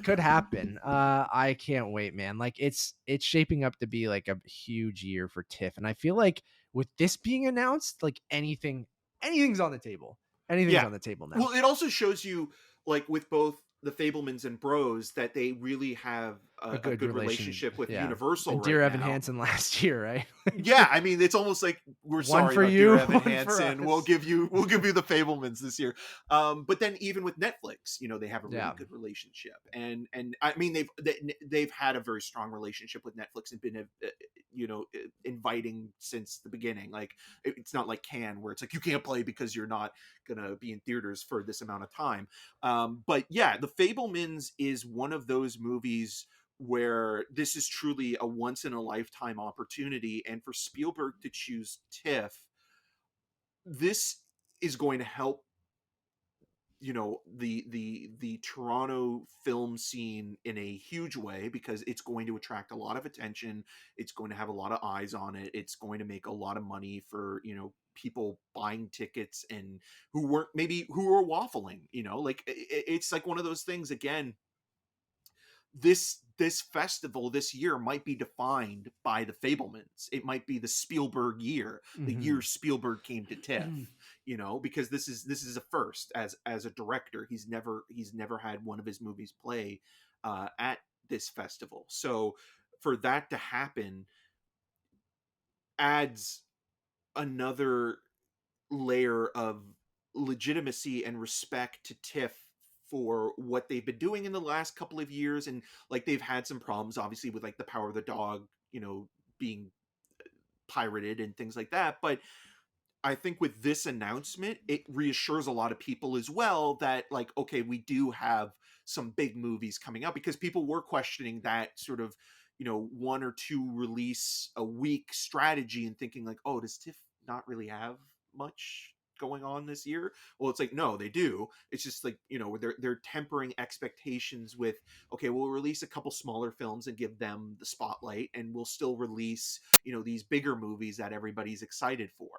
could happen. I can't wait, man. Like, it's shaping up to be like a huge year for TIFF, and I feel like with this being announced, like, anything's on the table. Anything's on the table now. Well, it also shows you, like, with both the Fabelmans and Bros, that they really have a good relationship with Universal. And Dear Evan Hansen last year, right? Yeah, I mean, it's almost like, we're sorry for about you, Dear Evan Hansen. We'll give you the Fabelmans this year. But then even with Netflix, they have a really good relationship, and I mean, they've had a very strong relationship with Netflix and been inviting since the beginning. Like, it's not like Cannes, where it's like, you can't play because you're not gonna be in theaters for this amount of time. But yeah, The Fabelmans is one of those movies where this is truly a once in a lifetime opportunity, and for Spielberg to choose TIFF, this is going to help the Toronto film scene in a huge way, because it's going to attract a lot of attention. It's going to have a lot of eyes on it. It's going to make a lot of money for, people buying tickets, and who were waffling, like it's like one of those things. Again, this festival this year might be defined by the Fablemans. It might be the Spielberg year, the year Spielberg came to TIFF, because this is a first as a director. He's never had one of his movies play at this festival. So for that to happen adds another layer of legitimacy and respect to TIFF for what they've been doing in the last couple of years. And like, they've had some problems obviously with like the Power of the Dog, being pirated and things like that, but I think with this announcement, it reassures a lot of people as well that, like, okay, we do have some big movies coming out, because people were questioning that sort of, one or two release a week strategy, and thinking like, oh, does TIFF not really have much going on this year? Well, it's like, no, they do. It's just like, they're tempering expectations with, okay, we'll release a couple smaller films and give them the spotlight, and we'll still release, these bigger movies that everybody's excited for.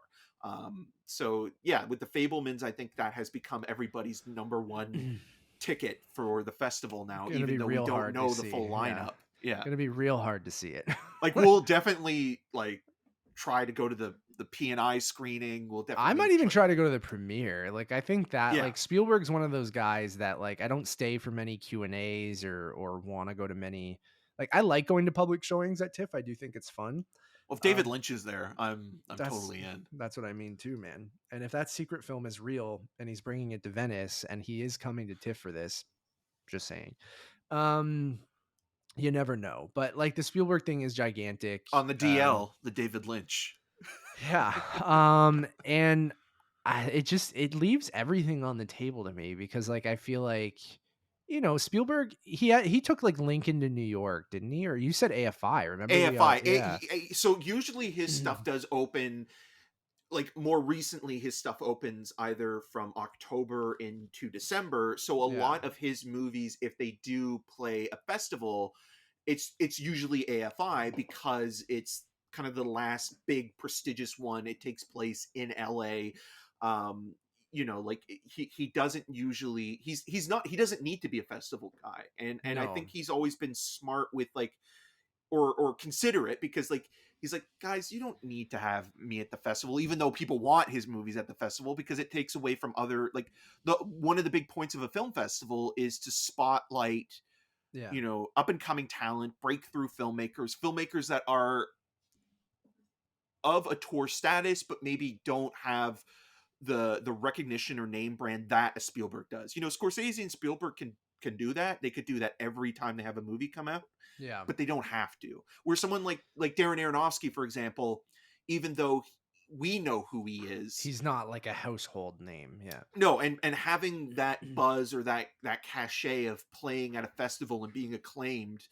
So yeah, with the Fablemans, I think that has become everybody's number one ticket for the festival now, even though we don't know the full lineup. Yeah. It's gonna be real hard to see it. Like, we'll definitely like try to go to the P&I screening. We'll definitely. I might even try to go to the premiere. Like, I think that Yeah. like Spielberg's one of those guys that like I don't stay for many Q&As or want to go to many. Like, I like going to public showings at TIFF. I do think it's fun. Well, if David Lynch is there, I'm totally in. That's what I mean too, man. And if that secret film is real and he's bringing it to Venice and he is coming to TIFF for this, just saying. You never know. But like, the Spielberg thing is gigantic. On the DL, the David Lynch. Yeah. And it leaves everything on the table to me, because like, I feel like, Spielberg, he took like Lincoln to New York, didn't he? Or you said AFI, remember? AFI. So usually his stuff does open, like more recently his stuff opens either from October into December. So a lot of his movies, if they do play a festival, it's usually AFI, because it's kind of the last big prestigious one. It takes place in LA. Like he doesn't usually, he doesn't need to be a festival guy. And No. I think he's always been smart with like, or considerate, because like, he's like, guys, you don't need to have me at the festival, even though people want his movies at the festival, because it takes away from other, like, one of the big points of a film festival is to spotlight, up and coming talent, breakthrough filmmakers that are of a tour status, but maybe don't have the recognition or name brand that a Spielberg does. Scorsese and Spielberg can do that. They could do that every time they have a movie come out. Yeah. But they don't have to. Where someone like Darren Aronofsky, for example, even though we know who he is, he's not like a household name. Yeah. No, and having that buzz or that cachet of playing at a festival and being acclaimed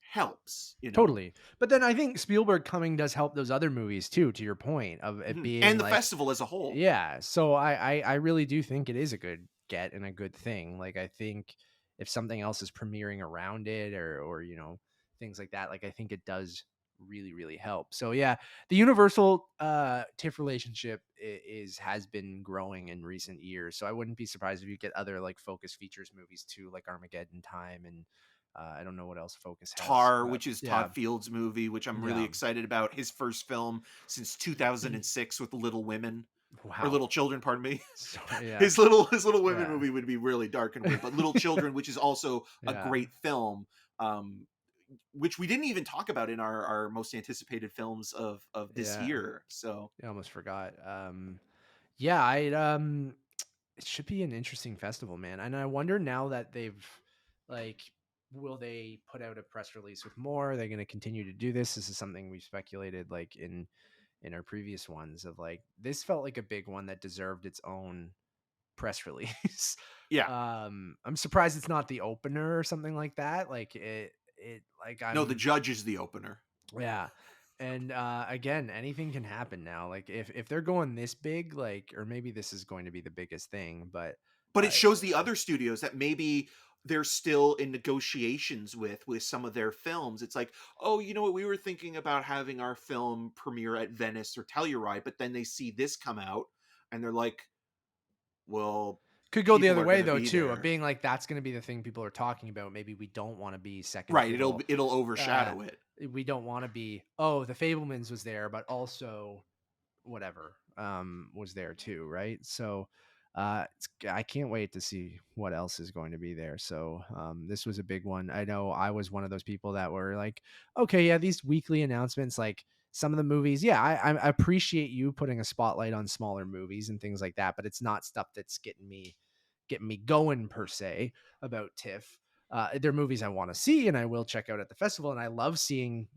helps, Totally. But then I think Spielberg coming does help those other movies too, to your point of it being, and the like, festival as a whole. Yeah. So I really do think it is a good get and a good thing. Like, I think if something else is premiering around it or things like that, like, I think it does really, really help. So yeah, the Universal TIFF relationship has been growing in recent years. So I wouldn't be surprised if you get other like Focus Features movies too, like Armageddon Time, and I don't know what else Focus has. Tar, which is Todd Field's movie, which I'm really excited about. His first film since 2006 with Little Women. Wow. Or Little Children, pardon me. So, yeah. His Little Women movie would be really dark and weird, but Little Children, which is also a great film, which we didn't even talk about in our most anticipated films of this year. So I almost forgot. It should be an interesting festival, man. And I wonder now that they've like, will they put out a press release with more? Are they going to continue to do this? This is something we speculated like in our previous ones of like, this felt like a big one that deserved its own press release. Yeah. I'm surprised it's not the opener or something like that. Like no, the judge is the opener. Yeah. And again, anything can happen now. Like if they're going this big, like, or maybe this is going to be the biggest thing, but But it shows the other studios that maybe they're still in negotiations with some of their films. It's like, oh, you know what? We were thinking about having our film premiere at Venice or Telluride, but then they see this come out and they're like, well, Could go the people other are way going to though be too, of there. being like that's going to be the thing people are talking about. Maybe we don't want to be second Right. fiddle. It'll Uh, overshadow it. we don't want to be, oh, the Fablemans was there, but also whatever was there too, right? So I can't wait to see what else is going to be there. So this was a big one. I know I was one of those people that were like, okay, yeah, these weekly announcements, like some of the movies, yeah, I appreciate you putting a spotlight on smaller movies and things like that, but it's not stuff that's getting me going per se about TIFF. They're movies I want to see and I will check out at the festival, and I love seeing,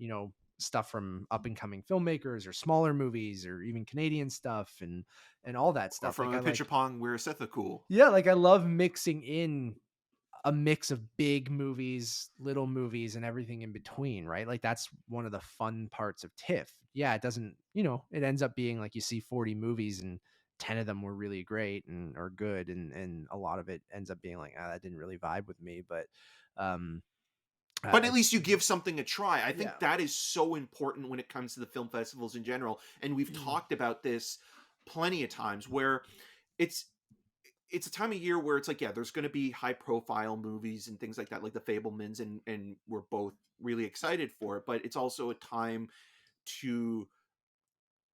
stuff from up and coming filmmakers or smaller movies or even Canadian stuff and all that Or stuff. from Like a I pitch like, upon where Sitha cool. yeah, like I love mixing in a mix of big movies, little movies, and everything in between, right? Like that's one of the fun parts of TIFF. Yeah, it doesn't, it ends up being like you see 40 movies and 10 of them were really great and are good, and a lot of it ends up being like, that didn't really vibe with me. But um But at least it's you give something a try. I yeah. think that is so important when it comes to the film festivals in general. And we've talked about this plenty of times where it's it's a time of year where it's like, yeah, there's going to be high profile movies and things like that, like the Fablemans, and we're both really excited for it. But it's also a time to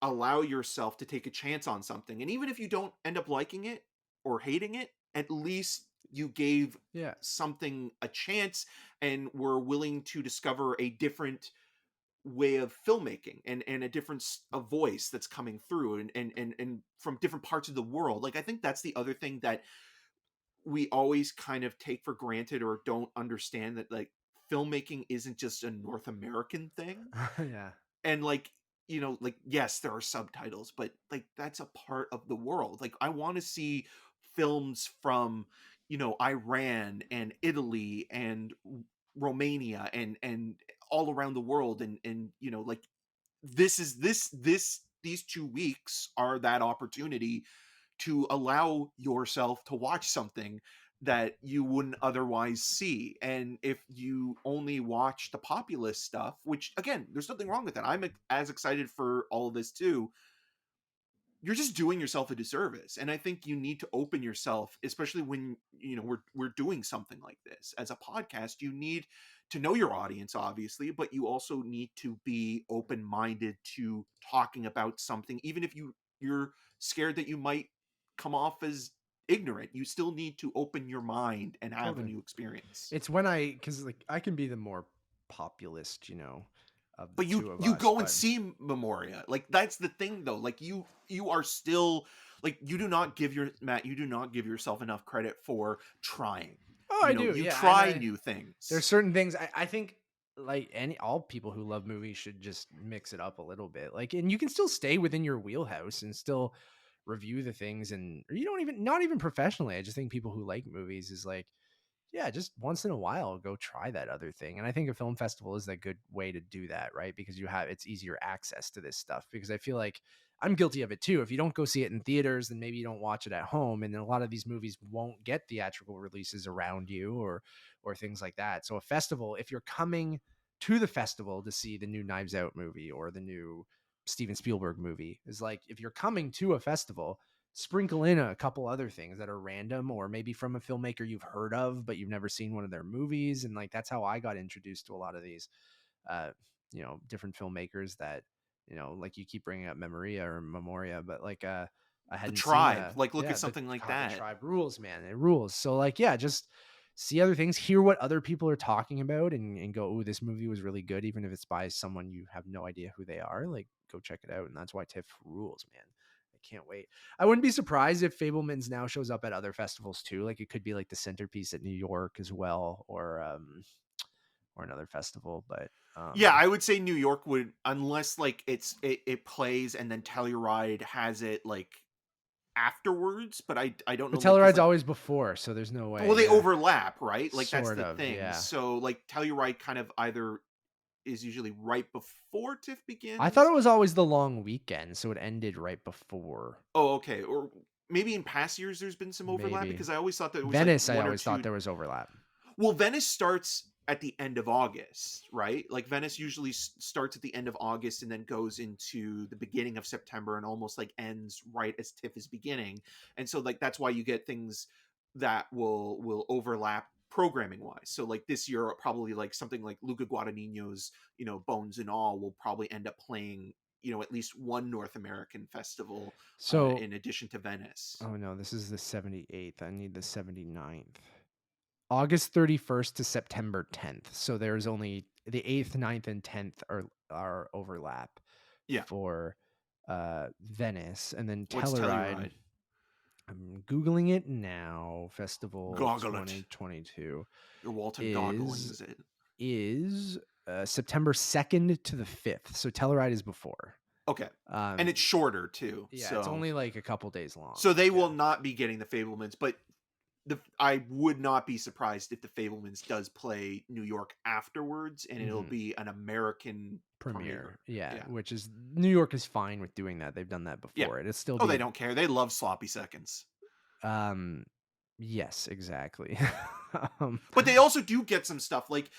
allow yourself to take a chance on something, and even if you don't end up liking it or hating it, at least you gave Yeah. something a chance and were willing to discover a different way of filmmaking and a different a voice that's coming through and from different parts of the world. Like, I think that's the other thing that we always kind of take for granted or don't understand, that like filmmaking isn't just a North American thing. Yeah. And like, like, yes, there are subtitles, but like that's a part of the world. Like, I want to see films from, Iran and Italy and Romania and all around the world, and like, these 2 weeks are that opportunity to allow yourself to watch something that you wouldn't otherwise see. And if you only watch the populist stuff, which again, there's nothing wrong with that. I'm as excited for all of this too. You're just doing yourself a disservice. And I think you need to open yourself, especially when, we're doing something like this as a podcast. You need to know your audience, obviously, but you also need to be open-minded to talking about something, even if you're scared that you might come off as ignorant. You still need to open your mind and have a Totally. new experience. It's because like I can be the more populist, of the But you two of you us, go and but see Memoria. Like, that's the thing though. Like, you are still, like, you do not give yourself enough credit for trying. oh, I do, You yeah. And try new there's things. certain things I think like all people who love movies should just mix it up a little bit. Like, and you can still stay within your wheelhouse and still review the things, and or you don't even not even professionally. I just think people who like movies is like, yeah, just once in a while, go try that other thing. And I think a film festival is a good way to do that, right? Because it's easier access to this stuff. Because I feel like I'm guilty of it too. If you don't go see it in theaters, then maybe you don't watch it at home. And then a lot of these movies won't get theatrical releases around you or things like that. So a festival, if you're coming to the festival to see the new Knives Out movie or the new Steven Spielberg movie, is like if you're coming to a festival, sprinkle in a couple other things that are random or maybe from a filmmaker you've heard of but you've never seen one of their movies. And like that's how I got introduced to a lot of these uh different filmmakers that, like you keep bringing up Memoria, but like I The hadn't seen Tribe. Like, look at the something like the that. Tribe rules, man. It rules. So like, yeah, just see other things, hear what other people are talking about, and go, oh, this movie was really good, even if it's by someone you have no idea who they are. Like, go check it out. And that's why TIFF rules, man. I can't wait. I wouldn't be surprised if Fableman's now shows up at other festivals too. Like it could be like the centerpiece at New York as well, or another festival. But Yeah, I would say New York would, unless like it plays and then Telluride has it like afterwards. But I don't know, but like, because Telluride's like, always before, so there's no well, way. they Yeah, overlap, right? Like, that's sort the of. thing. Yeah, So like Telluride kind of either is usually right before TIFF I thought begins. it was always the long weekend, so it ended right before. Oh, okay. Or maybe in past years there's been some overlap, Maybe because I always thought that it was like Venice, I one or always thought two. there was overlap. Well, Venice starts at the end of August, right? Like Venice usually starts at the end of August and then goes into the beginning of September and almost like ends right as TIFF is beginning. And so like that's why you get things that will overlap programming wise. So like this year probably like something like Luca Guadagnino's, Bones and All will probably end up playing, at least one North American festival So, in addition to Venice. oh no, this is the 78th. I need the 79th. August 31st to September 10th. So there's only the 8th, 9th, and 10th are overlap Yeah. for Venice. And then What's Telluride, Telluride? I'm Googling it now. Festival Goggle it. 2022 Your Walton goggling is is it? is September 2nd to the 5th. So Telluride is before. Okay. And it's shorter too. Yeah, So it's only like a couple days long. So they Yeah. will not be getting the Fablemans, but I would not be surprised if the Fablemans does play New York afterwards, and it'll be an American premiere. Yeah, which is New York is fine with doing that. They've done that before. It'll still be they don't care. They love sloppy seconds. Yes, exactly. But they also do get some stuff like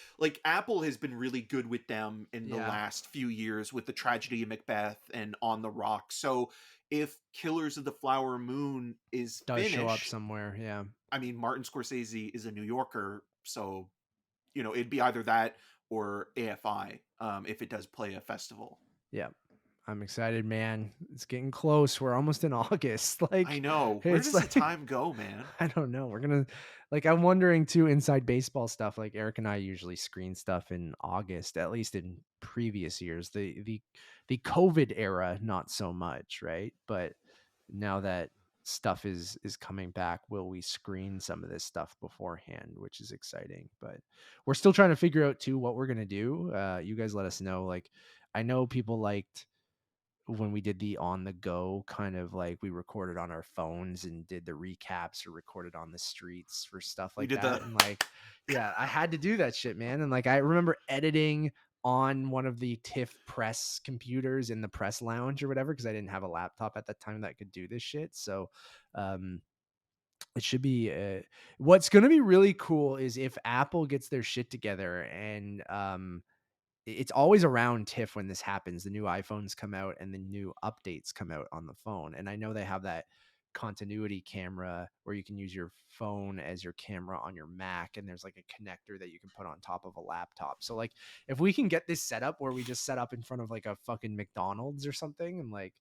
Apple has been really good with them in the Yeah. last few years with the Tragedy of Macbeth and On the Rock. So if Killers of the Flower Moon is does finished, show up somewhere, yeah. I mean, Martin Scorsese is a New Yorker, so it'd be either that or AFI if it does play a festival. Yeah. I'm excited, man. It's getting close. We're almost in August. Like, I know. Where does the time go, man? I don't know. We're gonna I'm wondering too, inside baseball stuff. Like Eric and I usually screen stuff in August, at least in previous years. The COVID era, not so much, right? But now that stuff is coming back, will we screen some of this stuff beforehand, which is exciting. But we're still trying to figure out too what we're gonna do. You guys let us know. Like, I know people liked when we did the on the go kind of like we recorded on our phones and did the recaps or recorded on the streets for stuff like that. And like, yeah, I had to do that shit, man. And like, I remember editing on one of the TIFF press computers in the press lounge or whatever, because I didn't have a laptop at that time that could do this shit. So, it should be what's going to be really cool is if Apple gets their shit together and it's always around TIFF when this happens. The new iPhones come out and the new updates come out on the phone. And I know they have that continuity camera where you can use your phone as your camera on your Mac, and there's like a connector that you can put on top of a laptop. So like if we can get this set up where we just set up in front of like a fucking McDonald's or something and like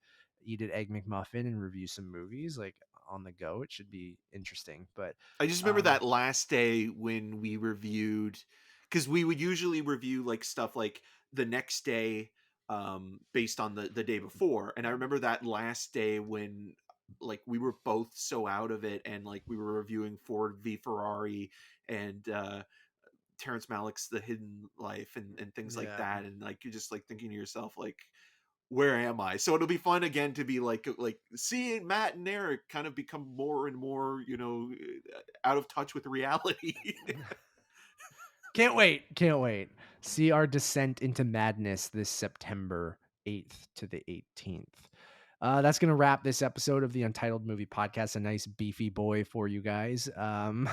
eat an egg McMuffin and review some movies like on the go, it should be interesting. But I just remember that last day when we reviewed, because we would usually review like stuff like the next day based on the day before. And I remember that last day when like we were both so out of it, and like we were reviewing Ford v Ferrari and Terrence Malick's The Hidden Life and things like that. And like you're just like thinking to yourself like, where am I? So it'll be fun again to be like seeing Matt and Eric kind of become more and more, out of touch with reality. Can't wait. See our descent into madness this September 8th to the 18th. That's going to wrap this episode of the Untitled Movie Podcast. A nice beefy boy for you guys. We're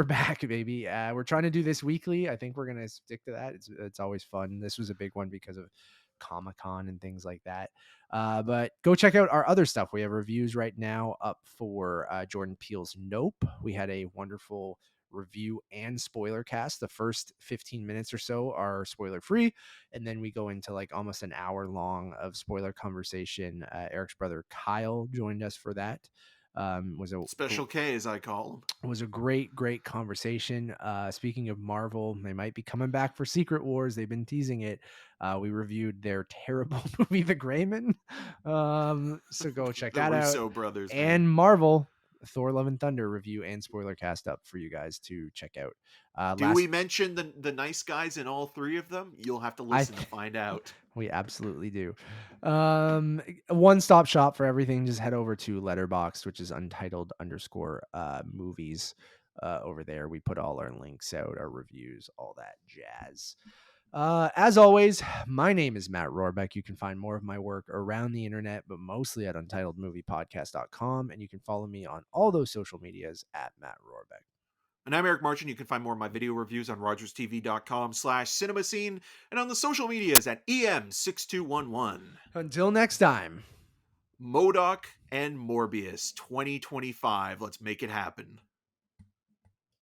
back, baby. We're trying to do this weekly. I think we're going to stick to that. It's always fun. This was a big one because of Comic-Con and things like that. But go check out our other stuff. We have reviews right now up for Jordan Peele's Nope. We had a wonderful review and spoiler cast. The first 15 minutes or so are spoiler free, and then we go into like almost an hour long of spoiler conversation. Eric's brother Kyle joined us for that. Was a Special K, as I call him. Was a great conversation. Speaking of Marvel, they might be coming back for Secret Wars. They've been teasing it. We reviewed their terrible movie, The Greyman. So go check that out. Russo brothers, and man. Marvel, Thor: Love and Thunder review and spoiler cast up for you guys to check out. Do we mention the nice guys in all three of them? You'll have to listen to find out. We absolutely do. One-stop shop for everything. Just head over to Letterboxd, which is Untitled_movies. Over there, we put all our links out, our reviews, all that jazz. As always, my name is Matt Rohrbeck. You can find more of my work around the internet, but mostly at untitledmoviepodcast.com. And you can follow me on all those social medias at Matt Rohrbeck. And I'm Eric Marchin. You can find more of my video reviews on rogerstv.com/cinemascene and on the social medias at EM6211. Until next time. MODOK and Morbius 2025. Let's make it happen.